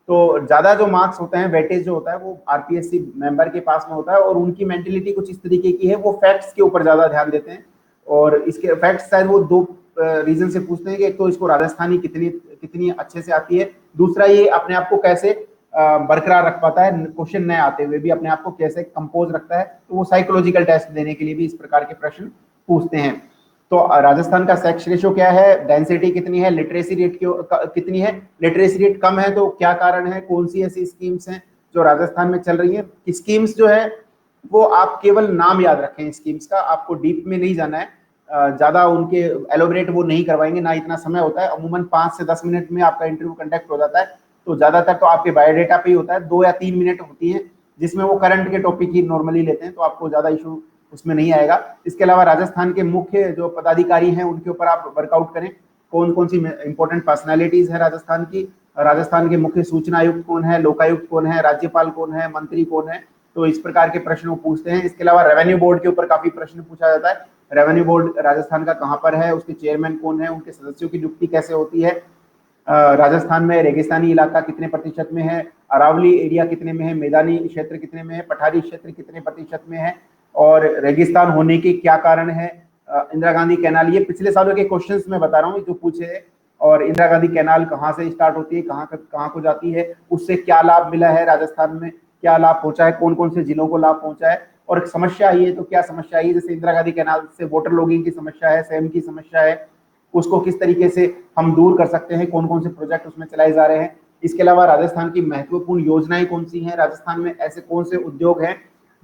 तो ज्यादा जो मार्क्स होते हैं, वेटेज जो होता है, वो आरपीएससी मेंबर के पास में होता है। और उनकी मेंटेलिटी कुछ इस तरीके की है, वो फैक्ट्स के ऊपर ज्यादा ध्यान देते हैं। और इसके फैक्ट्स शायद वो 2 रीजन से पूछते हैं कि एक तो इसको राजस्थानी कितनी अच्छे से आती है, दूसरा ये अपने आप को कैसे बरकरार रख पाता है, क्वेश्चन नए आते हुए भी अपने आप को कैसे कंपोज रखता है। तो वो साइकोलॉजिकल टेस्ट देने के लिए भी इस प्रकार के प्रश्न पूछते हैं। तो राजस्थान का सेक्स रेशो क्या है, डेंसिटी कितनी है, लिटरेसी रेट कितनी है, लिटरेसी रेट कम है तो क्या कारण है, कौन सी ऐसी स्कीम्स हैं जो राजस्थान में चल रही है। स्कीम्स जो है वो आप केवल नाम याद रखें स्कीम्स का, आपको डीप में नहीं जाना है, ज्यादा उनके एलोबरेट वो नहीं करवाएंगे, ना इतना समय होता है, अमूमन 5 से 10 मिनट में आपका इंटरव्यू कंडक्ट हो जाता है। तो ज्यादातर तो आपके बायोडेटा पे ही होता है, 2 या 3 मिनट होती है जिसमें वो करंट के टॉपिक ही नॉर्मली लेते हैं, तो आपको ज्यादा इशू उसमें नहीं आएगा। इसके अलावा राजस्थान के मुख्य जो पदाधिकारी हैं उनके ऊपर आप वर्कआउट करें, कौन कौन सी इंपॉर्टेंट पर्सनैलिटीज है राजस्थान की, राजस्थान के मुख्य सूचना आयुक्त कौन है, लोकायुक्त कौन है, राज्यपाल कौन है, मंत्री कौन है, तो इस प्रकार के प्रश्न वो पूछते हैं। इसके अलावा रेवेन्यू बोर्ड के ऊपर काफी प्रश्न पूछा जाता है, रेवेन्यू बोर्ड राजस्थान का कहाँ पर है, उसके चेयरमैन कौन है, उनके सदस्यों की नियुक्ति कैसे होती है, राजस्थान में रेगिस्तानी इलाका कितने प्रतिशत में है, अरावली एरिया कितने में है, मैदानी क्षेत्र कितने में है, पठारी क्षेत्र कितने प्रतिशत में है, और रेगिस्तान होने के क्या कारण है, इंदिरा गांधी कैनाल, ये पिछले सालों के क्वेश्चंस मैं बता रहा हूँ जो पूछे, और इंदिरा गांधी कैनाल कहाँ से स्टार्ट होती है, कहाँ को जाती है, उससे क्या लाभ मिला है राजस्थान में, क्या लाभ पहुंचा है, कौन कौन से जिलों को लाभ पहुंचा है, और समस्या आई है तो क्या समस्या आई है, जैसे इंदिरा गांधी कैनाल से वाटर लॉगिंग की समस्या है, सेम की समस्या है, उसको किस तरीके से हम दूर कर सकते हैं, कौन कौन से प्रोजेक्ट उसमें चलाए जा रहे हैं। इसके अलावा राजस्थान की महत्वपूर्ण योजनाएं कौन सी हैं, राजस्थान में ऐसे कौन से उद्योग हैं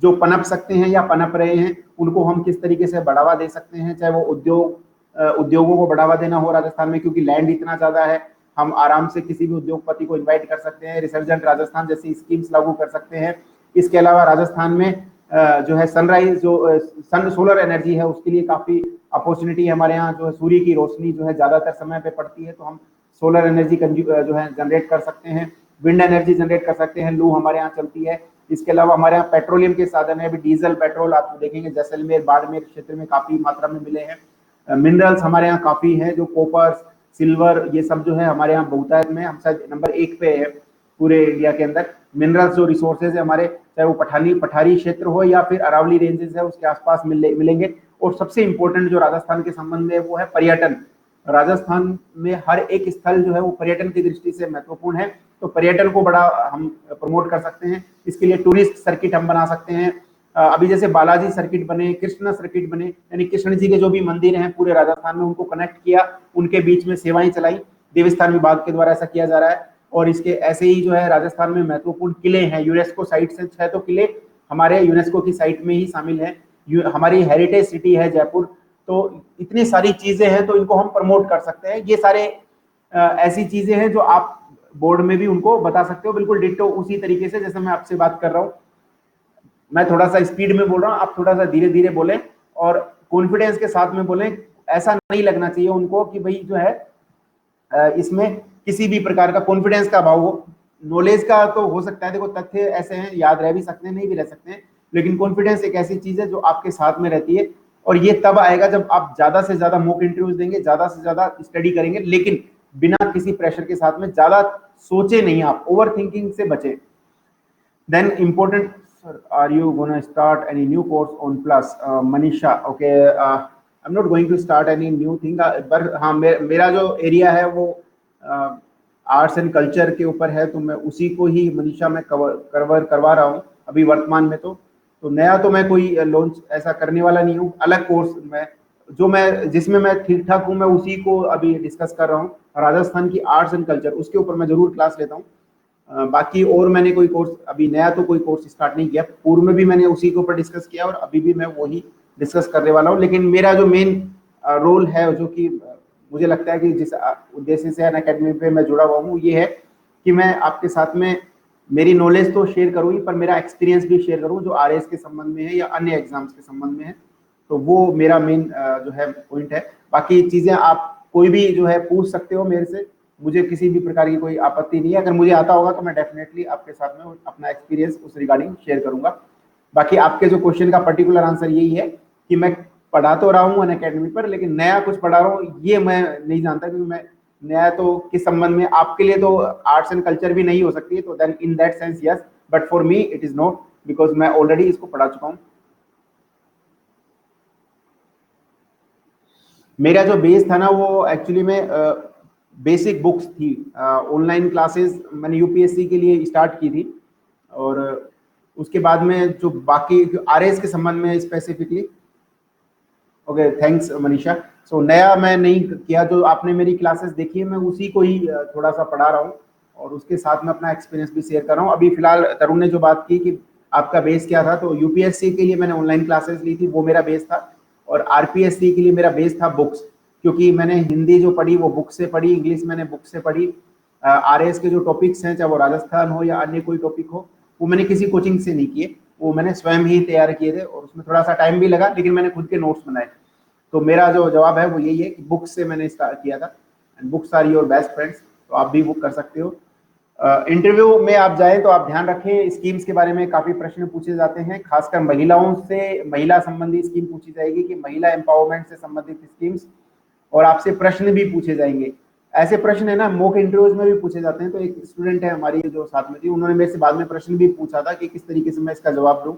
जो पनप सकते हैं या पनप रहे हैं, उनको हम किस तरीके से बढ़ावा दे सकते हैं, चाहे वो उद्योगों को बढ़ावा देना हो राजस्थान में, क्योंकि लैंड इतना ज्यादा है, हम आराम से किसी भी उद्योगपति को इन्वाइट कर सकते हैं, रिसर्जेंट राजस्थान जैसी स्कीम्स लागू कर सकते हैं। इसके अलावा राजस्थान में जो है सनराइज जो सन सोलर एनर्जी है उसके लिए काफी अपॉर्चुनिटी है, हमारे यहाँ जो है सूर्य की रोशनी जो है ज्यादातर समय पे पड़ती है, तो हम सोलर एनर्जी जो है जनरेट कर सकते हैं, विंड एनर्जी जनरेट कर सकते हैं, लू हमारे यहाँ चलती है। इसके अलावा हमारे यहाँ पेट्रोलियम के साधन है, अभी डीजल पेट्रोल आप देखेंगे जैसलमेर बाड़मेर क्षेत्र में काफी मात्रा में मिले हैं। मिनरल्स हमारे यहाँ काफी है, जो कॉपर सिल्वर ये सब जो है हमारे यहाँ बहुतायत में, हम शायद नंबर 1 पे है पूरे इंडिया के अंदर। मिनरल्स जो रिसोर्सेज है हमारे, चाहे वो पठारी क्षेत्र हो या फिर अरावली रेंजेस है उसके आसपास मिलेंगे। और सबसे इंपॉर्टेंट जो राजस्थान के संबंध में वो है पर्यटन। राजस्थान में हर एक स्थल जो है वो पर्यटन की दृष्टि से महत्वपूर्ण है, तो पर्यटन को बड़ा हम प्रमोट कर सकते हैं। इसके लिए टूरिस्ट सर्किट हम बना सकते हैं, अभी जैसे बालाजी सर्किट बने, कृष्ण सर्किट बने, यानी कृष्ण जी के जो भी मंदिर हैं पूरे राजस्थान में उनको कनेक्ट किया, उनके बीच में सेवाएं चलाई, देवस्थान विभाग के द्वारा ऐसा किया जा रहा है। और इसके ऐसे ही जो है राजस्थान में महत्वपूर्ण किले हैं, यूनेस्को साइट से 6 तो किले हमारे यूनेस्को की साइट में ही शामिल है, हमारी हेरिटेज सिटी है जयपुर, तो इतनी सारी चीजें हैं तो इनको हम प्रमोट कर सकते हैं। ये सारे ऐसी चीजें हैं जो आप बोर्ड में भी उनको बता सकते हो, बिल्कुल डिट्टो उसी तरीके से जैसे मैं आपसे बात कर रहा हूँ। मैं थोड़ा सा स्पीड में बोल रहा हूँ, आप थोड़ा सा धीरे धीरे बोलें और कॉन्फिडेंस के साथ में बोलें। ऐसा नहीं लगना चाहिए उनको कि भाई जो है इसमें किसी भी प्रकार का कॉन्फिडेंस का अभाव हो। नॉलेज का तो हो सकता है, देखो तथ्य ऐसे हैं याद रह भी सकते हैं नहीं भी रह सकते हैं, लेकिन कॉन्फिडेंस एक ऐसी चीज है जो आपके साथ में रहती है, और ये तब आएगा जब आप ज्यादा से ज्यादा मॉक इंटरव्यूज देंगे, ज्यादा से ज्यादा स्टडी करेंगे, लेकिन बिना किसी प्रेशर के साथ में, ज्यादा सोचे नहीं, आप ओवर थिंकिंग से बचे। Then important, sir, are you gonna start any new course on Plus? Manisha, okay, I'm not going to start any new thing, पर हाँ मेरा जो एरिया है वो आर्ट्स एंड कल्चर के ऊपर है, तो मैं उसी को ही मनीषा में कवर करवा रहा हूँ अभी वर्तमान में। तो नया तो मैं कोई लॉन्च ऐसा करने वाला नहीं हूँ, अलग कोर्स मैं जिसमें मैं ठीक ठाक हूँ मैं उसी को अभी डिस्कस कर रहा हूँ। राजस्थान की आर्ट्स एंड कल्चर उसके ऊपर मैं जरूर क्लास लेता हूँ। बाकी और मैंने कोई कोर्स अभी नया तो कोई कोर्स स्टार्ट नहीं किया, पूर्व में भी मैंने उसी के ऊपर डिस्कस किया और अभी भी मैं वही डिस्कस करने वाला हूँ। लेकिन मेरा जो मेन रोल है, जो कि मुझे लगता है कि जिस उद्देश्य से अनअकैडमी पे मैं जुड़ा हुआ हूँ, ये है कि मैं आपके साथ में मेरी नॉलेज तो शेयर करूँ ही, पर मेरा एक्सपीरियंस भी शेयर करूँ जो RAS के संबंध में है या अन्य एग्जाम्स के संबंध में है। तो वो मेरा मेन जो है पॉइंट है। बाकी चीजें आप कोई भी जो है पूछ सकते हो मेरे से, मुझे किसी भी प्रकार की कोई आपत्ति नहीं है। अगर मुझे आता होगा तो मैं डेफिनेटली आपके साथ में अपना एक्सपीरियंस उस रिगार्डिंग शेयर करूंगा। बाकी आपके जो क्वेश्चन का पर्टिकुलर आंसर यही है कि मैं पढ़ा तो रहा हूँ अनअकैडमी पर, लेकिन नया कुछ पढ़ा रहा हूँ ये मैं नहीं जानता, क्योंकि मैं नया तो किस संबंध में, आपके लिए तो आर्ट्स एंड कल्चर भी नहीं हो सकती है, तो then in that sense yes, but for me it is not, because मैं ऑलरेडी इसको पढ़ा चुका हूँ। मेरा जो बेस था ना वो एक्चुअली में बेसिक बुक्स थी, ऑनलाइन क्लासेस मैंने यूपीएससी के लिए स्टार्ट की थी, और उसके बाद में जो बाकी RAS के संबंध में स्पेसिफिकली, ओके थैंक्स मनीषा। सो नया मैं नहीं किया, जो आपने मेरी क्लासेस देखी है मैं उसी को ही थोड़ा सा पढ़ा रहा हूँ और उसके साथ में अपना एक्सपीरियंस भी शेयर कर रहा हूँ। अभी फिलहाल तरुण ने जो बात की कि आपका बेस क्या था, तो यूपीएससी के लिए मैंने ऑनलाइन क्लासेस ली थी, वो मेरा बेस था। और आरपीएससी के लिए मेरा बेस था बुक्स, क्योंकि मैंने हिंदी जो पढ़ी वो बुक से पढ़ी, इंग्लिश मैंने बुक से पढ़ी। आरएस के जो टॉपिक्स हैं, चाहे वो राजस्थान हो या अन्य कोई टॉपिक हो, वो मैंने किसी कोचिंग से नहीं किए, वो मैंने स्वयं ही तैयार किए थे और उसमें थोड़ा सा टाइम भी लगा, लेकिन मैंने खुद के नोट्स बनाए। तो मेरा जो जवाब है वो यही है कि बुक से मैंने स्टार्ट किया था, and books are your best friends, तो आप भी बुक कर सकते हो। इंटरव्यू में आप जाएं तो आप ध्यान रखें, स्कीम्स के बारे में काफी प्रश्न पूछे जाते हैं, खासकर महिलाओं से, महिला संबंधी स्कीम पूछी जाएगी कि महिला एम्पावरमेंट से संबंधित स्कीम्स, और आपसे प्रश्न भी पूछे जाएंगे। ऐसे प्रश्न है ना मॉक इंटरव्यूज में भी पूछे जाते हैं। तो एक स्टूडेंट है हमारी जो साथ में थी, उन्होंने मेरे से बाद में प्रश्न भी पूछा था कि किस तरीके से मैं इसका जवाब दूं,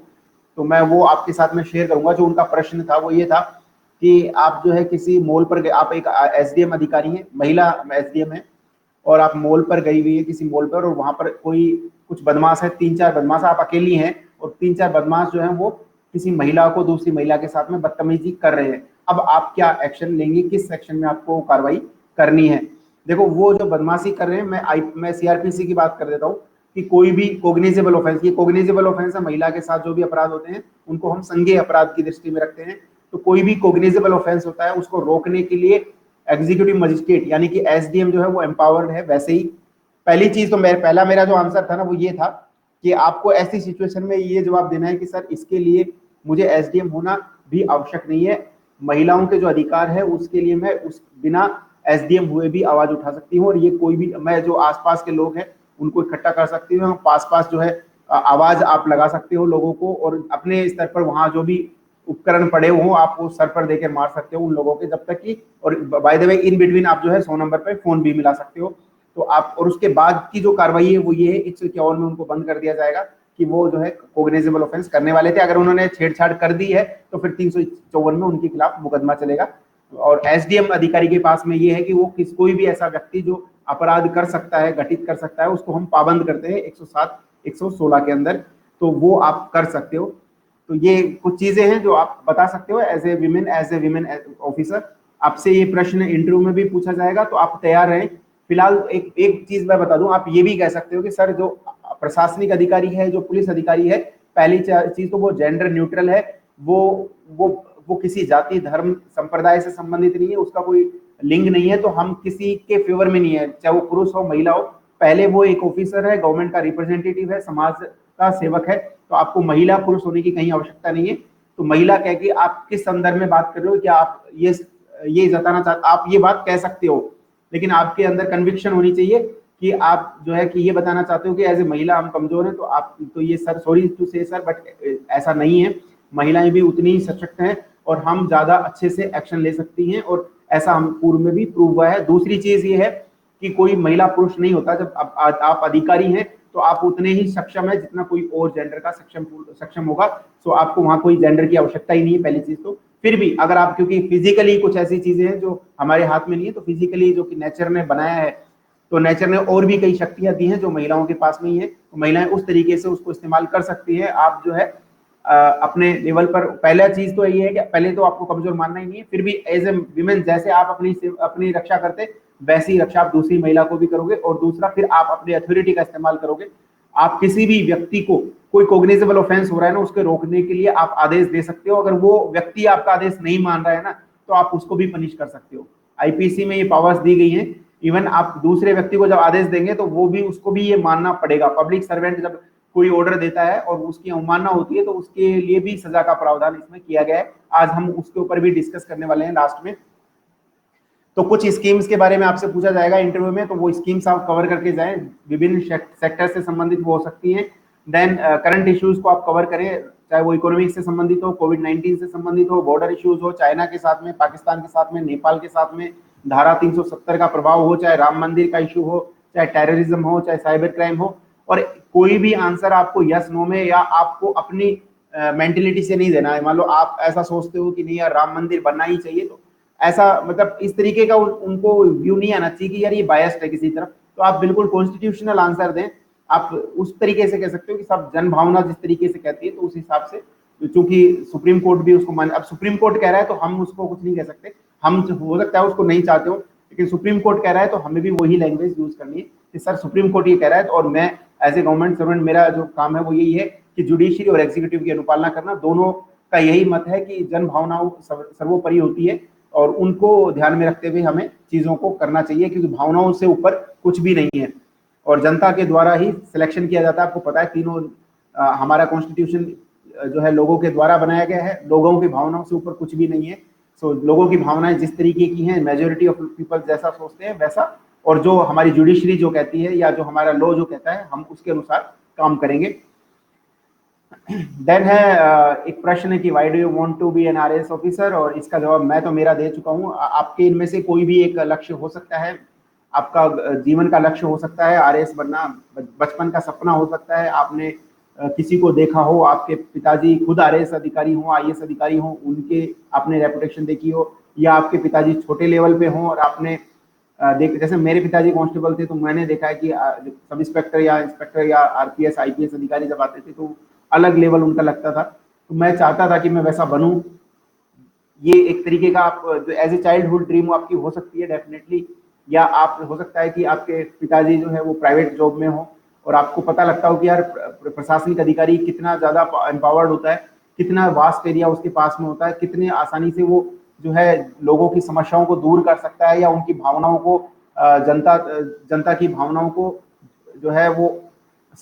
तो मैं वो आपके साथ में शेयर करूंगा। जो उनका प्रश्न था वो ये था कि आप जो है किसी मॉल पर गए, आप एक एसडीएम अधिकारी हैं, महिला एसडीएम है, और आप मॉल पर गई हुई है किसी मॉल पर, और वहां पर कोई कुछ बदमाश है, 3-4 बदमाश, आप अकेली हैं और 3-4 बदमाश जो है वो किसी महिला को दूसरी महिला के साथ में बदतमीजी कर रहे हैं। अब आप क्या एक्शन लेंगे, किस सेक्शन में आपको कार्रवाई करनी है? देखो वो जो बदमाशी कर रहे हैं, मैं सीआरपीसी की बात कर देता हूँ कि कोई भी कोग्निजेबल ऑफेंस, ये कोग्निजेबल ऑफेंस है, महिला के साथ जो भी अपराध होते हैं उनको हम संज्ञेय अपराध की दृष्टि में रखते हैं। तो कोई भी कोग्निजेबल ऑफेंस होता है उसको रोकने के लिए एग्जीक्यूटिव मजिस्ट्रेट यानी कि एसडीएम जो है वो एम्पावर्ड है। वैसे ही पहली चीज तो मेरा जो आंसर था ना वो ये था कि आपको ऐसी सिचुएशन में ये जवाब देना है कि सर इसके लिए मुझे एसडीएम होना भी आवश्यक नहीं है, महिलाओं के जो अधिकार है उसके लिए मैं उस बिना एसडीएम हुए भी आवाज उठा सकती हूँ, और ये कोई भी, मैं जो आसपास के लोग हैं उनको इकट्ठा कर सकती हूँ, पास जो है आवाज आप लगा सकते हो लोगों को, और अपने स्तर पर वहां जो भी उपकरण पड़े हों आप वो सर पर देकर मार सकते हो उन लोगों के, जब तक कि, और by the way in between आप जो है 100 नंबर पे फोन भी मिला सकते हो। तो आप, और उसके बाद की जो कार्रवाई है वो ये है 151 में उनको बंद कर दिया जाएगा कि वो जो है कोग्निजेबल ऑफेंस करने वाले थे। अगर उन्होंने छेड़छाड़ कर दी है तो फिर 354 में उनके खिलाफ मुकदमा चलेगा। और एसडीएम अधिकारी के पास में ये है कि वो कोई भी ऐसा व्यक्ति जो अपराध कर सकता है, घटित कर सकता है, उसको हम पाबंद करते हैं 107 116 के अंदर, तो वो आप कर सकते हो। तो ये कुछ चीजें हैं जो आप बता सकते हो एज ए विमेन ऑफिसर। आपसे ये प्रश्न इंटरव्यू में भी पूछा जाएगा, तो आप तैयार रहें। फिलहाल एक चीज मैं बता दूं, आप ये भी कह सकते हो कि सर जो प्रशासनिक अधिकारी है, जो पुलिस अधिकारी है, पहली चीज तो वो जेंडर न्यूट्रल है, वो किसी जाति धर्म संप्रदाय से संबंधित नहीं है, उसका कोई लिंग नहीं है, तो हम किसी के फेवर में नहीं है, चाहे वो पुरुष हो महिला हो। पहले वो एक ऑफिसर है, गवर्नमेंट का रिप्रेजेंटेटिव है, समाज का सेवक है, तो आपको महिला पुरुष होने की कहीं आवश्यकता नहीं है। तो महिला कह के आप किस संदर्भ में बात कर रहे हो, क्या आप ये जताना चाहते, आप ये बात कह सकते हो, लेकिन आपके अंदर कन्विक्शन होनी चाहिए कि आप जो है कि ये बताना चाहते हो कि एज ए महिला हम कमजोर हैं, तो आप तो ये सर, सॉरी टू से सर, बट ऐसा नहीं है, महिलाएं भी उतनी ही सशक्त हैं और हम ज्यादा अच्छे से एक्शन ले सकती हैं, और ऐसा हम पूर्व में भी प्रूव हुआ है। दूसरी चीज ये है कि कोई महिला पुरुष नहीं होता, जब आप अधिकारी हैं तो आप उतने ही सक्षम है जितना कोई और जेंडर का सक्षम होगा। सो आपको वहां कोई जेंडर की आवश्यकता ही नहीं है, पहली चीज। तो फिर भी अगर आप, क्योंकि फिजिकली कुछ ऐसी चीजें हैं जो हमारे हाथ में नहीं है, तो फिजिकली जो कि नेचर ने बनाया है, तो नेचर ने और भी कई शक्तियां दी हैं जो महिलाओं के पास नहीं है, तो महिलाएं उस तरीके से उसको इस्तेमाल कर सकती है। आप जो है अपने लेवल पर, पहला चीज तो ये है कि पहले तो आपको कमजोर मानना ही नहीं है, फिर भी एज ए विमेन जैसे आप अपनी रक्षा करते वैसी रक्षा आप दूसरी महिला को भी करोगे। और दूसरा, फिर आप अपनी अथॉरिटी का इस्तेमाल करोगे। आप किसी भी व्यक्ति को, कोई कोग्निजेबल ऑफेंस हो रहा है ना, उसके रोकने के लिए आप आदेश दे सकते हो। अगर वो व्यक्ति आपका आदेश नहीं मान रहा है ना, तो आप उसको भी पनिश कर सकते हो। आईपीसी में ये पावर्स दी गई हैं। इवन आप दूसरे व्यक्ति को जब आदेश देंगे तो वो भी, उसको भी ये मानना पड़ेगा। पब्लिक सर्वेंट जब कोई ऑर्डर देता है और उसकी अवमानना होती है तो उसके लिए भी सजा का प्रावधान इसमें किया गया है। आज हम उसके ऊपर भी डिस्कस करने वाले हैं लास्ट में। तो कुछ स्कीम्स के बारे में आपसे पूछा जाएगा इंटरव्यू में, तो वो स्कीम्स आप कवर करके जाएं, विभिन्न सेक्टर से संबंधित वो हो सकती हैं। देन करंट इश्यूज को आप कवर करें, चाहे वो इकोनॉमिक से संबंधित हो, कोविड-19 से संबंधित हो, बॉर्डर इश्यूज हो, चाइना के साथ में, पाकिस्तान के साथ में, नेपाल के साथ में, धारा 370 का प्रभाव हो, चाहे राम मंदिर का इशू हो, चाहे टेररिज्म हो, चाहे साइबर क्राइम हो। और कोई भी आंसर आपको यस नो में, या आपको अपनी मेंटेलिटी से नहीं देना है। मान लो आप ऐसा सोचते हो कि नहीं यार राम मंदिर बनना ही चाहिए, तो ऐसा मतलब इस तरीके का उनको व्यू नहीं आना चाहिए कि यार ये बायस्ड है किसी तरफ। तो आप बिल्कुल कॉन्स्टिट्यूशनल आंसर दें। आप उस तरीके से कह सकते हो कि सब जन भावना जिस तरीके से कहती है, तो उस हिसाब से, क्योंकि सुप्रीम कोर्ट भी उसको मान, अब सुप्रीम कोर्ट कह रहा है तो हम उसको कुछ नहीं कह सकते। हम हो सकता है उसको नहीं चाहते हो, लेकिन सुप्रीम कोर्ट कह रहा है तो हमें भी वही लैंग्वेज यूज करनी है कि सर सुप्रीम कोर्ट ये कह रहा है, तो और मैं एज ए गवर्नमेंट सर्वेंट मेरा जो काम है वो यही है कि जुडिशरी और एग्जीक्यूटिव की अनुपालना करना, दोनों का यही मत है कि जन भावनाओं सर्वोपरि होती है और उनको ध्यान में रखते हुए हमें चीजों को करना चाहिए, क्योंकि भावनाओं से ऊपर कुछ भी नहीं है और जनता के द्वारा ही सिलेक्शन किया जाता है। आपको पता है तीनों हमारा कॉन्स्टिट्यूशन जो है लोगों के द्वारा बनाया गया है, लोगों की भावनाओं से ऊपर कुछ भी नहीं है। सो लोगों की भावनाएं जिस तरीके की हैं, मेजोरिटी ऑफ पीपल जैसा सोचते हैं वैसा, और जो हमारी जुडिशरी जो कहती है या जो हमारा लॉ जो कहता है हम उसके अनुसार काम करेंगे। देन है एक प्रश्न है कि why do you want to be an RAS officer, और इसका जवाब मैं तो मेरा दे चुका हूँ। आपके इनमें से कोई भी एक लक्ष्य हो सकता है, आपका जीवन का लक्ष्य हो सकता है आरएएस बनना, बचपन का सपना हो सकता है, आपने किसी को देखा हो, आपके पिताजी खुद आरएएस अधिकारी हो, आईएएस अधिकारी हो, उनके आपने रेपुटेशन देखी हो, या आपके पिताजी छोटे लेवल पे हों और आपने देख, जैसे मेरे पिताजी कांस्टेबल थे तो मैंने देखा है कि सब इंस्पेक्टर या इंस्पेक्टर या आरपीएस आईपीएस अधिकारी जब आते थे तो अलग लेवल उनका लगता था। तो मैं चाहता था कि मैं वैसा बनूं। ये एक तरीके का आप जो एज ए चाइल्डहुड ड्रीम आपकी हो सकती है डेफिनेटली, या आप हो सकता है कि आपके पिताजी जो है वो प्राइवेट जॉब में हो और आपको पता लगता हो कि यार प्रशासनिक अधिकारी कितना ज्यादा एम्पावर्ड होता है, कितना वास्ट एरिया उसके पास में होता है, कितने आसानी से वो जो है लोगों की समस्याओं को दूर कर सकता है या उनकी भावनाओं को जनता की भावनाओं को जो है वो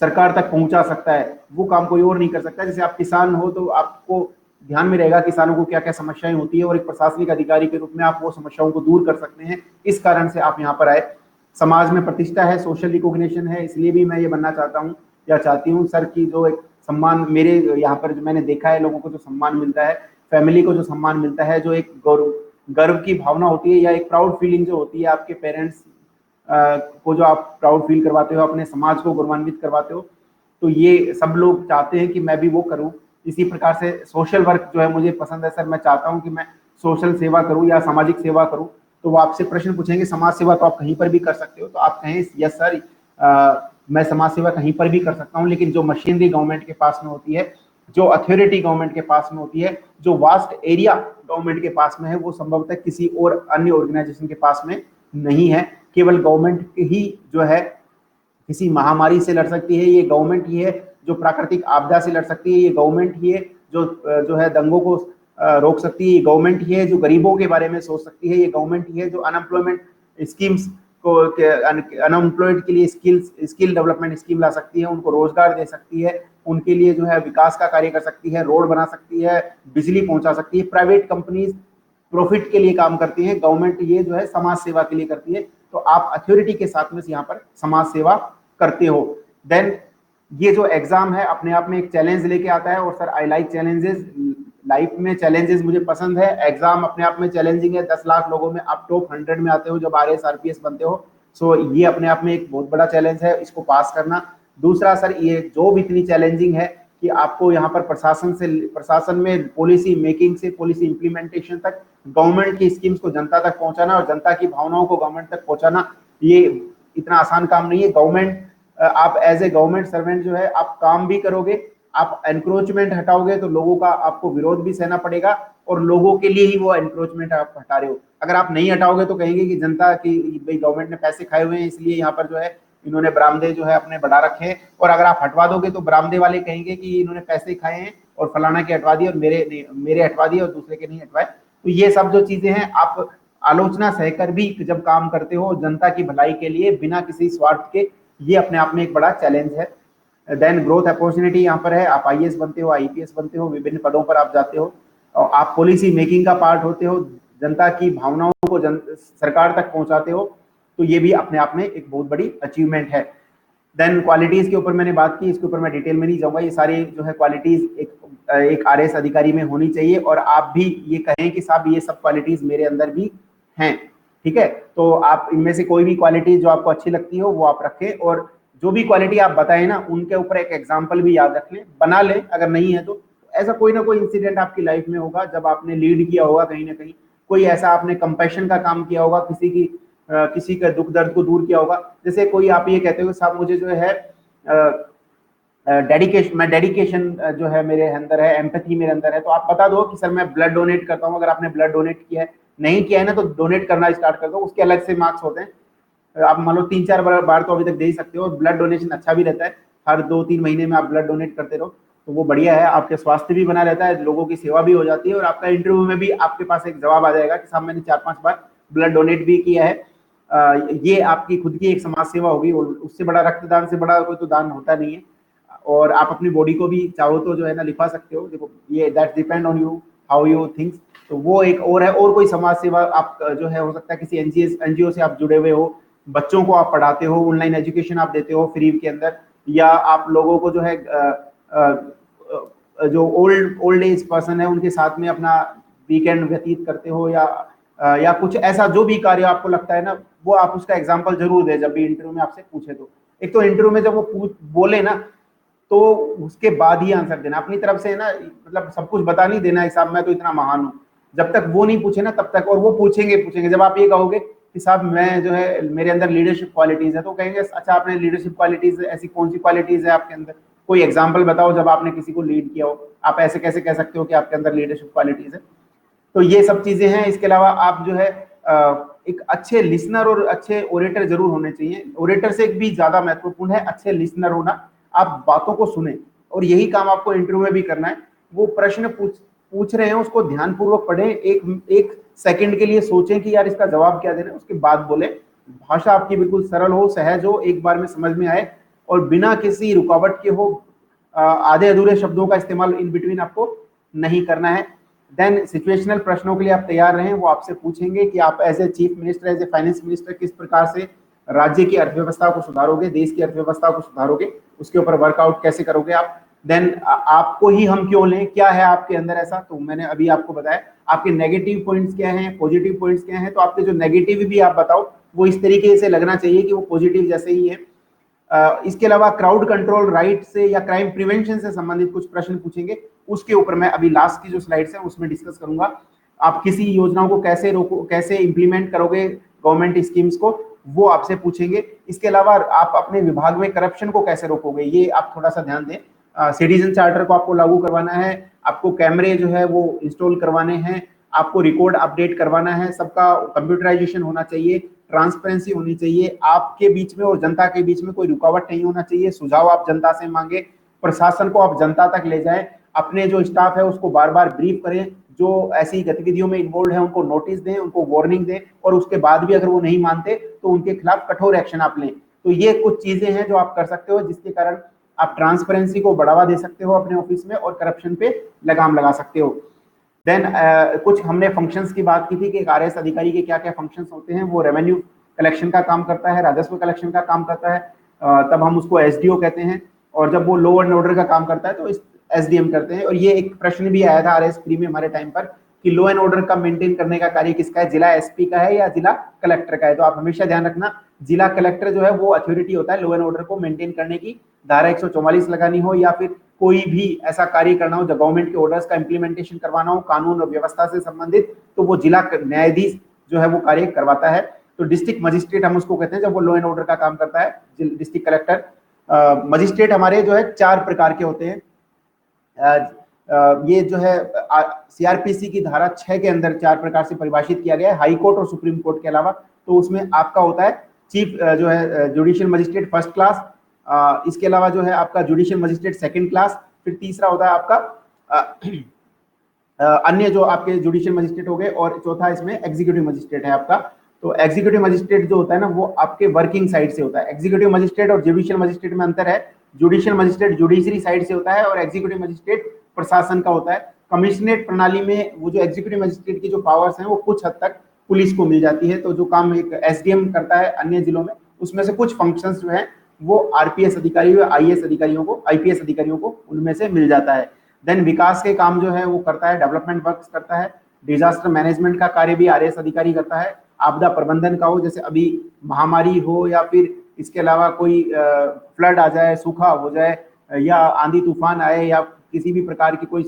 सरकार तक पहुंचा सकता है। वो काम कोई और नहीं कर सकता। जैसे आप किसान हो तो आपको ध्यान में रहेगा किसानों को क्या क्या समस्याएं होती है और एक प्रशासनिक अधिकारी के रूप में आप वो समस्याओं को दूर कर सकते हैं। इस कारण से आप यहाँ पर आए। समाज में प्रतिष्ठा है, सोशल रिकॉग्निशन है, इसलिए भी मैं ये बनना चाहता हूँ या चाहती हूँ सर की जो एक सम्मान मेरे यहाँ पर जो मैंने देखा है, लोगों को जो सम्मान मिलता है, फैमिली को जो सम्मान मिलता है, जो एक गर्व की भावना होती है या एक प्राउड फीलिंग जो होती है, आपके पेरेंट्स को जो आप प्राउड फील करवाते हो, अपने समाज को गौरवान्वित करवाते हो, तो ये सब लोग चाहते हैं कि मैं भी वो करूं। इसी प्रकार से सोशल वर्क जो है मुझे पसंद है सर, मैं चाहता हूं कि मैं सोशल सेवा करूं या सामाजिक सेवा करूं। तो वो आपसे प्रश्न पूछेंगे समाज सेवा तो आप कहीं पर भी कर सकते हो, तो आप कहें यस सर मैं समाज सेवा कहीं पर भी कर सकता हूं, लेकिन जो मशीनरी गवर्नमेंट के पास में होती है, जो अथॉरिटी गवर्नमेंट के पास में होती है, जो वास्ट एरिया गवर्नमेंट के पास में है, वो संभवतः किसी और अन्य ऑर्गेनाइजेशन के पास में नहीं है। केवल गवर्नमेंट ही जो है किसी महामारी से लड़ सकती है, ये गवर्नमेंट ही है जो प्राकृतिक आपदा से लड़ सकती है, ये गवर्नमेंट ही है जो है दंगों को रोक सकती है, ये गवर्नमेंट ही है जो गरीबों के बारे में सोच सकती है, ये गवर्नमेंट ही है जो अनएम्प्लॉयमेंट स्कीम्स को अनएम्प्लॉयड के लिए स्किल डेवलपमेंट स्कीम ला सकती है, उनको रोजगार दे सकती है, उनके लिए जो है विकास का कार्य कर सकती है, रोड बना सकती है, बिजली पहुंचा सकती है। प्राइवेट कंपनीज प्रॉफिट के लिए काम करती है, गवर्नमेंट ये जो है समाज सेवा के लिए करती है। तो आप अथॉरिटी के साथ में यहाँ पर समाज सेवा करते हो। देन ये जो एग्जाम है अपने आप में एक चैलेंज लेके आता है, और sir I like challenges, life में चैलेंजेस मुझे पसंद है। एग्जाम अपने आप में चैलेंजिंग है, 10 लाख लोगों में आप टॉप 100 में आते हो जब आरएएस आरपीएस बनते हो। सो ये अपने आप में एक बहुत बड़ा चैलेंज है, इसको पास करना। दूसरा सर ये जॉब इतनी चैलेंजिंग है कि आपको यहाँ पर प्रशासन में पॉलिसी मेकिंग से पॉलिसी इंप्लीमेंटेशन तक गवर्नमेंट की स्कीम्स को जनता तक पहुंचाना और जनता की भावनाओं को गवर्नमेंट तक पहुंचाना, ये इतना आसान काम नहीं है। गवर्नमेंट आप एज ए गवर्नमेंट सर्वेंट जो है आप काम भी करोगे, आप एनक्रोचमेंट हटाओगे तो लोगों का आपको विरोध भी सहना पड़ेगा, और लोगों के लिए ही वो एनक्रोचमेंट आप हटा रहे हो। अगर आप नहीं हटाओगे तो कहेंगे कि जनता की भाई गवर्नमेंट ने पैसे खाए हुए हैं इसलिए यहाँ पर जो है इन्होंने बरामदे जो है अपने बढ़ा रखे हैं, और अगर आप हटवा दोगे तो बरामदे वाले कहेंगे कि इन्होंने पैसे खाए हैं और फलाना के हटवा दिए और मेरे हटवा दिए और दूसरे के नहीं हटवाए। तो ये सब जो चीजें हैं, आप आलोचना सहकर भी जब काम करते हो जनता की भलाई के लिए बिना किसी स्वार्थ के, ये अपने आप में एक बड़ा चैलेंज है। देन ग्रोथ अपॉर्चुनिटी यहाँ पर है, आप आईएएस बनते हो, आईपीएस बनते हो, विभिन्न पदों पर आप जाते हो और आप पॉलिसी मेकिंग का पार्ट होते हो, जनता की भावनाओं को सरकार तक पहुंचाते हो। तो ये भी अपने आप में एक बहुत बड़ी अचीवमेंट है। देन क्वालिटीज के ऊपर मैंने बात की, इसके ऊपर मैं डिटेल में नहीं जाऊंगा। ये सारी जो है क्वालिटीज एक आरएएस अधिकारी में होनी चाहिए, और आप भी ये कहें कि साहब ये सब क्वालिटीज मेरे अंदर भी हैं। ठीक है, तो आप इनमें से कोई भी क्वालिटी जो आपको अच्छी लगती हो वो आप रखें, और जो भी क्वालिटी आप बताएं ना उनके ऊपर एक एग्जाम्पल भी याद रख लें, बना लें अगर नहीं है तो। ऐसा कोई ना कोई इंसिडेंट आपकी लाइफ में होगा जब आपने लीड किया होगा कहीं ना कहीं, कोई ऐसा आपने कंपैशन का काम किया होगा, किसी का दुख दर्द को दूर किया होगा। जैसे कोई आप ये कहते हो साहब मुझे जो है डेडिकेशन जो है मेरे अंदर है, एम्पैथी मेरे अंदर है, तो आप बता दो कि सर मैं ब्लड डोनेट करता हूँ। अगर आपने ब्लड डोनेट किया है नहीं किया है ना तो डोनेट करना स्टार्ट कर दो, उसके अलग से मार्क्स होते हैं। आप मान लो 3-4 बार तो अभी तक दे ही सकते हो। ब्लड डोनेशन अच्छा भी रहता है, हर 2-3 महीने में आप ब्लड डोनेट करते रहो तो वो बढ़िया है, आपके स्वास्थ्य भी बना रहता है, लोगों की सेवा भी हो जाती है, और आपका इंटरव्यू में भी आपके पास एक जवाब आ जाएगा कि साहब मैंने 4-5 बार ब्लड डोनेट भी किया है। ये आपकी खुद की एक समाज सेवा होगी, और उससे बड़ा, रक्तदान से बड़ा कोई तो दान होता नहीं है। और आप अपनी बॉडी को भी चाहो तो जो है ना लिखा सकते हो, देखो ये that depend on you how you thinks. तो वो एक और है, और कोई समाज सेवा आप जो है हो सकता है किसी एनजीओ से आप जुड़े हुए हो, बच्चों को आप पढ़ाते हो, ऑनलाइन एजुकेशन आप देते हो फ्री के अंदर, या आप लोगों को जो है जो ओल्ड एज पर्सन है उनके साथ में अपना वीकेंड व्यतीत करते हो, या कुछ ऐसा जो भी कार्य आपको लगता है ना, वो आप उसका एग्जाम्पल जरूर दे जब भी इंटरव्यू में आपसे पूछे। तो एक तो इंटरव्यू में जब वो बोले ना तो उसके बाद ही आंसर देना, अपनी तरफ से ना, मतलब सब कुछ बता नहीं देना हिसाब मैं तो इतना महान हूँ, जब तक वो नहीं पूछे ना तब तक। और वो पूछेंगे जब आप ये कहोगे कि साहब मैं जो है मेरे अंदर लीडरशिप क्वालिटीज है, तो कहेंगे अच्छा आपने लीडरशिप क्वालिटीज, ऐसी कौन सी क्वालिटीज है आपके अंदर, कोई एग्जाम्पल बताओ जब आपने किसी को लीड किया हो, आप ऐसे कैसे कह सकते हो कि आपके अंदर लीडरशिप क्वालिटीज है। तो ये सब चीजें हैं। इसके अलावा आप जो है एक अच्छे लिसनर और अच्छे ओरेटर जरूर होने चाहिए। ओरेटर से भी ज्यादा महत्वपूर्ण है अच्छे लिसनर होना, आप बातों को सुने, और यही काम आपको इंटरव्यू में भी करना है। वो प्रश्न पूछ रहे हैं उसको ध्यानपूर्वक पढ़ें, एक सेकंड के लिए सोचें कि यार इसका जवाब क्या देना है, उसके बाद बोले। भाषा आपकी बिल्कुल सरल हो, सहज हो, एक बार में समझ में आए, और बिना किसी रुकावट के हो। आधे अधूरे शब्दों का इस्तेमाल इन बिटवीन आपको नहीं करना है। देन सिचुएशनल प्रश्नों के लिए आप तैयार रहें, वो आपसे पूछेंगे कि आप as a chief minister, as a finance minister किस प्रकार से राज्य की अर्थव्यवस्था को सुधारोगे, देश की अर्थव्यवस्था को सुधारोगे, उसके ऊपर वर्कआउट कैसे करोगे आप। देन आपको ही हम क्यों लें, क्या है आपके अंदर ऐसा, तो मैंने अभी आपको बताया आपके नेगेटिव पॉइंट्स क्या हैं, पॉजिटिव पॉइंट्स क्या हैं। तो आपके जो नेगेटिव भी आप बताओ वो इस तरीके से लगना चाहिए कि वो पॉजिटिव जैसे ही है। इसके अलावा क्राउड कंट्रोल राइट से या क्राइम प्रिवेंशन से संबंधित कुछ प्रश्न पूछेंगे, उसके ऊपर मैं अभी लास्ट की जो स्लाइड्स हैं उसमें डिस्कस करूंगा। आप किसी योजनाओं को कैसे रोको, कैसे इंप्लीमेंट करोगे गवर्नमेंट स्कीम्स को, वो आपसे पूछेंगे। इसके अलावा आप अपने विभाग में करप्शन को कैसे रोकोगे, ये आप थोड़ा सा ध्यान दें। सिटीजन चार्टर को आपको लागू करवाना है, आपको कैमरे जो है वो इंस्टॉल करवाने हैं, आपको रिकॉर्ड अपडेट करवाना है, सबका कंप्यूटराइजेशन होना चाहिए, ट्रांसपेरेंसी होनी चाहिए, आपके बीच में और जनता के बीच में कोई रुकावट नहीं होना चाहिए, सुझाव आप जनता से मांगे, प्रशासन को आप जनता तक ले जाएं, अपने जो स्टाफ है उसको बार बार ब्रीफ करें, जो ऐसी गतिविधियों में इन्वॉल्व है उनको नोटिस दें, उनको वार्निंग दें, और उसके बाद भी अगर वो नहीं मानते तो उनके खिलाफ कठोर एक्शन आप लें। तो ये कुछ चीजें हैं जो आप कर सकते हो, जिसके कारण आप ट्रांसपेरेंसी को बढ़ावा दे सकते हो अपने ऑफिस में, और करप्शन पे लगाम लगा सकते हो। देन कुछ हमने फंक्शंस की बात की थी कि एक आरएएस अधिकारी के क्या क्या फंक्शंस होते हैं। वो रेवेन्यू कलेक्शन का काम करता है, राजस्व कलेक्शन का काम करता है, तब हम उसको एसडीओ कहते हैं। और जब वो लॉ एंड ऑर्डर का काम करता है तो इस एसडीएम करते हैं। और ये एक प्रश्न भी आया था आरएएस प्री में हमारे टाइम पर कि लॉ एंड ऑर्डर का मेंटेन करने का कार्य किसका है, जिला एसपी का है या जिला कलेक्टर का है। तो आप हमेशा ध्यान रखना, जिला कलेक्टर जो है वो अथॉरिटी होता है लॉ एंड ऑर्डर को मेंटेन करने की। धारा 144 लगानी हो या फिर कोई भी ऐसा कार्य करना हो, जब गवर्नमेंट के ऑर्डर्स का इंप्लीमेंटेशन करवाना हो कानून और व्यवस्था से संबंधित, तो वो जिला न्यायाधीश जो है वो कार्य करवाता है। तो डिस्ट्रिक्ट मजिस्ट्रेट हम उसको कहते हैं जब वो लॉ एंड ऑर्डर का काम करता है। डिस्ट्रिक्ट कलेक्टर मजिस्ट्रेट हमारे जो है 4 प्रकार के होते हैं। ये जो है सीआरपीसी की धारा 6 के अंदर 4 प्रकार से परिभाषित किया गया है, हाई कोर्ट और सुप्रीम कोर्ट के अलावा। तो उसमें आपका होता है चीफ जो है जुडिशियल मजिस्ट्रेट फर्स्ट क्लास, इसके अलावा जो है आपका जुडिशियल मजिस्ट्रेट सेकंड क्लास, फिर तीसरा होता है आपका अन्य जो आपके जुडिशियल मजिस्ट्रेट हो गए, और चौथा इसमें एग्जीक्यूटिव मजिस्ट्रेट है आपका। तो एग्जीक्यूटिव मजिस्ट्रेट जो होता है ना वो आपके वर्किंग साइड से होता है। एग्जीक्यूटिव मजिस्ट्रेट और जुडिशियल मजिस्ट्रेट में अंतर है, जुडिशियल मजिस्ट्रेट जुडिशरी साइड से होता है और एग्जीक्यूटिव मजिस्ट्रेट प्रशासन का होता है। कमिश्नरेट प्रणाली में वो जो एग्जीक्यूटिव मजिस्ट्रेट की जो पावर्स हैं वो कुछ हद तक पुलिस को मिल जाती है। तो जो काम एक एसडीएम करता है अन्य जिलों में, उसमें से कुछ फंक्शंस जो है वो आरपीएस अधिकारी या आईएएस अधिकारियों को, आईपीएस अधिकारियों को उनमें से मिल जाता है। देन विकास के काम जो है वो करता है, डेवलपमेंट वर्क्स करता है। डिजास्टर मैनेजमेंट का कार्य भी आरएएस अधिकारी करता है। आपदा प्रबंधन का हो, जैसे अभी महामारी हो या फिर इसके अलावा कोई फ्लड आ जाए, सूखा हो जाए, या आंधी तूफान आए, या किसी भी प्रकार की कोई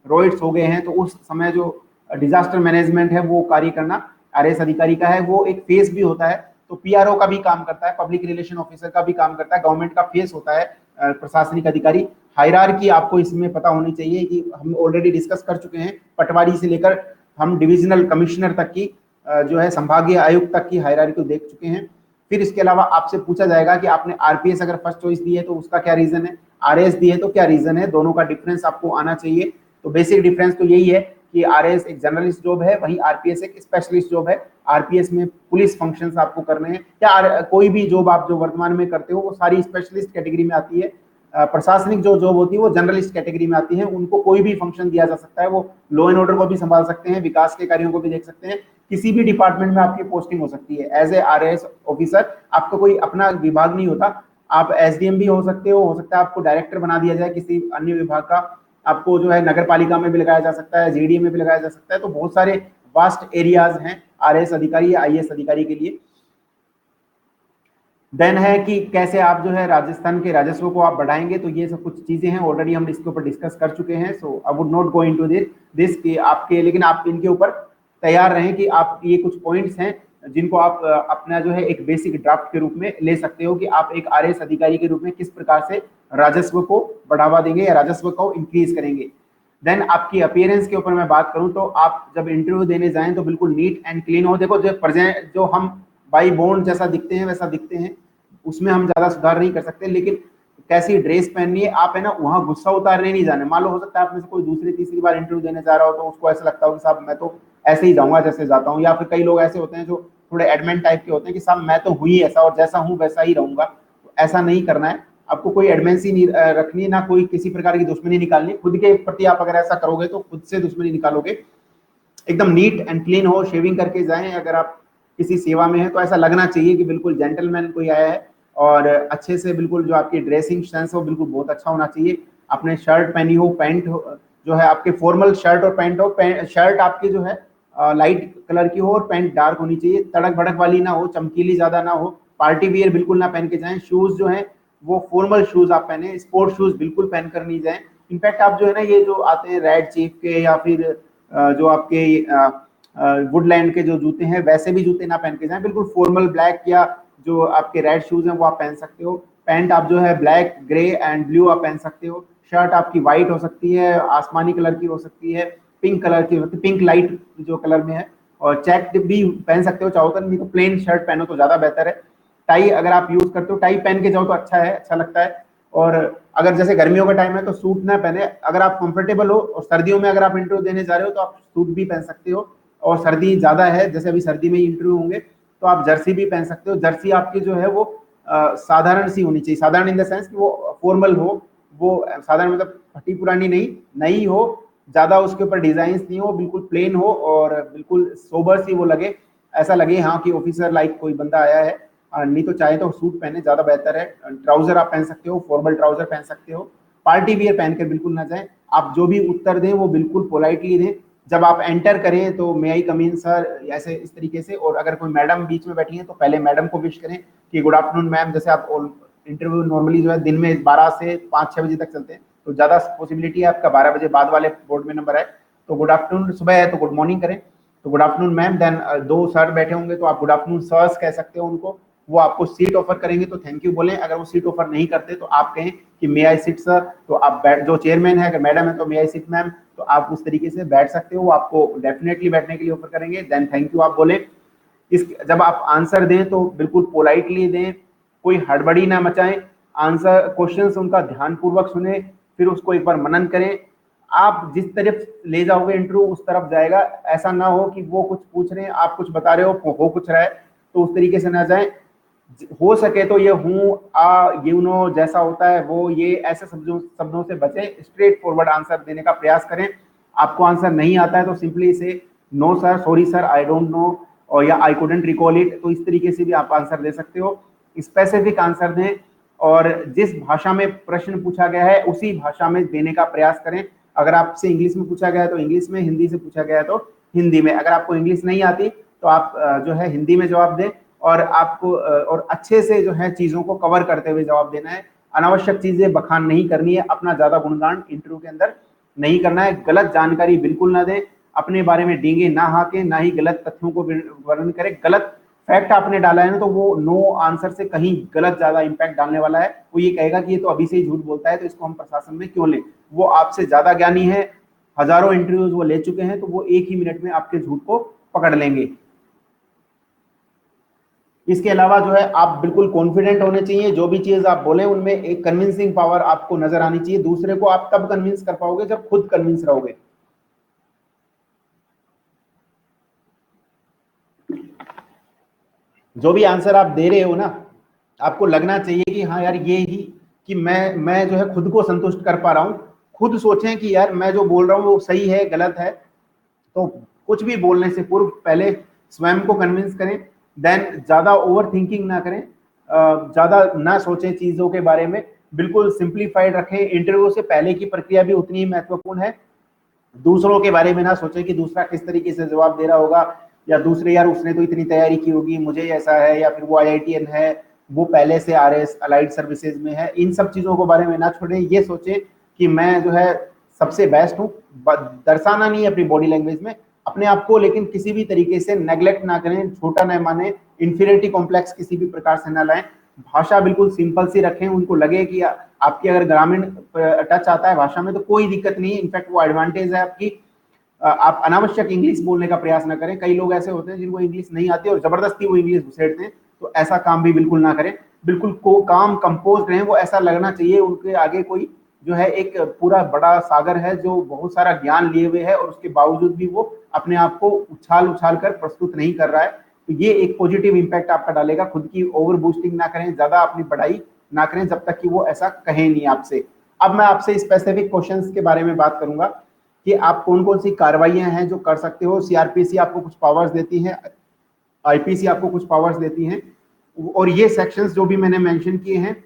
रोइड्स हो गए हैं, तो उस समय जो डिजास्टर मैनेजमेंट है वो कार्य करना आरएएस अधिकारी का है। वो एक फेस भी होता है, तो पीआरओ का भी काम करता है, पब्लिक रिलेशन ऑफिसर का भी काम करता है, गवर्नमेंट का फेस होता है प्रशासनिक अधिकारी। हायरार्की आपको इसमें पता होनी चाहिए कि हम ऑलरेडी डिस्कस कर चुके हैं, पटवारी से लेकर हम डिविजनल कमिश्नर तक की जो है संभागीय आयुक्त तक की हायरार्की को देख चुके हैं। फिर इसके अलावा आपसे पूछा जाएगा कि आपने आरपीएस अगर फर्स्ट चॉइस दी है तो उसका क्या रीजन है, आरएएस दी है तो क्या रीजन है, दोनों का डिफरेंस आपको आना चाहिए। तो बेसिक डिफरेंस तो यही है कि आरएएस एक जर्नलिस्ट जॉब है, वहीं आरपीएस एक स्पेशलिस्ट जॉब है। आरपीएस में पुलिस फंक्शंस आपको करने हैं, या कोई भी जॉब आप जो वर्तमान में करते हो वो सारी स्पेशलिस्ट कैटेगरी में आती है। प्रशासनिक जो जॉब होती है वो जर्नलिस्ट कैटेगरी में आती है, उनको कोई भी फंक्शन दिया जा सकता है, वो लॉ एंड ऑर्डर को भी संभाल सकते हैं, विकास के कार्यों को भी देख सकते हैं, किसी भी डिपार्टमेंट में आपकी पोस्टिंग हो सकती है। एज ए आरएएस ऑफिसर आपका कोई अपना विभाग नहीं होता, आप एसडीएम भी हो सकते हो सकता है आपको डायरेक्टर बना दिया जाए किसी अन्य विभाग का, आपको जो है नगर पालिका में भी लगाया जा सकता है, जीडीए में भी लगाया जा सकता है। तो बहुत सारे वास्ट एरियाज हैं आरएएस अधिकारी या आईएएस अधिकारी के लिए। देन है कि कैसे आप जो है राजस्थान के राजस्व को आप बढ़ाएंगे, तो ये सब कुछ चीजें हैं, ऑलरेडी हम इसके ऊपर डिस्कस कर चुके हैं। So I would not go into this कि आपके, लेकिन आप इनके ऊपर तैयार रहें कि आप ये कुछ पॉइंट्स हैं जिनको आप अपना जो है एक बेसिक ड्राफ्ट के रूप में ले सकते हो कि आप एक आरएएस अधिकारी के रूप में किस प्रकार से राजस्व को बढ़ावा देंगे या राजस्व को इंक्रीज करेंगे। देन आपकी अपीयरेंस के ऊपर मैं बात करूं तो आप जब इंटरव्यू देने जाएं तो बिल्कुल नीट एंड क्लीन हो। देखो जो हम बाई बॉन्ड जैसा दिखते हैं वैसा दिखते हैं, उसमें हम ज्यादा सुधार नहीं कर सकते, लेकिन कैसी ड्रेस पहननी है आप, है ना, वहां गुस्सा उतारने नहीं जाने। मान लो हो सकता है आप में से कोई दूसरी तीसरी बार इंटरव्यू देने जा रहा हो तो उसको ऐसा लगता हो कि साहब मैं तो ऐसे ही जाऊंगा जैसे जाता हूँ, या फिर कई लोग ऐसे होते हैं जो थोड़े एडमिन टाइप के होते हैं कि साहब मैं तो हुई ऐसा और जैसा हूँ वैसा ही रहूंगा। तो ऐसा नहीं करना है आपको, कोई एडमेंसी नहीं रखनी, ना कोई किसी प्रकार की दुश्मनी निकालनी। खुद के प्रति आप अगर ऐसा करोगे तो खुद से दुश्मनी निकालोगे। एकदम नीट एंड क्लीन हो, शेविंग करके जाएं। अगर आप किसी सेवा में है तो ऐसा लगना चाहिए कि बिल्कुल जेंटलमैन कोई आया है, और अच्छे से बिल्कुल जो आपकी ड्रेसिंग सेंस हो बिल्कुल बहुत अच्छा होना चाहिए। आपने शर्ट पहनी हो, पैंट जो है आपके फॉर्मल शर्ट और पैंट हो, शर्ट आपकी जो है लाइट कलर की हो और पैंट डार्क होनी चाहिए, तड़क भड़क वाली ना हो, चमकीली ज्यादा ना हो, पार्टी वियर बिल्कुल ना पहन के जाएं। शूज जो है वो फॉर्मल शूज आप पहने, स्पोर्ट्स शूज बिल्कुल पहन कर नहीं जाएं। इनफैक्ट आप जो है ना ये जो आते हैं रेड चीफ के या फिर जो आपके वुडलैंड के जो जूते हैं वैसे भी जूते ना पहन के जाएं, बिल्कुल फॉर्मल ब्लैक या जो आपके रेड शूज हैं वो आप पहन सकते हो। पैंट आप जो है ब्लैक, ग्रे एंड ब्लू आप पहन सकते हो। शर्ट आपकी व्हाइट हो सकती है, आसमानी कलर की हो सकती है, पिंक कलर की हो सकती है, पिंक लाइट जो कलर में है, और चेक भी पहन सकते हो चाहो तो, नहीं तो प्लेन शर्ट पहनो तो ज्यादा बेहतर है। टाई अगर आप यूज करते हो, टाई पहन के जाओ तो अच्छा है, अच्छा लगता है। और अगर जैसे गर्मियों का टाइम है तो सूट ना पहने, अगर आप कंफर्टेबल हो, और सर्दियों में अगर आप इंटरव्यू देने जा रहे हो तो आप सूट भी पहन सकते हो, और सर्दी ज्यादा है जैसे अभी सर्दी में ही इंटरव्यू होंगे तो आप जर्सी भी पहन सकते हो। जर्सी आपकी जो है वो साधारण सी होनी चाहिए, साधारण इन द सेंस कि वो फॉर्मल हो, वो साधारण मतलब फटी पुरानी नहीं, नई हो, ज्यादा उसके ऊपर डिजाइन नहीं हो, बिल्कुल प्लेन हो और बिल्कुल सोबर सी वो लगे, ऐसा लगे हाँ कि ऑफिसर लाइक कोई बंदा आया है। नहीं तो चाहे तो सूट पहने ज्यादा बेहतर है। ट्राउजर आप पहन सकते हो, फॉर्मल ट्राउजर पहन सकते हो। पार्टी वियर पहनकर बिल्कुल ना जाए। आप जो भी उत्तर दें वो बिल्कुल पोलाइटली दें। जब आप एंटर करें तो मे आई कम इन सर, ऐसे इस तरीके से। और अगर कोई मैडम बीच में बैठी है तो पहले मैडम को विश करें कि गुड आफ्टरनून मैम। जैसे आप इंटरव्यू नॉर्मली जो है दिन में 12 से 5-6 बजे तक चलते हैं, तो ज्यादा पॉसिबिलिटी है आपका 12 बजे बाद वाले बोर्ड में नंबर है, तो गुड आफ्टरनून, सुबह है तो गुड मॉर्निंग करें, तो good afternoon ma'am. Then 2 sir बैठे होंगे तो आप गुड आफ्टरनून सर्स कह सकते हो उनको। वो आपको सीट ऑफर करेंगे तो थैंक यू बोलें, अगर वो सीट ऑफर नहीं करते तो आप कहें कि मे आई सिट सर। तो आप जो चेयरमैन है, अगर मैडम है तो मे आई सिट मैम, तो आप उस तरीके से बैठ सकते हो, वो आपको डेफिनेटली बैठने के लिए ऑफर करेंगे। देन थैंक यू आप बोले। जब आप आंसर दें तो बिल्कुल पोलाइटली दें, कोई हड़बड़ी ना मचाएं। आंसर क्वेश्चंस उनका ध्यानपूर्वक सुने, फिर उसको एक बार मनन करें। आप जिस तरफ ले जाओगे इंटरव्यू उस तरफ जाएगा। ऐसा ना हो कि वो कुछ पूछ रहे हैं आप कुछ बता रहे हो कुछ रहा है, तो उस तरीके से ना जाए। हो सके तो ये हूँ आ यू नो जैसा होता है वो ये ऐसे शब्दों से बचे, स्ट्रेट फॉरवर्ड आंसर देने का प्रयास करें। आपको आंसर नहीं आता है तो सिंपली से no sir, sorry sir, I don't know, और या आई कुडंट रिकॉल इट, तो इस तरीके से भी आप आंसर दे सकते हो। स्पेसिफिक आंसर दें, और जिस भाषा में प्रश्न पूछा गया है उसी भाषा में देने का प्रयास करें। अगर आपसे इंग्लिश में पूछा गया है तो इंग्लिश में, हिंदी से पूछा गया है तो हिंदी में। अगर आपको इंग्लिश नहीं आती तो आप जो है हिंदी में जवाब दें, और आपको और अच्छे से जो है चीजों को कवर करते हुए जवाब देना है। अनावश्यक चीजें बखान नहीं करनी है, अपना ज्यादा गुणगान इंटरव्यू के अंदर नहीं करना है। गलत जानकारी बिल्कुल ना दें, अपने बारे में डींगे ना हाके, ना ही गलत तथ्यों को वर्णन करें। गलत फैक्ट आपने डाला है ना तो वो नो आंसर से कहीं गलत ज्यादा इंपैक्ट डालने वाला है। वो ये कहेगा कि ये तो अभी से ही झूठ बोलता है तो इसको हम प्रशासन में क्यों लें, वो आपसे ज्यादा ज्ञानी है, हजारों इंटरव्यूज वो ले चुके हैं, तो वो एक ही मिनट में आपके झूठ को पकड़ लेंगे। इसके अलावा जो है आप बिल्कुल कॉन्फिडेंट होने चाहिए, जो भी चीज आप बोले उनमें एक कन्विंसिंग पावर आपको नजर आनी चाहिए। दूसरे को आप तब कन्विंस कर पाओगे जब खुद कन्विंस रहोगे। जो भी आंसर आप दे रहे हो ना, आपको लगना चाहिए कि हाँ यार ये ही, कि मैं जो है खुद को संतुष्ट कर पा रहा हूँ। खुद सोचें कि यार मैं जो बोल रहा हूँ वो सही है गलत है। तो कुछ भी बोलने से पूर्व पहले स्वयं को कन्विंस करें, देन ज्यादा ओवर थिंकिंग ना करें, ज्यादा ना सोचें चीजों के बारे में, बिल्कुल सिंप्लीफाइड रखें। इंटरव्यू से पहले की प्रक्रिया भी उतनी ही महत्वपूर्ण है। दूसरों के बारे में ना सोचें कि दूसरा किस तरीके से जवाब दे रहा होगा, या दूसरे यार उसने तो इतनी तैयारी की होगी, मुझे ऐसा है, या फिर वो IITN है, वो पहले से RS अलाइड सर्विसेज में है। इन सब चीजों के बारे में ना छोड़ें, ये सोचें कि मैं जो है सबसे बेस्ट हूँ। दर्शाना नहीं अपनी बॉडी लैंग्वेज में अपने आप को, लेकिन किसी भी तरीके से नेग्लेक्ट ना करें, छोटा ना माने, इंफीरियरिटी कॉम्प्लेक्स किसी भी प्रकार से ना लाएं। भाषा बिल्कुल सिंपल सी रखें, उनको लगे कि आपकी अगर ग्रामीण टच आता है भाषा में तो कोई दिक्कत नहीं है, इनफैक्ट वो एडवांटेज है आपकी। आप अनावश्यक इंग्लिश बोलने का प्रयास ना करें। कई लोग ऐसे होते हैं जिनको इंग्लिश नहीं आती और जबरदस्ती वो इंग्लिश घुसेड़ते हैं, तो ऐसा काम भी बिल्कुल ना करें। बिल्कुल को काम कंपोज रहें, वो ऐसा लगना चाहिए उनके आगे कोई जो है एक पूरा बड़ा सागर है जो बहुत सारा ज्ञान लिए हुए है, और उसके बावजूद भी वो अपने आप को उछाल उछाल कर प्रस्तुत नहीं कर रहा है। तो ये एक पॉजिटिव इंपैक्ट आपका डालेगा। खुद की ओवर बूस्टिंग ना करें, ज्यादा अपनी पढ़ाई ना करें जब तक कि वो ऐसा कहे नहीं आपसे। अब मैं आपसे स्पेसिफिक क्वेश्चंस के बारे में बात करूंगा कि आप कौन कौन सी कार्रवाइयां हैं जो कर सकते हो। CRPC आपको कुछ पावर्स देती है, IPC आपको कुछ पावर्स देती हैं, और ये सेक्शंस जो भी मैंने मेंशन किए हैं,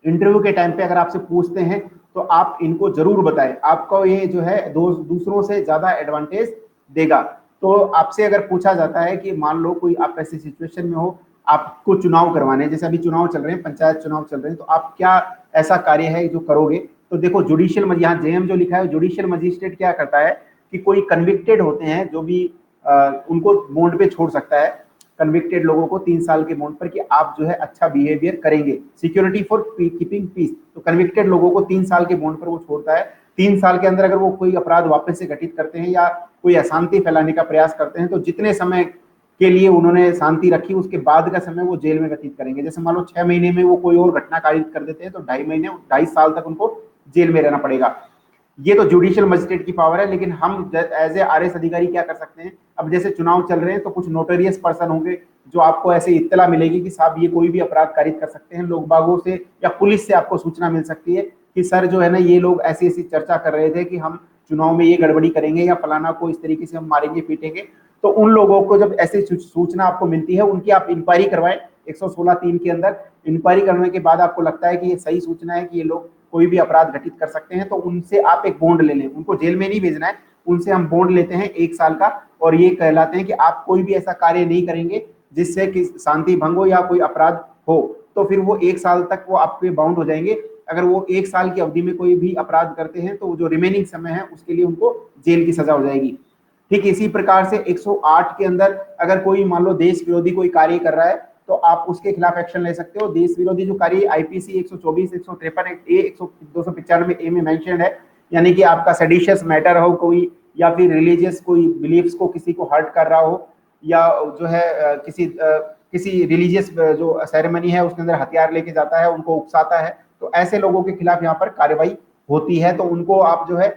इंटरव्यू के टाइम पे अगर आपसे पूछते हैं तो आप इनको जरूर बताएं। आपको ये जो है दूसरों से ज्यादा एडवांटेज देगा। तो आपसे अगर पूछा जाता है कि मान लो कोई आप ऐसी सिचुएशन में हो, आपको चुनाव करवाने, जैसे अभी चुनाव चल रहे हैं, पंचायत चुनाव चल रहे हैं, तो आप क्या ऐसा कार्य है जो करोगे। तो देखो जुडिशियल, यहाँ JM जो लिखा है, जुडिशियल मजिस्ट्रेट क्या करता है कि कोई कन्विक्टेड होते हैं जो भी उनको बॉन्ड पे छोड़ सकता है। कन्विक्टेड लोगों को 3 साल के बॉन्ड पर कि आप जो है अच्छा बिहेवियर करेंगे, सिक्योरिटी फॉर कीपिंग पीस। तो कन्विक्टेड लोगों को 3 साल के बॉन्ड पर वो छोड़ता है। 3 साल के अंदर अगर वो कोई अपराध वापस से घटित करते हैं या कोई अशांति फैलाने का प्रयास करते हैं, तो जितने समय के लिए उन्होंने शांति रखी उसके बाद का समय वो जेल में व्यतीत करेंगे। जैसे मान लो 6 महीने में वो कोई और घटना कारित कर देते हैं, तो 2.5 साल तक उनको जेल में रहना पड़ेगा। ये तो जुडिशियल मजिस्ट्रेट की पावर है। लेकिन हम एज ए RS अधिकारी क्या कर सकते हैं, अब जैसे चुनाव चल रहे हैं तो कुछ नोटोरियस पर्सन होंगे जो आपको ऐसे इत्तला मिलेगी कि साहब ये कोई भी अपराध कारित कर सकते हैं। लोग बागों से या पुलिस से आपको सूचना मिल सकती है कि सर जो है ना, ये लोग ऐसी ऐसी चर्चा कर रहे थे कि हम चुनाव में ये गड़बड़ी करेंगे या फलाना को इस तरीके से हम मारेंगे पीटेंगे। तो उन लोगों को जब ऐसी सूचना आपको मिलती है, उनकी आप इंक्वायरी करवाएं 116(3) के अंदर। इंक्वायरी करने के बाद आपको लगता है कि ये सही सूचना है कि ये लोग कोई भी अपराध घटित कर सकते हैं, तो उनसे आप एक बॉन्ड ले लें। उनको जेल में नहीं भेजना है, उनसे हम बॉन्ड लेते हैं 1 साल का, और ये कहलाते हैं कि आप कोई भी ऐसा कार्य नहीं करेंगे जिससे कि शांति भंग हो या कोई अपराध हो। तो फिर वो 1 साल तक वो आपके बाउंड हो जाएंगे। अगर वो 1 साल की अवधि में कोई भी अपराध करते हैं तो जो रिमेनिंग समय है उसके लिए उनको जेल की सजा हो जाएगी। ठीक इसी प्रकार से 108 के अंदर अगर कोई मान लो देश विरोधी कोई कार्य कर रहा है, तो आप उसके खिलाफ एक्शन ले सकते हो। देश विरोधी जो कार्य IPC 124, 153 ए, 295 ए में मेंशन्ड है, यानी कि आपका सेडिशियस मैटर हो कोई, या फिर रिलीजियस कोई बिलीफ्स को किसी को हर्ट कर रहा हो, या जो है किसी रिलीजियस जो सेरेमनी है उसके अंदर हथियार लेके जाता है, उनको उकसाता है, तो ऐसे लोगों के खिलाफ यहाँ पर कार्रवाई होती है। तो उनको आप जो है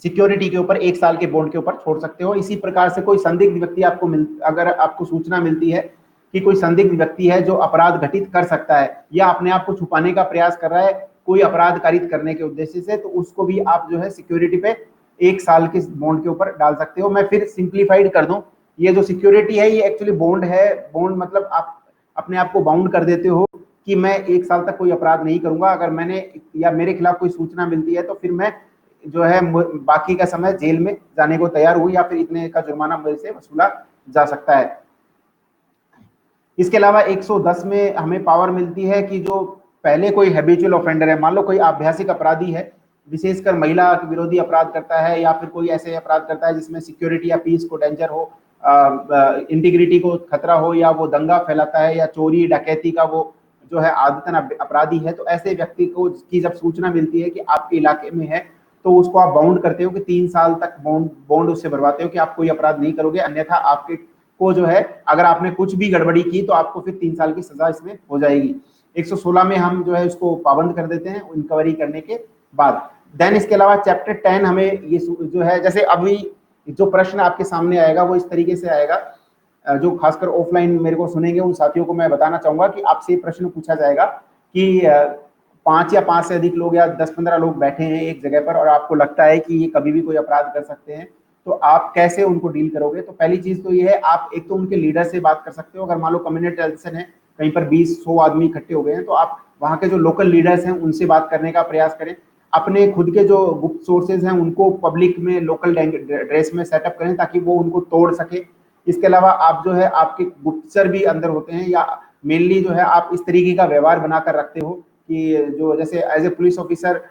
सिक्योरिटी के ऊपर 1 साल के बॉन्ड के ऊपर छोड़ सकते हो। इसी प्रकार से कोई संदिग्ध व्यक्ति आपको अगर आपको सूचना मिलती है कि कोई संदिग्ध व्यक्ति है जो अपराध घटित कर सकता है या अपने आप को छुपाने का प्रयास कर रहा है कोई अपराध कारित करने के उद्देश्य से, तो उसको भी आप जो है सिक्योरिटी पे 1 साल के बॉन्ड के ऊपर डाल सकते हो। मैं फिर सिंप्लीफाइड कर दूं, ये जो सिक्योरिटी है ये एक्चुअली बॉन्ड है। बॉन्ड मतलब आप अपने आप को बाउंड कर देते हो कि मैं 1 साल तक कोई अपराध नहीं करूंगा। अगर मैंने या मेरे खिलाफ कोई सूचना मिलती है तो फिर मैं जो है बाकी का समय जेल में जाने को तैयार हुई, या फिर इतने का जुर्माना मेरे से वसूला जा सकता है। इसके अलावा 110 में हमें पावर मिलती है कि जो पहले कोई हैबिचुअल ऑफेंडर है, मान लो कोई अभ्यासिक अपराधी है, विशेषकर महिला विरोधी अपराध करता है, या फिर कोई ऐसे अपराध करता है जिसमें सिक्योरिटी या पीस को डेंजर हो, इंटीग्रिटी को खतरा हो, या वो दंगा फैलाता है, या चोरी डकैती का वो जो है आदतन अपराधी है, तो ऐसे व्यक्ति को की जब सूचना मिलती है कि आपके इलाके में है, तो उसको आप बाउंड करते हो कि 3 साल तक बॉन्ड उससे भरवाते हो कि आप कोई अपराध नहीं करोगे, अन्यथा आपके को जो है अगर आपने कुछ भी गड़बड़ी की तो आपको फिर 3 साल की सजा इसमें हो जाएगी। 116 में हम जो है उसको पाबंद कर देते हैं इंक्वायरी करने के बाद। देन इसके अलावा चैप्टर 10 हमें ये जो है, जैसे अभी जो प्रश्न आपके सामने आएगा वो इस तरीके से आएगा, जो खासकर ऑफलाइन मेरे को सुनेंगे उन साथियों को मैं बताना चाहूंगा कि आपसे प्रश्न पूछा जाएगा कि 5 या 5 से अधिक लोग या 10-15 लोग बैठे हैं एक जगह पर और आपको लगता है कि ये कभी भी कोई अपराध कर सकते हैं, तो आप कैसे उनको डील करोगे? तो पहली चीज तो ये है, आप एक तो उनके लीडर से बात कर सकते हो। अगर मान लो कम्युनिटी टेंशन है, कहीं पर 20-100 आदमी इकट्ठे हो गए हैं, तो आप वहां के जो लोकल लीडर्स हैं उनसे बात करने का प्रयास करें। अपने खुद के जो गुप्त सोर्सेज हैं उनको पब्लिक में लोकल ड्रेस में सेटअप करें ताकि वो उनको तोड़ सके। इसके अलावा आप जो है आपके गुप्तचर भी अंदर होते हैं, या मेनली जो है आप इस तरीके का व्यवहार बनाकर रखते हो कि जो जैसे एज ए पुलिस ऑफिसर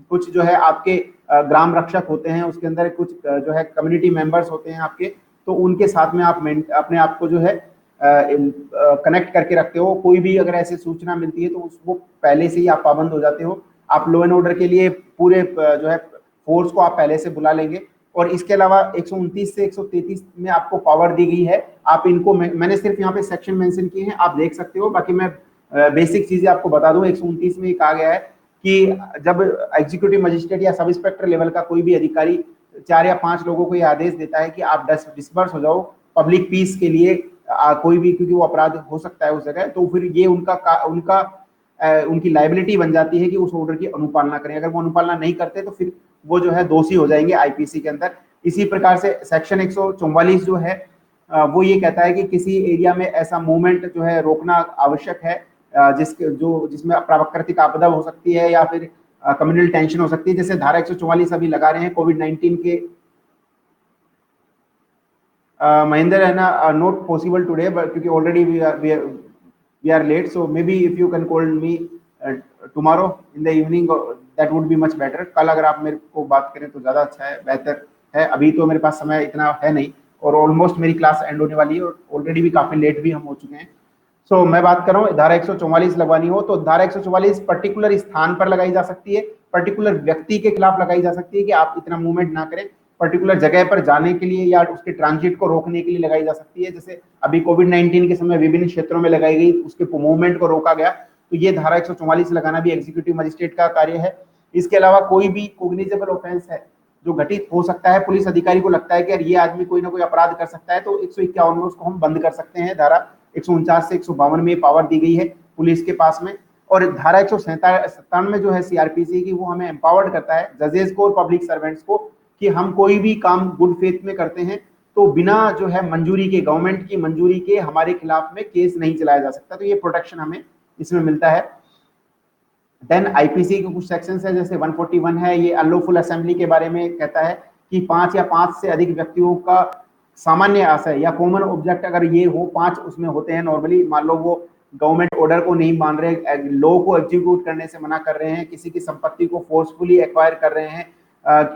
कुछ जो है आपके ग्राम रक्षक होते हैं, उसके अंदर कुछ जो है कम्युनिटी मेंबर्स होते हैं आपके, तो उनके साथ में आप अपने आप को जो है कनेक्ट करके रखते हो। कोई भी अगर ऐसी सूचना मिलती है तो उसको पहले से ही आप पाबंद हो जाते हो। आप लॉ एंड ऑर्डर के लिए पूरे जो है फोर्स को आप पहले से बुला लेंगे। और इसके अलावा 129 से 133 में आपको पावर दी गई है। आप इनको मैंने सिर्फ यहाँ पे सेक्शन मेंशन किए हैं, आप देख सकते हो, बाकी मैं बेसिक चीजें आपको बता दूं। 129 में कहा गया है कि जब एग्जीक्यूटिव मजिस्ट्रेट या सब इंस्पेक्टर लेवल का कोई भी अधिकारी 4 या 5 लोगों को यह आदेश देता है कि आप डिस्पर्स हो जाओ पब्लिक पीस के लिए, कोई भी, क्योंकि वो अपराध हो सकता है उस जगह, तो फिर ये उनकी लाइबिलिटी बन जाती है कि उस ऑर्डर की अनुपालना करें। अगर वो अनुपालना नहीं करते तो फिर वो जो है दोषी हो जाएंगे आईपीसी के अंदर। इसी प्रकार से सेक्शन 144 जो है वो ये कहता है कि किसी एरिया में ऐसा मूवमेंट जो है रोकना आवश्यक है जिसमें प्राकृतिक आपदा हो सकती है या फिर कम्युनल टेंशन हो सकती है। जैसे धारा 144 अभी लगा रहे हैं कोविड-19 के महेंद्र है ना, नॉट पॉसिबल टुडे बट क्योंकि already we are late, so maybe if you can call me tomorrow in the evening that would be much better. कल अगर आप मेरे को बात करें तो ज्यादा अच्छा है, बेहतर है। अभी तो मेरे पास समय इतना है नहीं और ऑलमोस्ट मेरी क्लास एंड होने वाली है और ऑलरेडी भी काफी लेट भी हम हो चुके हैं। सो मैं बात कर रहा हूँ, धारा 144 लगवानी हो तो धारा 144 पर्टिकुलर स्थान पर लगाई जा सकती है, पर्टिकुलर व्यक्ति के खिलाफ लगाई जा सकती है कि आप इतना मूवमेंट ना करें, पर्टिकुलर जगह पर जाने के लिए या उसके ट्रांजिट को रोकने के लिए लगाई जा सकती है। जैसे अभी कोविड-19 के समय विभिन्न क्षेत्रों में लगाई गई, उसके मूवमेंट को रोका गया, तो ये धारा 144 लगाना भी एग्जीक्यूटिव मजिस्ट्रेट का कार्य है। इसके अलावा कोई भी कोग्निजेबल ऑफेंस है जो घटित हो सकता है, पुलिस अधिकारी को लगता है कि यार ये आदमी कोई ना कोई अपराध कर सकता है, तो 151 में उसको हम बंद कर सकते हैं। धारा 149 से 152 में पावर दी गई है पुलिस के पास में। और धारा 197 में जो है सीआरपीसी की, वो हमें एम्पावर्ड करता है जजेस को और पब्लिक सर्वेंट्स को कि हम कोई भी काम गुड फेथ में करते हैं तो बिना जो है मंजूरी के, गवर्नमेंट की मंजूरी के हमारे खिलाफ में केस नहीं चलाया जा सकता। तो ये प्रोटेक्शन हमें इसमें मिलता है। देन आईपीसी के कुछ सेक्शंस है, जैसे 141 है, ये अनलॉफुल असेंबली के बारे में कहता है कि 5 या 5 से अधिक व्यक्तियों का सामान्य आशय या कॉमन ऑब्जेक्ट अगर ये हो, 5 उसमें होते हैं नॉर्मली, मान लो वो गवर्नमेंट ऑर्डर को नहीं मान रहे, लॉ को एग्जीक्यूट करने से मना कर रहे हैं, किसी की संपत्ति को फोर्सफुली एक्वायर कर रहे हैं,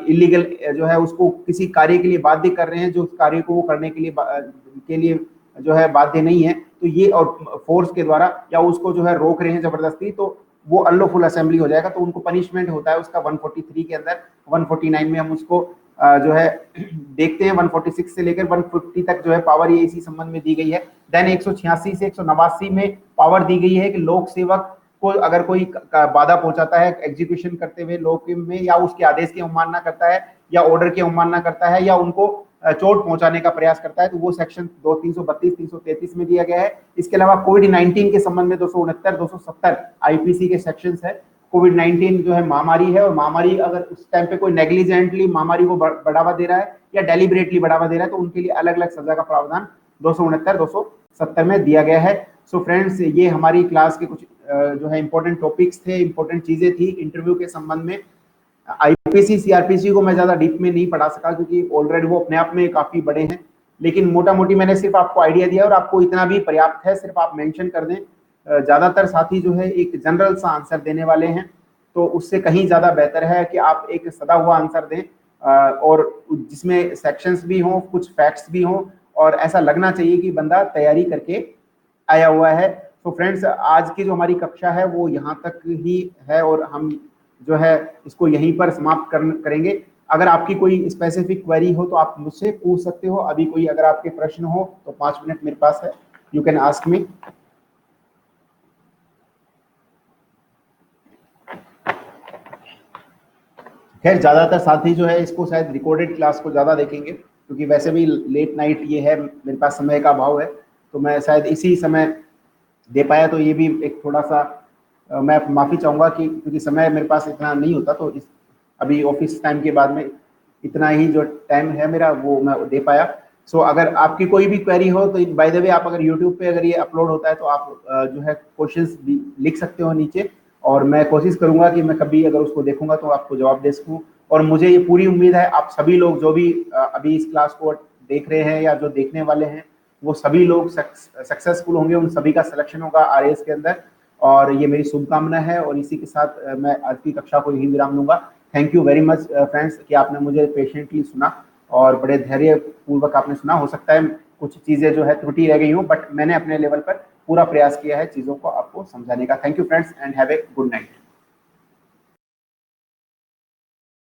इलीगल जो है उसको किसी कार्य के लिए बाध्य कर रहे हैं जो उस कार्य को वो करने के लिए जो है बाध्य नहीं है, तो ये, और फोर्स के द्वारा या उसको जो है रोक रहे हैं जबरदस्ती, तो वो अनलॉफुल असेंबली हो जाएगा। तो उनको पनिशमेंट होता है उसका 143 के अंदर। 149 में हम उसको जो है देखते हैं, 146 से लेकर 150 तक जो है पावर ये इसी संबंध में दी गई है। देन 186 से 189 में पावर दी गई है कि लोक सेवक को अगर कोई बाधा पहुंचाता है एग्जीक्यूशन करते हुए लोक में, या उसके आदेश की अवमानना करता है या ऑर्डर की अवमानना करता है या उनको चोट पहुंचाने का प्रयास करता है, तो वो सेक्शन 332, 333 में दिया गया है। इसके अलावा कोविड-19 के संबंध में 269, 270 आईपीसी के सेक्शंस है। कोविड-19 जो है महामारी है, और महामारी अगर उस टाइम पे कोई नेग्लिजेंटली महामारी को बढ़ावा दे रहा है या डेलिबरेटली बढ़ावा दे रहा है, तो उनके लिए अलग अलग सजा का प्रावधान 269, 270 में दिया गया है। सो फ्रेंड्स, ये हमारी क्लास के कुछ जो है इंपॉर्टेंट टॉपिक्स थे, इंपॉर्टेंट चीजें थी इंटरव्यू के संबंध में। आईपीसी सीआरपीसी को मैं ज्यादा डीप में नहीं पढ़ा सका क्योंकि ऑलरेडी वो अपने आप में काफी बड़े हैं, लेकिन मोटा मोटी मैंने सिर्फ आपको आइडिया दिया और आपको इतना भी पर्याप्त है, सिर्फ आप मेंशन कर दें। ज्यादातर साथी जो है एक जनरल सा आंसर देने वाले हैं, तो उससे कहीं ज्यादा बेहतर है कि आप एक सदा हुआ आंसर दें और जिसमें सेक्शंस भी हों, कुछ फैक्ट्स भी हों, और ऐसा लगना चाहिए कि बंदा तैयारी करके आया हुआ है। तो फ्रेंड्स, आज की जो हमारी कक्षा है वो यहाँ तक ही है और हम जो है इसको यहीं पर समाप्त करेंगे। अगर आपकी कोई स्पेसिफिक क्वेरी हो तो आप मुझसे पूछ सकते हो। अभी कोई अगर आपके प्रश्न हो तो 5 मिनट मेरे पास है, यू कैन आस्क मी। खैर ज्यादातर साथी जो है इसको शायद रिकॉर्डेड क्लास को ज्यादा देखेंगे, क्योंकि वैसे भी लेट नाइट ये है, मेरे पास समय का अभाव है, तो मैं शायद इसी समय दे पाया। तो ये भी एक थोड़ा सा मैं माफी चाहूंगा कि क्योंकि समय मेरे पास इतना नहीं होता, तो इस अभी ऑफिस टाइम के बाद में इतना ही जो टाइम है मेरा वो मैं दे पाया। सो अगर आपकी कोई भी क्वेरी हो तो बाय द वे आप अगर यूट्यूब पे अगर ये अपलोड होता है तो आप जो है क्वेश्चंस भी लिख सकते हो नीचे, और मैं कोशिश करूंगा कि मैं कभी अगर उसको देखूंगा तो आपको जवाब दे सकूं। और मुझे ये पूरी उम्मीद है आप सभी लोग जो भी अभी इस क्लास को देख रहे हैं या जो देखने वाले हैं, वो सभी लोग सक्सेसफुल होंगे, उन सभी का सिलेक्शन होगा आरएएस के अंदर। और ये मेरी शुभकामना है, और इसी के साथ मैं आज की कक्षा को यही विराम दूंगा। Thank you very much friends कि आपने मुझे पेशेंटली सुना और बड़े धैर्य पूर्वक आपने सुना। हो सकता है कुछ चीजें जो है त्रुटि रह गई हो, बट मैंने अपने लेवल पर पूरा प्रयास किया है चीजों को आपको समझाने का। Thank you friends and have a good night.